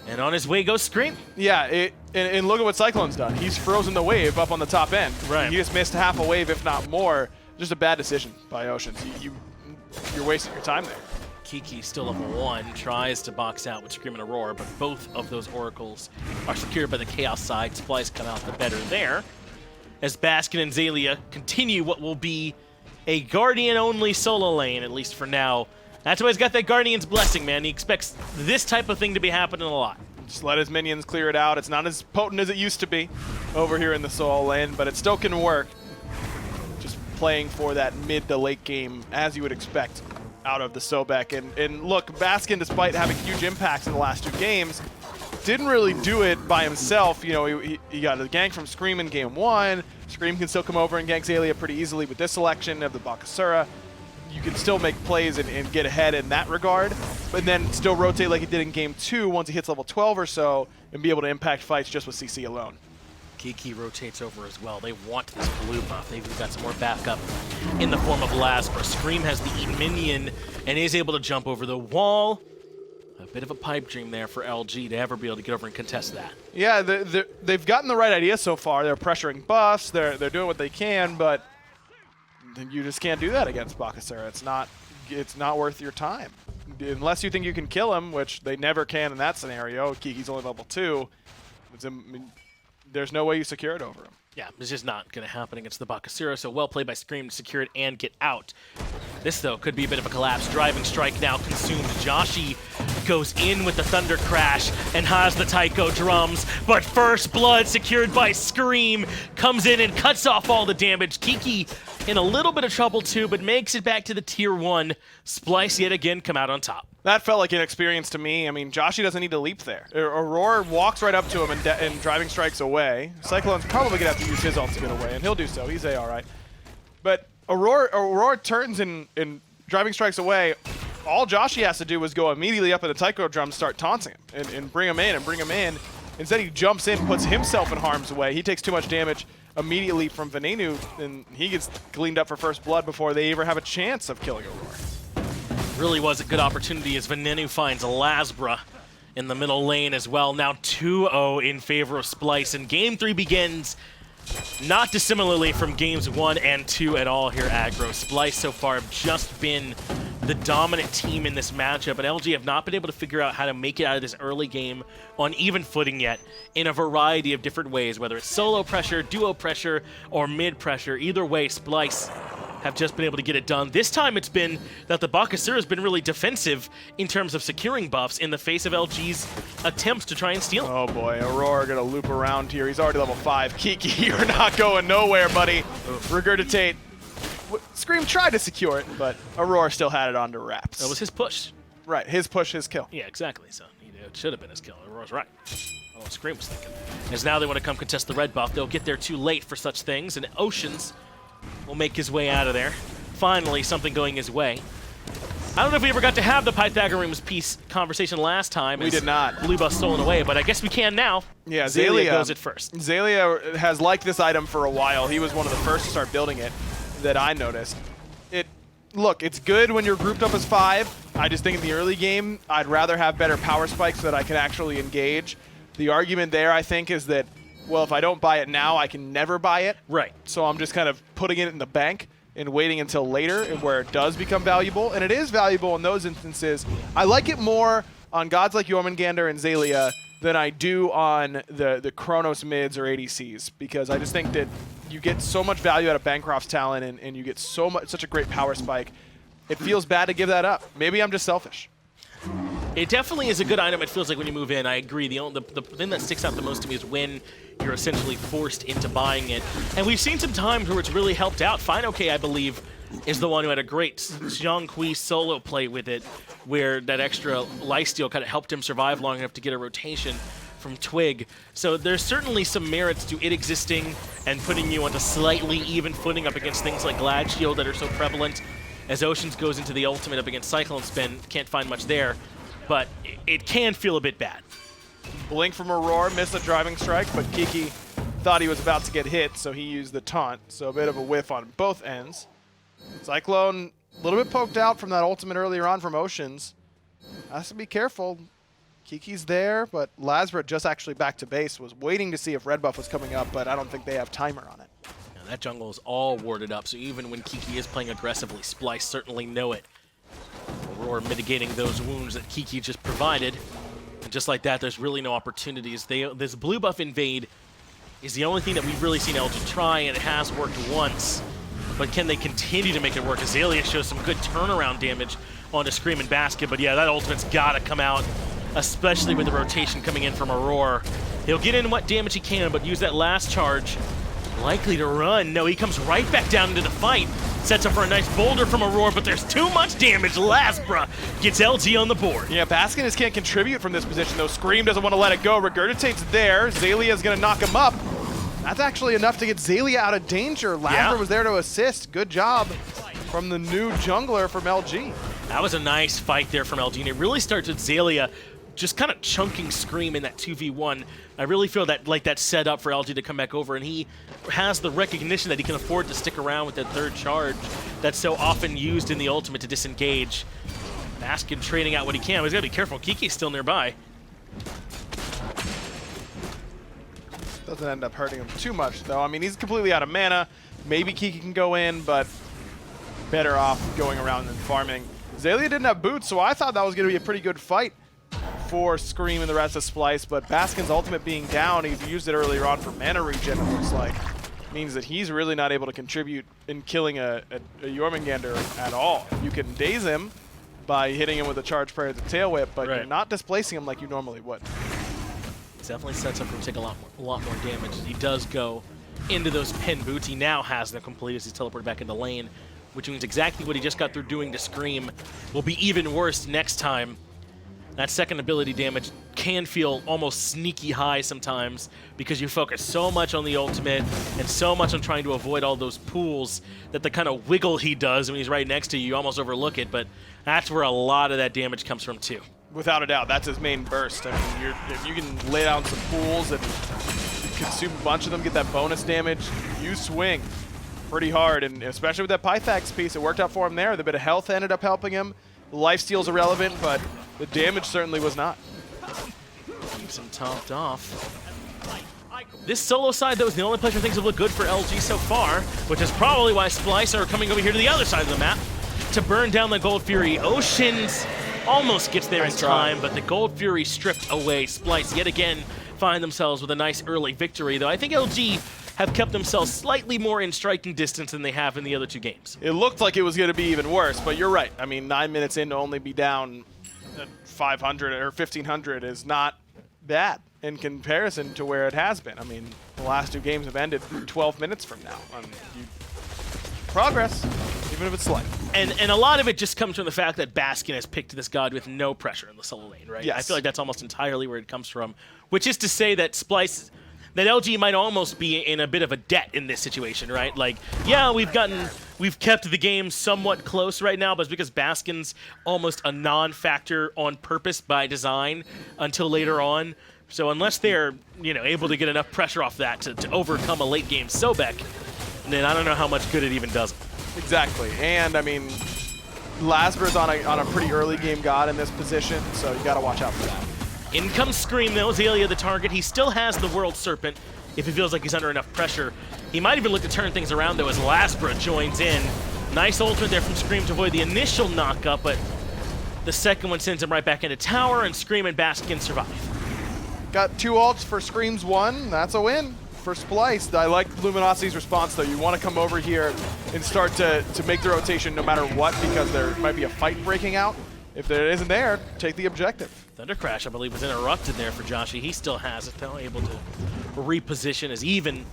And on his way goes Scream. Yeah, and look at what Cyclone's done. He's frozen the wave up on the top end. Right. He just missed half a wave, if not more. Just a bad decision by Oceans. You're wasting your time there. Kiki, still level 1, tries to box out with Scream and Aurora, but both of those oracles are secured by the Chaos side. Splice come out the better there, as Baskin and Xaliea continue what will be a Guardian-only solo lane, at least for now. That's why he's got that Guardian's Blessing, man. He expects this type of thing to be happening a lot. Just let his minions clear it out. It's not as potent as it used to be over here in the solo lane, but it still can work. Just playing for that mid to late game, as you would expect out of the Sobek. And look, Baskin, despite having huge impacts in the last 2 games, didn't really do it by himself. You know, he got a gank from Scream in game 1. Scream can still come over and gank Xaliea pretty easily with this selection of the Bakasura. You can still make plays and get ahead in that regard, but then still rotate like he did in game 2 once he hits level 12 or so, and be able to impact fights just with CC alone. Kiki rotates over as well. They want this blue buff. They've got some more backup in the form of Lasbra. Scream has the Eat minion and is able to jump over the wall. A bit of a pipe dream there for LG to ever be able to get over and contest that. Yeah, they've gotten the right idea so far. They're pressuring buffs. They're doing what they can, but you just can't do that against Bakasura. It's not worth your time. Unless you think you can kill him, which they never can in that scenario. Kiki's only level 2. There's no way you secure it over him. Yeah, it's just not going to happen against the Bakasura, so well played by Scream to secure it and get out. This, though, could be a bit of a collapse. Driving Strike now consumed. Joshy goes in with the Thunder Crash and has the Taiko drums, but first blood secured by Scream comes in and cuts off all the damage. Kiki in a little bit of trouble too, but makes it back to the tier 1. Splyce yet again come out on top. That felt like inexperience to me. I mean, Joshy doesn't need to leap there. Aurora walks right up to him and driving strikes away. Cyclone's probably going to have to use his ult to get away, and he'll do so. He's AR, right? But Aurora turns and driving strikes away. All Joshy has to do is go immediately up at the Taiko drum, start taunting him, and bring him in. Instead, he jumps in, puts himself in harm's way. He takes too much damage immediately from Venenu, and he gets cleaned up for first blood before they ever have a chance of killing Aurora. Really was a good opportunity as Venenu finds Lasbra in the middle lane as well. Now 2-0 in favor of Splyce, and Game 3 begins not dissimilarly from Games 1 and 2 at all here, Aggro. Splyce so far have just been the dominant team in this matchup, and LG have not been able to figure out how to make it out of this early game on even footing yet in a variety of different ways, whether it's solo pressure, duo pressure, or mid pressure. Either way, Splyce have just been able to get it done. This time it's been that the Bakasura has been really defensive in terms of securing buffs in the face of LG's attempts to try and steal them. Oh boy, Aurora gonna loop around here. He's already level 5. Kiki, you're not going nowhere, buddy. Regurgitate. Scream tried to secure it, but Aurora still had it on to wraps. That was his push. Right, his push, his kill. Yeah, exactly. So it should have been his kill. Aurora's right. Oh, Scream was thinking. As now they want to come contest the red buff. They'll get there too late for such things, and Oceans will make his way out of there. Finally, something going his way. I don't know if we ever got to have the Pythagorean's piece conversation last time. We did not. Blue buff stolen away, but I guess we can now. Yeah, Xaliea goes it first. Xaliea has liked this item for a while. He was one of the first to start building it that I noticed. Look, it's good when you're grouped up as 5. I just think in the early game, I'd rather have better power spikes so that I can actually engage. The argument there, I think, is that, well, if I don't buy it now, I can never buy it. Right. So I'm just kind of putting it in the bank and waiting until later where it does become valuable. And it is valuable in those instances. I like it more on gods like Jormungandr and Xaliea than I do on the Chronos mids or ADCs, because I just think that you get so much value out of Bancroft's talent and you get such a great power spike. It feels bad to give that up. Maybe I'm just selfish. It definitely is a good item, it feels like, when you move in. I agree. The thing that sticks out the most to me is when you're essentially forced into buying it. And we've seen some times where it's really helped out. FineOK, I believe, is the one who had a great Zhonghui solo play with it, where that extra lifesteal kind of helped him survive long enough to get a rotation from Twig. So there's certainly some merits to it existing and putting you onto slightly even footing up against things like Glad Shield that are so prevalent. As Oceans goes into the ultimate up against CycloneSpin, can't find much there, but it can feel a bit bad. Blink from Aurora, missed the driving strike, but Kiki thought he was about to get hit, so he used the taunt. So a bit of a whiff on both ends. Cyclone, a little bit poked out from that ultimate earlier on from Oceans. Has to be careful. Kiki's there, but Lasbra just actually back to base, was waiting to see if red buff was coming up, but I don't think they have timer on it. Now that jungle is all warded up, so even when Kiki is playing aggressively, Splyce certainly know it. Aurora mitigating those wounds that Kiki just provided. And just like that, there's really no opportunities. This blue buff invade is the only thing that we've really seen LG try, and it has worked once. But can they continue to make it work? Xaliea shows some good turnaround damage onto Scream and Baskin, but yeah, that ultimate's gotta come out, especially with the rotation coming in from Aror. He'll get in what damage he can, but use that last charge. Likely to run. No, he comes right back down into the fight. Sets up for a nice boulder from Aurora, but there's too much damage. Lasbra gets LG on the board. Yeah, Baskin just can't contribute from this position, though. Scream doesn't want to let it go. Regurgitate's there. Xalia's going to knock him up. That's actually enough to get Xaliea out of danger. Lasbra was there to assist. Good job from the new jungler from LG. That was a nice fight there from LG, and it really starts with Xaliea just kind of chunking Scream in that 2v1. I really feel that that's set up for LG to come back over, and he has the recognition that he can afford to stick around with that third charge that's so often used in the ultimate to disengage. Baskin trading out what he can, but he's got to be careful. Kiki's still nearby. Doesn't end up hurting him too much, though. I mean, he's completely out of mana. Maybe Kiki can go in, but better off going around and farming. Xaliea didn't have boots, so I thought that was going to be a pretty good fight for Scream and the rest of Splyce, but Baskin's ultimate being down, he used it earlier on for mana regen, it looks like. Means that he's really not able to contribute in killing a Jormungandr at all. You can daze him, by hitting him with a charge prayer to tail whip, but Right. you're not displacing him like you normally would. Definitely sets up for him to take a lot more damage. He does go into those pin boots. He now has them complete as he's teleported back into lane, which means exactly what he just got through doing to Scream will be even worse next time. That second ability damage can feel almost sneaky high sometimes because you focus so much on the ultimate and so much on trying to avoid all those pools that the kind of wiggle he does when he's right next to you, you almost overlook it, but that's where a lot of that damage comes from too. Without a doubt, that's his main burst. I mean, if you can lay down some pools and consume a bunch of them, get that bonus damage, you swing pretty hard, and especially with that Pythax piece, it worked out for him there. The bit of health ended up helping him. The lifesteal's irrelevant, but the damage certainly was not. Keeps him topped off. This solo side, though, is the only place where things have looked good for LG so far, which is probably why Splice are coming over here to the other side of the map to burn down the Gold Fury. Oceans almost gets there in time, but the Gold Fury stripped away. Splice yet again find themselves with a nice early victory, though I think LG have kept themselves slightly more in striking distance than they have in the other two games. It looked like it was going to be even worse, but you're right. I mean, 9 minutes in to only be down 500 or 1,500 is not bad in comparison to where it has been. I mean, the last two games have ended 12 minutes from now. Progress, even if it's slight. And a lot of it just comes from the fact that Baskin has picked this god with no pressure in the solo lane, right? Yes. I feel like that's almost entirely where it comes from, which is to say that Splice, that LG might almost be in a bit of a debt in this situation, right? Like, yeah, we've kept the game somewhat close right now, but it's because Baskin's almost a non-factor on purpose by design until later on. So unless they're, able to get enough pressure off that to overcome a late game Sobek, then I don't know how much good it even does. Exactly, and I mean, Lasbra's on a pretty early game god in this position, so you got to watch out for that. In comes Scream, though. Xaliea the target. He still has the World Serpent if he feels like he's under enough pressure. He might even look to turn things around, though, as Lasbra joins in. Nice ultimate there from Scream to avoid the initial knock-up, but the second one sends him right back into tower, and Scream and Baskin survive. Got 2 ults for Scream's 1. That's a win for Splyce. I like Luminosity's response, though. You want to come over here and start to make the rotation no matter what, because there might be a fight breaking out. If there isn't there, take the objective. Thunder Crash, I believe, was interrupted there for Joshy. He still has it, though, able to reposition as even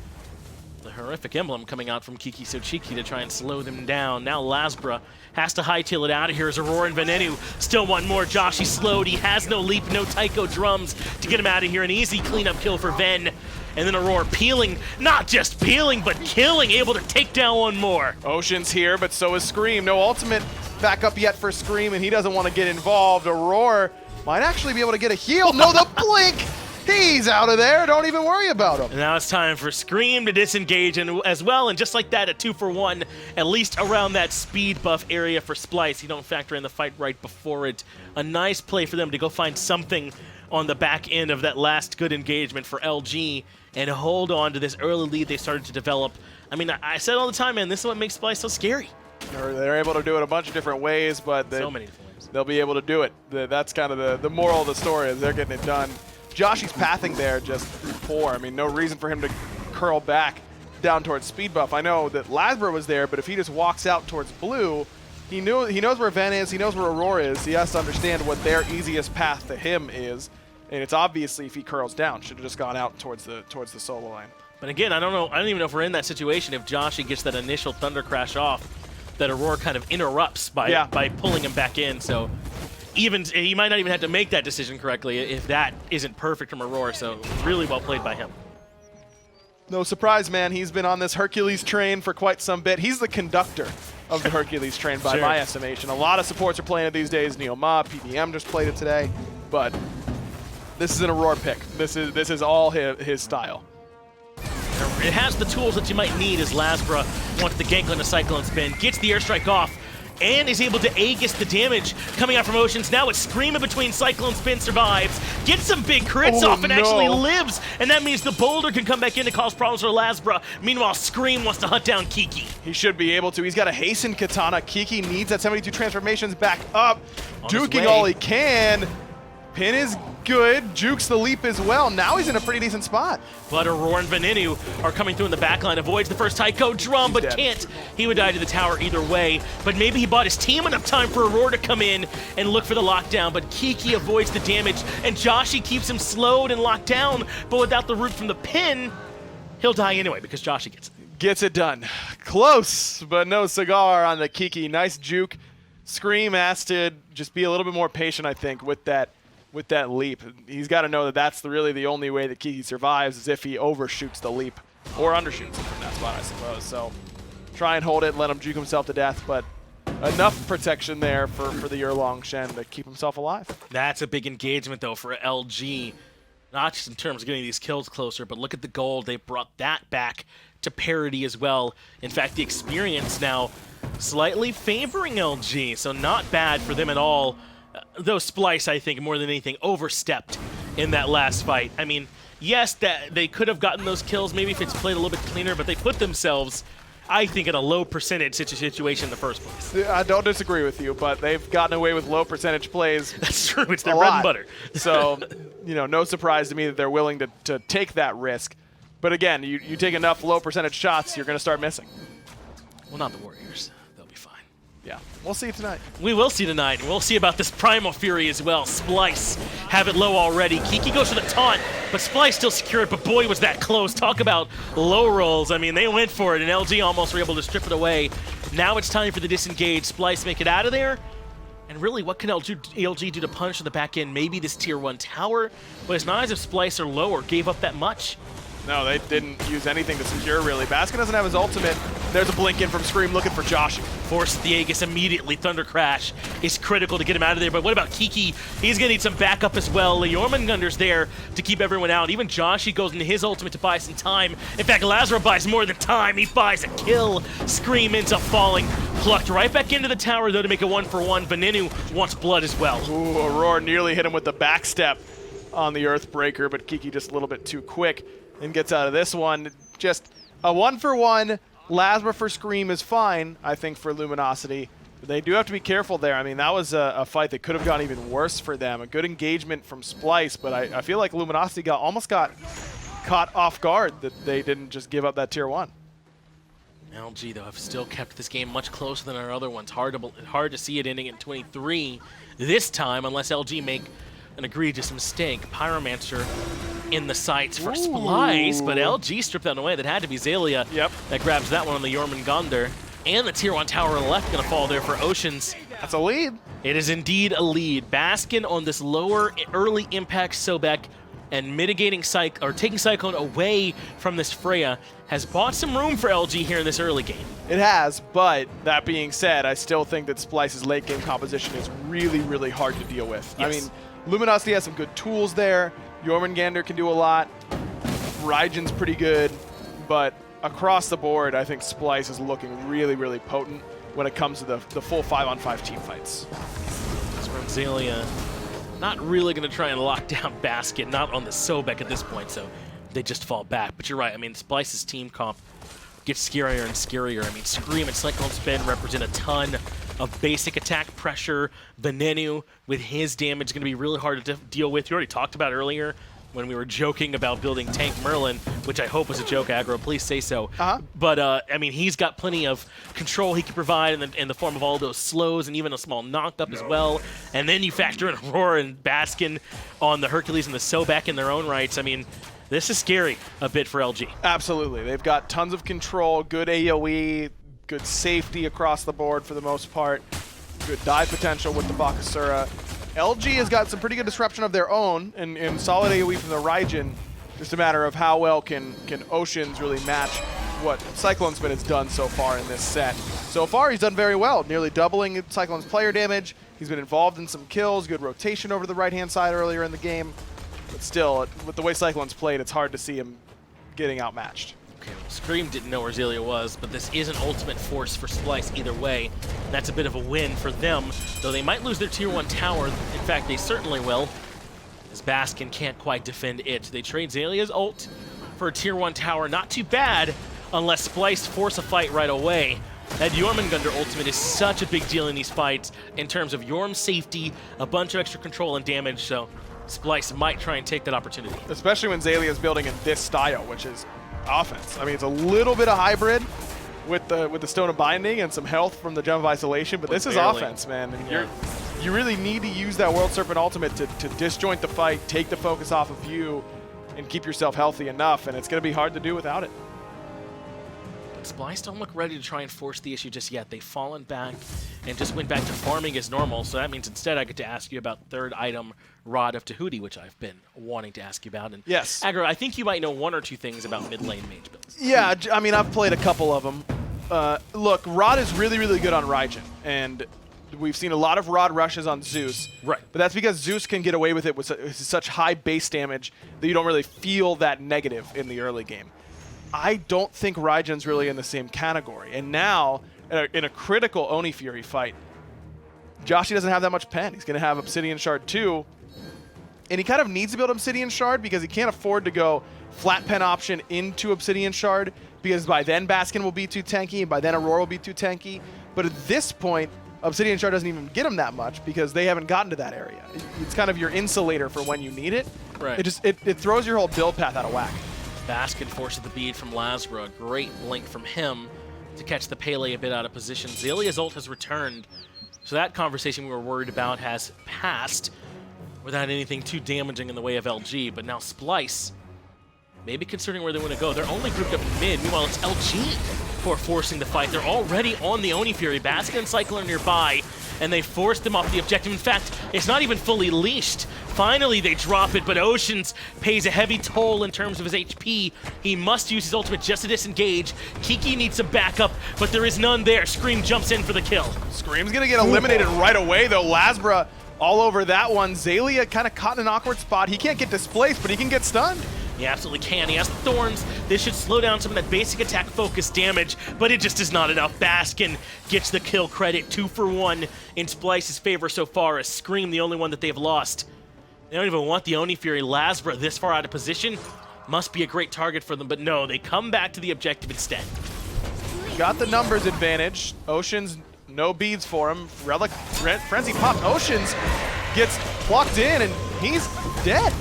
the horrific emblem coming out from KikiSoCheeky to try and slow them down. Now Lasbra has to hightail it out of here as Aror and Venenu still want more. Joshy slowed. He has no leap, no Taiko drums to get him out of here. An easy cleanup kill for Ven. And then Aror peeling, not just peeling, but killing, able to take down one more. Ocean's here, but so is Scream. No ultimate backup yet for Scream, and he doesn't want to get involved. Aror might actually be able to get a heal. No, the blink! He's out of there. Don't even worry about him. And now it's time for Scream to disengage and as well, and just like that, a 2-for-1, at least around that speed buff area for Splice. You don't factor in the fight right before it. A nice play for them to go find something on the back end of that last good engagement for LG and hold on to this early lead they started to develop. I mean, I said all the time, man, this is what makes Splice so scary. They're able to do it a bunch of different ways, but So many different ways. they'll be able to do it. That's kind of the moral of the story, is they're getting it done. Joshy's pathing there just poor. I mean, no reason for him to curl back down towards speed buff. I know that Lasbra was there, but if he just walks out towards blue, he knows where Ven is, he knows where Aror is. He has to understand what their easiest path to him is, and it's obviously if he curls down, should have just gone out towards the solo line. But again, I don't even know if we're in that situation if Joshy gets that initial Thunder Crash off that Aror kind of interrupts by pulling him back in. So even he might not even have to make that decision correctly if that isn't perfect from Aror. So really well played by him. No surprise, man. He's been on this Hercules train for quite some bit. He's the conductor of the Hercules train by my estimation. A lot of supports are playing it these days. Neo Ma, PDM just played it today. But this is an Aror pick. This is all his style. It has the tools that you might need as Lasbra wants the gank on the CycloneSpin, gets the airstrike off, and is able to Aegis the damage coming out from Oceans. Now it's Screaming between CycloneSpin survives, gets some big crits off and actually lives, and that means the Boulder can come back in to cause problems for Lasbra. Meanwhile, Scream wants to hunt down Kiki. He should be able to. He's got a hastened Katana. Kiki needs that 72 transformations back up, duking all he can. Pin is good, jukes the leap as well. Now he's in a pretty decent spot. But Aror and Venenu are coming through in the backline, avoids the first Tycho drum, but dead. can't. He would die to the tower either way, but maybe he bought his team enough time for Aror to come in and look for the lockdown, but Kiki avoids the damage, and Joshy keeps him slowed and locked down, but without the root from the pin, he'll die anyway because Joshy gets it. Gets it done. Close, but no cigar on the Kiki. Nice juke. Scream has to just be a little bit more patient, I think, with that leap. He's got to know that that's really the only way that Kiki survives is if he overshoots the leap or undershoots it from that spot, I suppose. So try and hold it, let him juke himself to death, but enough protection there for the Erlang Shen to keep himself alive. That's a big engagement, though, for LG. Not just in terms of getting these kills closer, but look at the gold. They brought that back to parity as well. In fact, the experience now slightly favoring LG, so not bad for them at all. Though Splice, I think, more than anything, overstepped in that last fight. I mean, yes, that they could have gotten those kills maybe if it's played a little bit cleaner, but they put themselves, I think, in a low percentage situation in the first place. I don't disagree with you, but they've gotten away with low percentage plays. That's true. It's their a bread lot. and butter. So, no surprise to me that they're willing to take that risk. But again, you take enough low percentage shots, you're going to start missing. Well, not the Warriors. They'll be fine. Yeah, we'll see tonight. We will see tonight, and we'll see about this Primal Fury as well. Splice have it low already. Kiki goes for the taunt, but Splice still secured, but boy, was that close. Talk about low rolls. I mean, they went for it, and LG almost were able to strip it away. Now it's time for the disengage. Splice make it out of there. And really, what can LG do to punish on the back end? Maybe this tier 1 tower, but it's not as if Splice or lower gave up that much. No, they didn't use anything to secure, really. Baskin doesn't have his ultimate. There's a blink in from Scream looking for Joshy. Force the Aegis immediately. Thunder Crash is critical to get him out of there. But what about Kiki? He's going to need some backup as well. Jormungandr's there to keep everyone out. Even Joshy goes into his ultimate to buy some time. In fact, Lasbra buys more than time. He buys a kill. Scream ends up falling. Plucked right back into the tower, though, to make it 1-for-1. Venenu wants blood as well. Ooh, Aror nearly hit him with the backstep on the Earthbreaker, but Kiki just a little bit too quick and gets out of this one. Just a 1-for-1. Lasbra for Scream is fine, I think, for Luminosity. But they do have to be careful there. I mean, that was a fight that could have gone even worse for them. A good engagement from Splice, but I feel like Luminosity almost got caught off guard that they didn't just give up that tier 1. LG, though, have still kept this game much closer than our other ones. Hard to see it ending in 23 this time, unless LG make an egregious mistake. Pyromancer in the sights for Splice, but LG stripped that away. That had to be Xaliea. Yep. That grabs that one on the Jormungandr. And the tier 1 tower on the left going to fall there for Oceans. That's a lead. It is indeed a lead. Baskin on this lower early impact Sobek and mitigating taking Cyclone away from this Freya has bought some room for LG here in this early game. It has, but that being said, I still think that Splice's late game composition is really, really hard to deal with. Yes. I mean, Luminosity has some good tools there. Jormungandr can do a lot. Raijin's pretty good, but across the board, I think Splice is looking really, really potent when it comes to the full 5-on-5 team fights. From Xaliea, not really going to try and lock down Baskin, not on the Sobek at this point, so they just fall back. But you're right, I mean, Splice's team comp gets scarier and scarier. I mean, Scream and CycloneSpin represent a ton of basic attack pressure. Venenu, with his damage, is going to be really hard to deal with. You already talked about earlier when we were joking about building Tank Merlin, which I hope was a joke, Aggro. Please say so. But, I mean, he's got plenty of control he can provide in the form of all those slows and even a small knock-up as well. And then you factor in Aurora and Baskin on the Hercules and the Sobek in their own rights. I mean, this is scary a bit for LG. Absolutely. They've got tons of control, good AoE, good safety across the board for the most part, good dive potential with the Bakasura. LG has got some pretty good disruption of their own and solid AoE from the Raijin. Just a matter of how well can Oceans really match what CycloneSpin has done so far in this set. So far, he's done very well, nearly doubling Cyclone's player damage. He's been involved in some kills, good rotation over to the right-hand side earlier in the game. But still, with the way Cyclone's played, it's hard to see him getting outmatched. Okay, well, Scream didn't know where Xaliea was, but this is an ultimate force for Splice either way. That's a bit of a win for them, though they might lose their tier 1 tower. In fact, they certainly will, as Baskin can't quite defend it. They trade Xalia's ult for a tier 1 tower. Not too bad, unless Splice force a fight right away. That Jormungandr ultimate is such a big deal in these fights in terms of Jorm's safety, a bunch of extra control and damage, so Splice might try and take that opportunity. Especially when Xaliea is building in this style, which is offense. I mean, it's a little bit of hybrid with the Stone of Binding and some health from the Gem of Isolation, but this is offense, man. And you really need to use that World Serpent ultimate to disjoint the fight, take the focus off of you, and keep yourself healthy enough, and it's going to be hard to do without it. Splice don't look ready to try and force the issue just yet. They've fallen back and just went back to farming as normal, so that means instead I get to ask you about third item, Rod of Tahuti, which I've been wanting to ask you about. And yes. Aggro, I think you might know one or two things about mid lane mage builds. Yeah, I mean, I've played a couple of them. Look, Rod is really, really good on Raijin, and we've seen a lot of Rod rushes on Zeus. Right. But that's because Zeus can get away with it with such high base damage that you don't really feel that negative in the early game. I don't think Raijin's really in the same category. And now, in a critical Oni Fury fight, Joshy doesn't have that much pen. He's going to have Obsidian Shard 2. And he kind of needs to build Obsidian Shard because he can't afford to go flat pen option into Obsidian Shard, because by then Baskin will be too tanky, and by then Aror will be too tanky. But at this point, Obsidian Shard doesn't even get him that much because they haven't gotten to that area. It's kind of your insulator for when you need it. Right. It throws your whole build path out of whack. Baskin forces the bead from Lasbra. Great blink from him to catch the Pele a bit out of position. Xalia's ult has returned, so that conversation we were worried about has passed without anything too damaging in the way of LG. But now Splice, maybe considering where they want to go. They're only grouped up in mid. Meanwhile, it's LG who are forcing the fight. They're already on the Oni Fury. Baskin and Cyclone nearby, and they forced them off the objective. In fact, it's not even fully leashed. Finally, they drop it, but Oceans pays a heavy toll in terms of his HP. He must use his ultimate just to disengage. Kiki needs some backup, but there is none there. Scream jumps in for the kill. Scream's going to get eliminated right away, though. Lasbra all over that one. Xaliea kind of caught in an awkward spot. He can't get displaced, but he can get stunned. He absolutely can. He has Thorns. This should slow down some of that basic attack focus damage, but it just is not enough. Baskin gets the kill credit, 2 for 1 in Splice's favor so far, as Scream the only one that they've lost. They don't even want the Oni Fury. Lasbra this far out of position must be a great target for them, but no, they come back to the objective instead. Got the numbers advantage. Oceans, no beads for him. Relic, Frenzy popped. Oceans gets plucked in, and he's dead.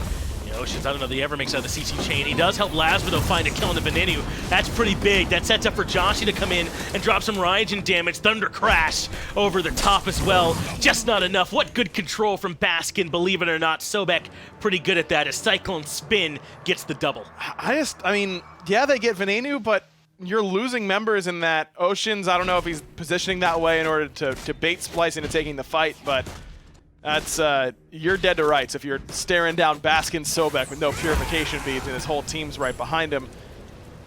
Oceans, I don't know if he ever makes out of the CC chain. He does help Lasbra, though, find a kill on the Venenu. That's pretty big. That sets up for Joshy to come in and drop some Raijin damage. Thunder Crash over the top as well. Just not enough. What good control from Baskin, believe it or not. Sobek pretty good at that as CycloneSpin gets the double. I mean, yeah, they get Venenu, but you're losing members in that. Oceans, I don't know if he's positioning that way in order to bait Splice into taking the fight, but that's, you're dead to rights if you're staring down Baskin Sobek with no purification beads and his whole team's right behind him.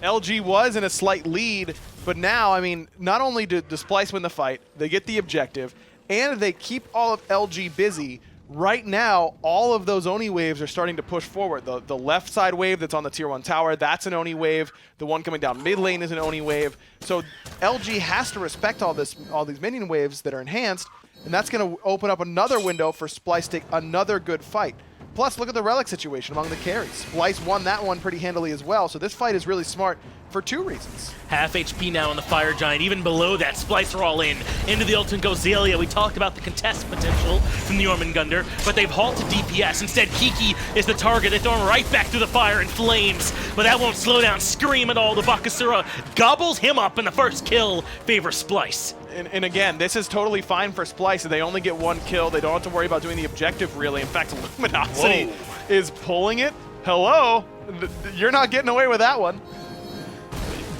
LG was in a slight lead, but now, I mean, not only do Splice win the fight, they get the objective, and they keep all of LG busy. Right now, all of those Oni waves are starting to push forward. The left side wave that's on the tier 1 tower, that's an Oni wave. The one coming down mid lane is an Oni wave. So LG has to respect all these minion waves that are enhanced, and that's going to open up another window for Splice to take another good fight. Plus, look at the relic situation among the carries. Splice won that one pretty handily as well, so this fight is really smart for 2 reasons. Half HP now on the Fire Giant. Even below that, Splice are all in. Into the ultimate goes Xaliea. We talked about the contest potential from the Jormungandr, but they've halted DPS. Instead, Kiki is the target. They throw him right back through the fire in flames, but that won't slow down Scream at all. The Bakasura gobbles him up, and the first kill favors Splice. And again, this is totally fine for Splice. They only get 1 kill. They don't have to worry about doing the objective, really. In fact, Luminosity is pulling it. Hello? You're not getting away with that one.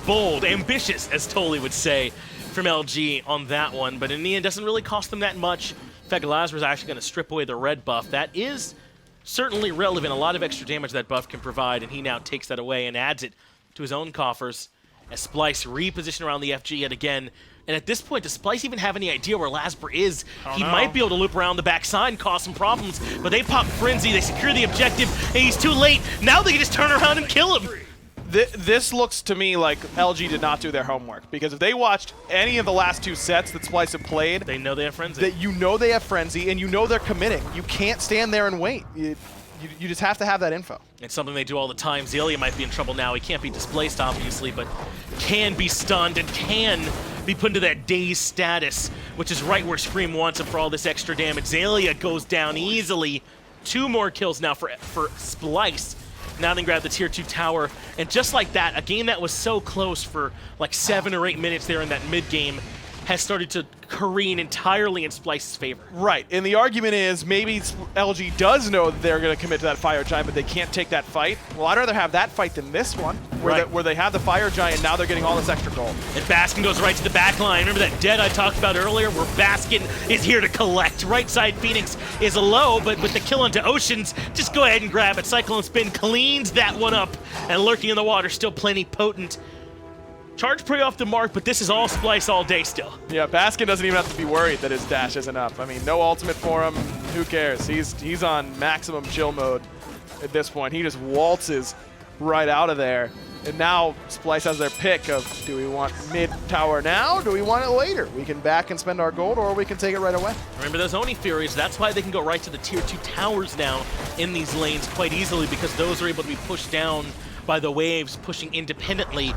Bold, ambitious, as Tolly would say, from LG on that one. But in the end, doesn't really cost them that much. In fact, Lasbra's actually going to strip away the red buff. That is certainly relevant. A lot of extra damage that buff can provide, and he now takes that away and adds it to his own coffers as Splice reposition around the FG yet again. And at this point, does Splice even have any idea where Lasbra is? He might be able to loop around the backside and cause some problems, but they pop Frenzy, they secure the objective, and he's too late. Now they can just turn around and kill him. This looks to me like LG did not do their homework, because if they watched any of the last 2 sets that Splice have played, they know they have Frenzy. That you know they have Frenzy, and you know they're committing. You can't stand there and wait. You just have to have that info. It's something they do all the time. Xaliea might be in trouble now. He can't be displaced, obviously, but can be stunned and can be put into that dazed status, which is right where Scream wants him for all this extra damage. Xaliea goes down easily. 2 more kills now for Splyce. Now they grab the tier 2 tower, and just like that, a game that was so close for like 7 or 8 minutes there in that mid game has started to careen entirely in Splyce's favor. Right, and the argument is maybe LG does know that they're going to commit to that Fire Giant, but they can't take that fight. Well, I'd rather have that fight than this one, where they have the Fire Giant, now they're getting all this extra gold. And Baskin goes right to the back line. Remember that dead I talked about earlier, where Baskin is here to collect. Right side Phoenix is low, but with the kill onto Oceans, just go ahead and grab it. CycloneSpin cleans that one up, and lurking in the water, still plenty potent. Charge pretty off the mark, but this is all Splyce all day still. Yeah, Baskin doesn't even have to be worried that his dash isn't up. I mean, no ultimate for him. Who cares? He's on maximum chill mode at this point. He just waltzes right out of there. And now Splyce has their pick of, do we want mid tower now? Do we want it later? We can back and spend our gold, or we can take it right away. Remember those Oni Furies, that's why they can go right to the tier 2 towers now in these lanes quite easily, because those are able to be pushed down by the waves pushing independently.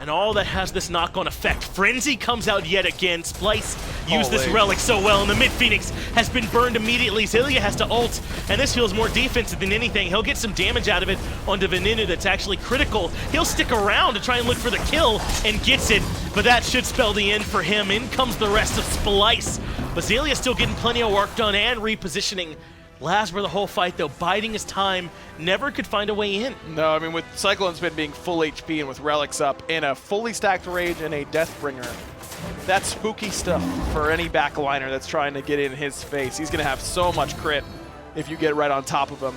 And all that has this knock-on effect. Frenzy comes out yet again. Splyce used this relic so well, and the mid-Phoenix has been burned immediately. Xaliea has to ult, and this feels more defensive than anything. He'll get some damage out of it onto Venenu that's actually critical. He'll stick around to try and look for the kill, and gets it, but that should spell the end for him. In comes the rest of Splyce. But Xaliea still getting plenty of work done and repositioning. Lasbra the whole fight, though, biding his time, never could find a way in. No, I mean, with CycloneSpin being full HP and with relics up, and a fully stacked rage and a Deathbringer, that's spooky stuff for any backliner that's trying to get in his face. He's going to have so much crit if you get right on top of him.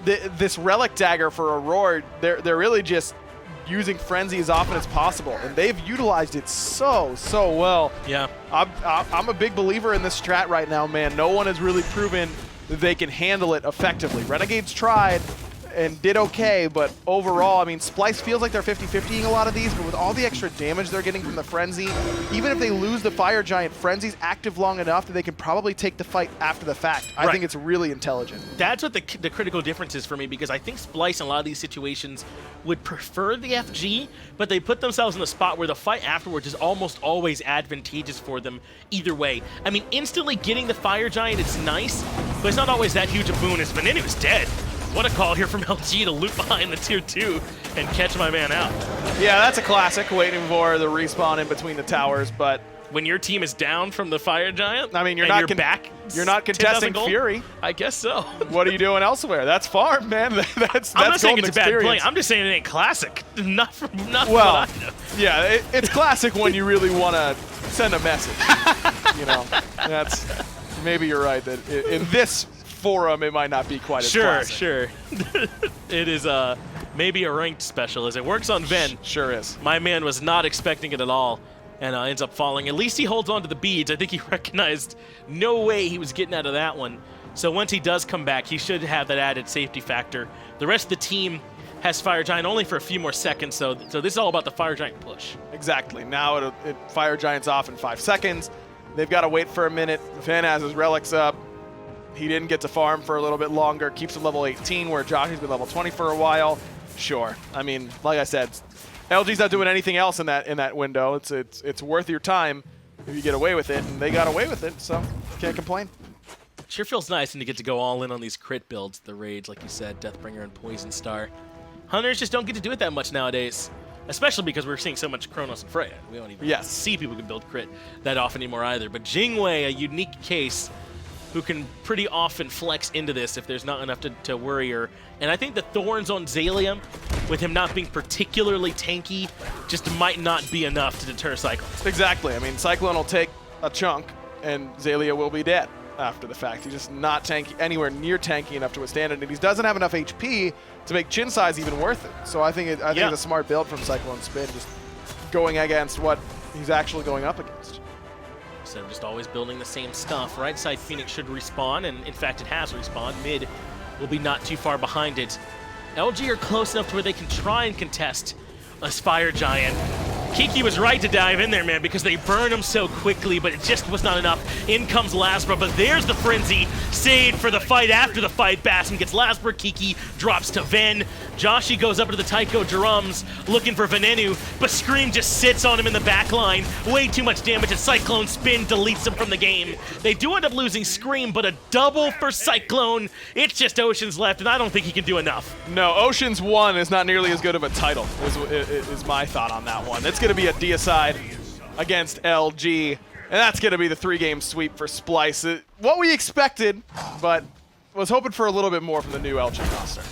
This relic dagger for Aror, they're really just using Frenzy as often as possible, and they've utilized it so well. Yeah. I'm a big believer in this strat right now, man. No one has really proven they can handle it effectively. Renegades tried and did okay, but overall, I mean, Splyce feels like they're 50-50ing a lot of these, but with all the extra damage they're getting from the Frenzy, even if they lose the Fire Giant, Frenzy's active long enough that they can probably take the fight after the fact. I think it's really intelligent. That's what the critical difference is for me, because I think Splyce in a lot of these situations would prefer the FG, but they put themselves in a spot where the fight afterwards is almost always advantageous for them either way. I mean, instantly getting the Fire Giant is nice, but it's not always that huge a boon as Venenu is dead. What a call here from LG to loop behind the tier 2 and catch my man out. Yeah, that's a classic, waiting for the respawn in between the towers, but when your team is down from the Fire Giant, I mean, you're back. You're not contesting Fury. I guess so. What are you doing elsewhere? That's farm, man. That's I'm not saying it's experience. a bad play. I'm just saying it ain't classic. Not from well, what I know. Yeah, it's classic when you really want to send a message. You know, that's maybe you're right that in this forum it might not be quite as classic. Sure. It is maybe a ranked special as it works on Ven. Sure is. My man was not expecting it at all, and ends up falling. At least he holds on to the beads. I think he recognized no way he was getting out of that one. So once he does come back, he should have that added safety factor. The rest of the team has Fire Giant only for a few more seconds, so this is all about the Fire Giant push. Exactly. Now Fire Giant's off in 5 seconds. They've got to wait for a minute. Fan has his relics up. He didn't get to farm for a little bit longer. Keeps him level 18, where Joshy's been level 20 for a while. Sure. I mean, like I said, LG's not doing anything else in that window. It's worth your time if you get away with it, and they got away with it, so can't complain. Sure feels nice when you get to go all in on these crit builds, the Rage, like you said, Deathbringer and Poison Star. Hunters just don't get to do it that much nowadays, especially because we're seeing so much Chronos and Freya. We don't even see people who can build crit that often anymore either. But Jing, a unique case who can pretty often flex into this if there's not enough to worry her. And I think the Thorns on Xaliea, with him not being particularly tanky, just might not be enough to deter Cyclone. Exactly. I mean, Cyclone will take a chunk, and Xaliea will be dead after the fact. He's just not tanky, anywhere near tanky enough to withstand it, and he doesn't have enough HP to make Chin size even worth it. So I think it's a smart build from CycloneSpin, just going against what he's actually going up against. Instead of just always building the same stuff. Right side Phoenix should respawn, and in fact it has respawned. Mid will be not too far behind it. LG are close enough to where they can try and contest a Fire Giant. Kiki was right to dive in there, man, because they burn him so quickly, but it just was not enough. In comes Lasbra, but there's the frenzy. Saved for the fight after the fight. Baskin gets Lasbra, Kiki drops to Ven. Joshy goes up to the Taiko drums, looking for Venenu, but Scream just sits on him in the back line. Way too much damage, and CycloneSpin deletes him from the game. They do end up losing Scream, but a double for Cyclone. It's just Ocean's left, and I don't think he can do enough. No, Ocean's 1 is not nearly as good of a title, is my thought on that one. It's going to be a deicide against LG, and that's going to be the 3-game sweep for Splyce. What we expected, but was hoping for a little bit more from the new LG roster.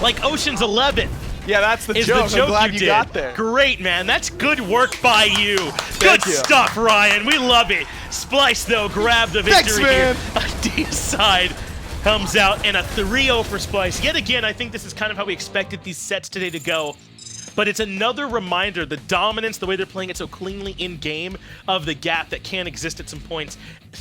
Like Ocean's 11. Yeah, that's the Is joke. the joke I'm glad you did. got there. Great, man. That's good work by you. Good Thank you. stuff, Ryan. We love it. Splyce, though, grabbed the victory man. here. A D-side comes out, and a 3-0 for Splyce. Yet again, I think this is kind of how we expected these sets today to go. But it's another reminder, the dominance, the way they're playing it so cleanly in-game, of the gap that can exist at some points.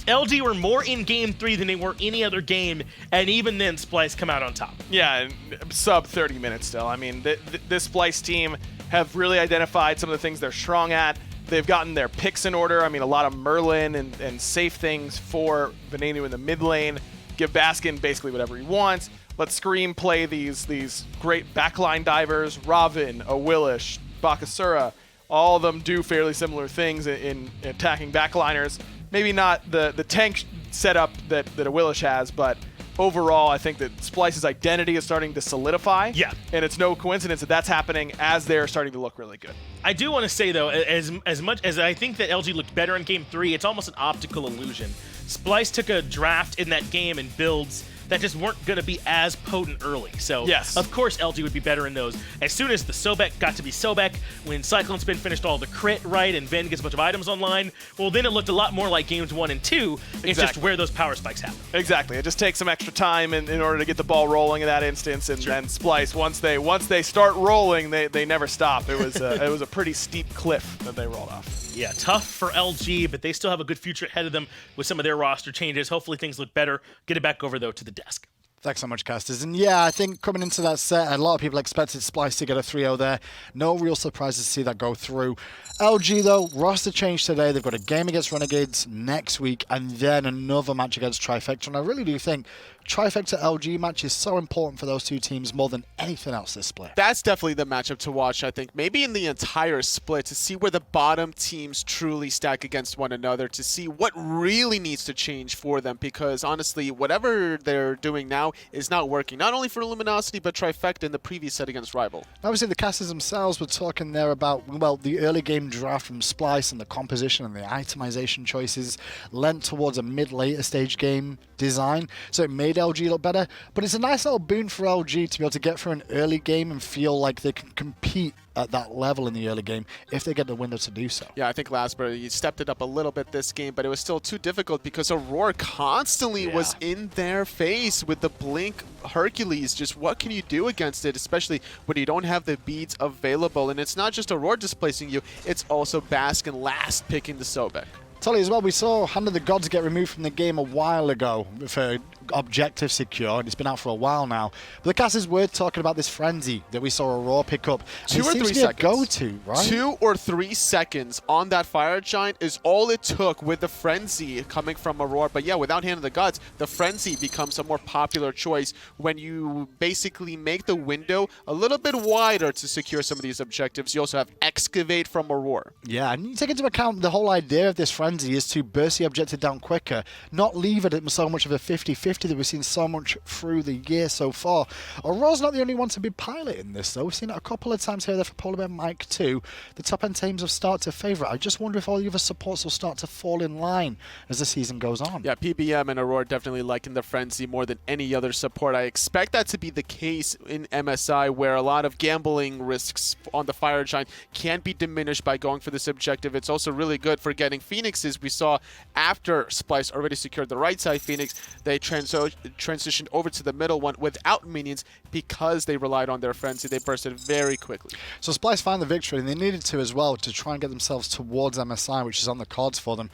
LG were more in Game 3 than they were any other game, and even then, Splyce come out on top. Yeah, sub 30 minutes still. I mean, this Splyce team have really identified some of the things they're strong at. They've gotten their picks in order. I mean, a lot of Merlin and safe things for Venenu in the mid lane. Give Baskin basically whatever he wants. Let Scream play these great backline divers. Ravana, Awilix, Bakasura, all of them do fairly similar things in attacking backliners. Maybe not the tank setup that Awilix has, but overall, I think that Splyce's identity is starting to solidify. Yeah. And it's no coincidence that that's happening as they're starting to look really good. I do want to say, though, as much as I think that LG looked better in Game 3, it's almost an optical illusion. Splyce took a draft in that game and builds that just weren't going to be as potent early. So, yes, of course, LG would be better in those. As soon as the Sobek got to be Sobek, when CycloneSpin finished all the crit, right, and Ven gets a bunch of items online, well, then it looked a lot more like Games 1 and 2. It's just where those power spikes happen. Exactly. It just takes some extra time in order to get the ball rolling in that instance, and then Splyce, once they start rolling, they never stop. It was it was a pretty steep cliff that they rolled off. Yeah, tough for LG, but they still have a good future ahead of them with some of their roster changes. Hopefully things look better. Get it back over, though, to the desk. Thanks so much, Casters. And yeah, I think coming into that set, a lot of people expected Splyce to get a 3-0 there. No real surprises to see that go through. LG, though, roster change today. They've got a game against Renegades next week and then another match against Trifecta. And I really do think Trifecta LG match is so important for those two teams more than anything else this split. That's definitely the matchup to watch, I think. Maybe in the entire split, to see where the bottom teams truly stack against one another, to see what really needs to change for them, because honestly, whatever they're doing now is not working. Not only for Luminosity, but Trifecta in the previous set against Rival. Obviously, the casters themselves were talking there about, well, the early game draft from Splyce and the composition and the itemization choices lent towards a mid-later stage game design, so it made LG look better. But it's a nice little boon for LG to be able to get through an early game and feel like they can compete at that level in the early game if they get the window to do so. Yeah, I think Lasbra, you stepped it up a little bit this game, but it was still too difficult because Aror constantly was in their face with the Blink Hercules. Just what can you do against it, especially when you don't have the beads available? And it's not just Aror displacing you, it's also Baskin last picking the Sobek. Tully, as well, we saw Hand of the Gods get removed from the game a while ago for objective secure, and it's been out for a while now. But the casters were talking about this frenzy that we saw Aurora pick up. 2 or 3 seconds. Go-to, right? 2 or 3 seconds on that Fire Giant is all it took with the frenzy coming from Aurora. But yeah, without Hand of the Gods, the frenzy becomes a more popular choice when you basically make the window a little bit wider to secure some of these objectives. You also have Excavate from Aurora. Yeah, and you take into account the whole idea of this frenzy is to burst the objective down quicker, not leave it at so much of a 50-50 that we've seen so much through the year so far. Aurora's not the only one to be piloting this, though. We've seen it a couple of times here there for Polar Bear Mike too. The top-end teams have started to favour it. I just wonder if all the other supports will start to fall in line as the season goes on. Yeah, PBM and Aurora definitely liking the frenzy more than any other support. I expect that to be the case in MSI, where a lot of gambling risks on the Fire Giant can be diminished by going for this objective. It's also really good for getting Phoenixes. We saw after Splyce already secured the right side Phoenix, they transitioned over to the middle one without minions because they relied on their frenzy. They bursted very quickly. So Splyce found the victory, and they needed to as well to try and get themselves towards MSI, which is on the cards for them.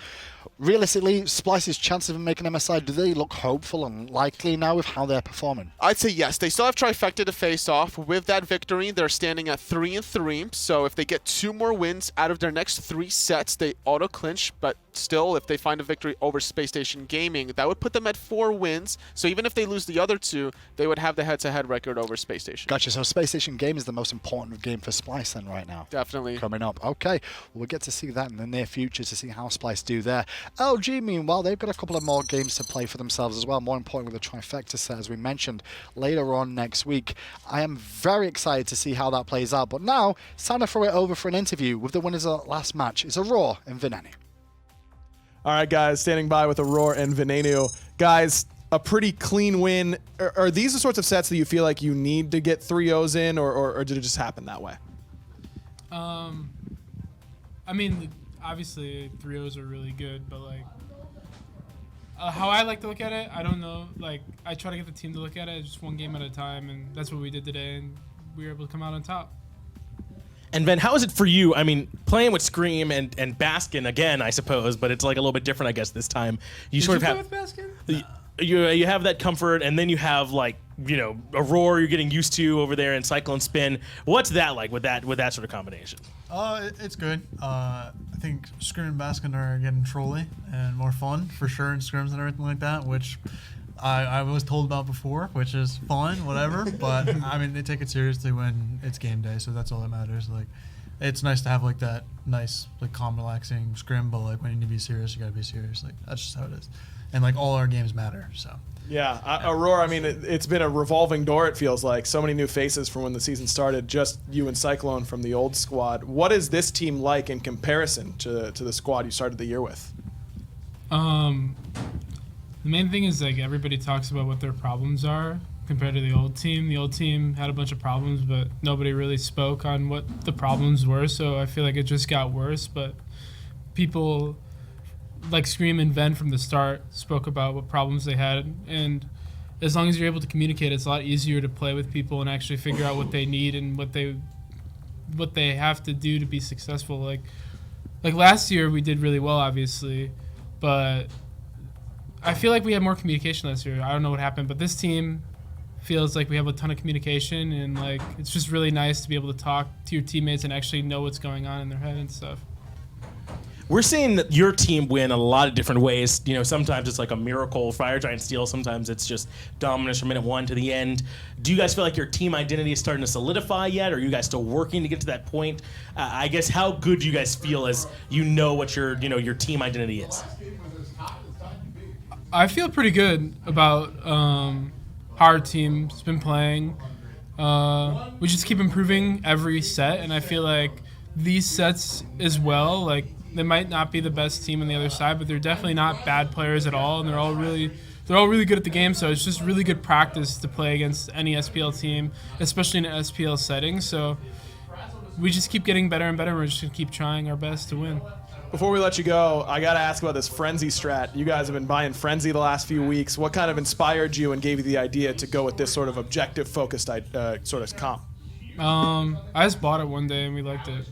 realistically, Splyce's chances of making MSI, do they look hopeful and likely now with how they're performing? I'd say yes. They still have Trifecta to face off. With that victory, they're standing at 3-3. So if they get 2 more wins out of their next 3 sets, they auto-clinch. But still, if they find a victory over Space Station Gaming, that would put them at 4 wins. So even if they lose the other 2, they would have the head-to-head record over Space Station. Gotcha. So Space Station Game is the most important game for Splyce then right now. Definitely. Coming up. Okay. Well, we'll get to see that in the near future to see how Splyce do there. LG, meanwhile, they've got a couple of more games to play for themselves as well. More importantly, the Trifecta set, as we mentioned, later on next week. I am very excited to see how that plays out. But now, it's time to throw it over for an interview with the winners of the last match. It's Aror and Venenu. All right, guys, standing by with Aror and Venenu. Guys, a pretty clean win. Are these the sorts of sets that you feel like you need to get 3-0s in, or did it just happen that way? I mean, obviously 3-0s are really good, but like how I like to look at it, I don't know. Like I try to get the team to look at it just one game at a time, and that's what we did today, and we were able to come out on top. And Ben, how is it for you? I mean, playing with Screammmmm and Baskin again, I suppose, but it's like a little bit different, I guess, this time. You Did sort you of play have with Baskin? you have that comfort, and then you have like Aurora you're getting used to over there in CycloneSpin. What's that like with that sort of combination? It's good. I think Scrim and Baskin are getting trolly and more fun for sure in scrims and everything like that, which I was told about before, which is fun, whatever. But I mean, they take it seriously when it's game day, so that's all that matters. Like, it's nice to have like that nice, like calm, relaxing scrim, but like when you need to be serious, you gotta be serious. Like that's just how it is. And like all our games matter, so. Yeah, Aurora, I mean, it's been a revolving door, it feels like. So many new faces from when the season started, just you and Cyclone from the old squad. What is this team like in comparison to the squad you started the year with? The main thing is like everybody talks about what their problems are compared to the old team. The old team had a bunch of problems, but nobody really spoke on what the problems were, so I feel like it just got worse, but people like Scream and Ven from the start spoke about what problems they had, and as long as you're able to communicate, it's a lot easier to play with people and actually figure out what they need and what they have to do to be successful. Like last year we did really well, obviously, but I feel like we had more communication last year. I don't know what happened, but this team feels like we have a ton of communication, and like it's just really nice to be able to talk to your teammates and actually know what's going on in their head and stuff. We're seeing your team win a lot of different ways. Sometimes it's like a miracle fire giant steal. Sometimes it's just dominance from minute 1 to the end. Do you guys feel like your team identity is starting to solidify yet? Or are you guys still working to get to that point? I guess how good do you guys feel as what your team identity is? I feel pretty good about how our team's been playing. We just keep improving every set, and I feel like these sets as well, like they might not be the best team on the other side, but they're definitely not bad players at all, and they're all really good at the game. So it's just really good practice to play against any SPL team, especially in an SPL setting. So we just keep getting better and better. We're just gonna keep trying our best to win. Before we let you go, I got to ask about this Frenzy strat. You guys have been buying Frenzy the last few weeks. What kind of inspired you and gave you the idea to go with this sort of objective-focused sort of comp? I just bought it one day and we liked it.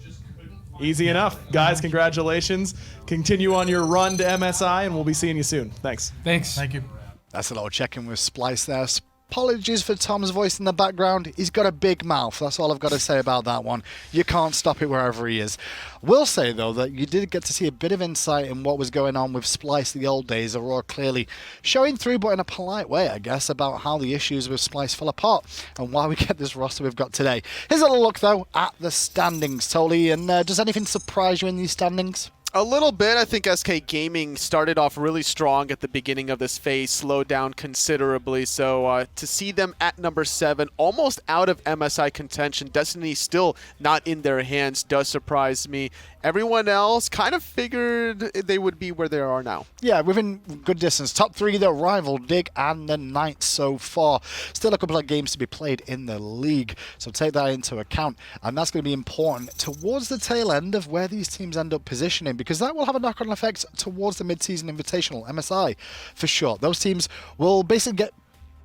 Easy enough. Guys, congratulations. Continue on your run to MSI, and we'll be seeing you soon. Thanks. Thanks. Thank you. That's a little check-in with Splyce there. Apologies for Tom's voice in the background. He's got a big mouth. That's all I've got to say about that one. You can't stop it wherever he is. Will say, though, that you did get to see a bit of insight in what was going on with Splyce the old days. Aurora clearly showing through, but in a polite way, I guess, about how the issues with Splyce fell apart and why we get this roster we've got today. Here's a little look, though, at the standings, Tolly. And does anything surprise you in these standings? A little bit. I think SK Gaming started off really strong at the beginning of this phase, slowed down considerably. So to see them at number 7, almost out of MSI contention, Destiny still not in their hands, does surprise me. Everyone else kind of figured they would be where they are now. Yeah, within good distance. Top 3, the rival Dig and the Knights so far. Still a couple of games to be played in the league, so take that into account. And that's going to be important towards the tail end of where these teams end up positioning, because that will have a knock-on effect towards the mid-season invitational, MSI, for sure. Those teams will basically get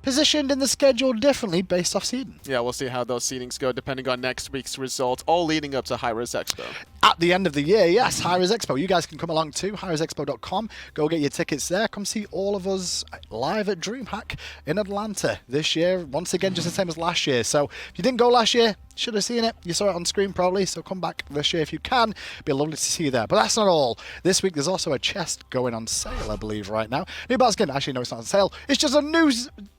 positioned in the schedule differently based off seeding. Yeah, we'll see how those seedings go depending on next week's results, all leading up to Hi-Res Expo. At the end of the year, yes, Hi-Res Expo. You guys can come along too, hiresexpo.com. Go get your tickets there. Come see all of us live at DreamHack in Atlanta this year. Once again, just the same as last year. So if you didn't go last year, should have seen it. You saw it on screen probably, so come back this year if you can. It'd be lovely to see you there. But that's not all. This week, there's also a chest going on sale, I believe, right now. New Baskin, actually, no, it's not on sale. It's just a new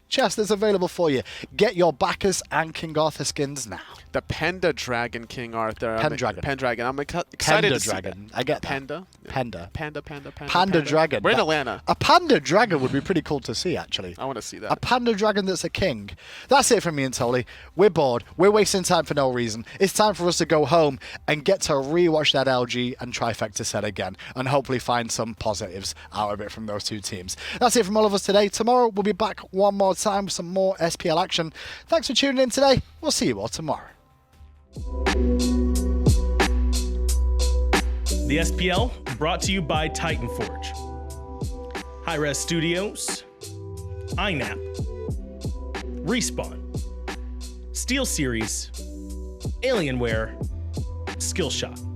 chest that's available for you. Get your Bacchus and King Arthur skins now. The Panda Dragon King Arthur. Pendragon. Pendragon. I'm excited Panda to see Dragon. that. I get that. Panda? Panda. Panda Dragon. We're in Atlanta. A Panda Dragon would be pretty cool to see, actually. I want to see that. A Panda Dragon that's a king. That's it from me and Tolly. We're bored. We're wasting time for no reason. It's time for us to go home and get to rewatch that LG and Trifecta set again and hopefully find some positives out of it from those two teams. That's it from all of us today. Tomorrow, we'll be back one more time with some more SPL action. Thanks for tuning in today. We'll see you all tomorrow. The SPL brought to you by Titan Forge, Hi-Res Studios, INAP, Respawn, Steel Series, Alienware, Skillshot.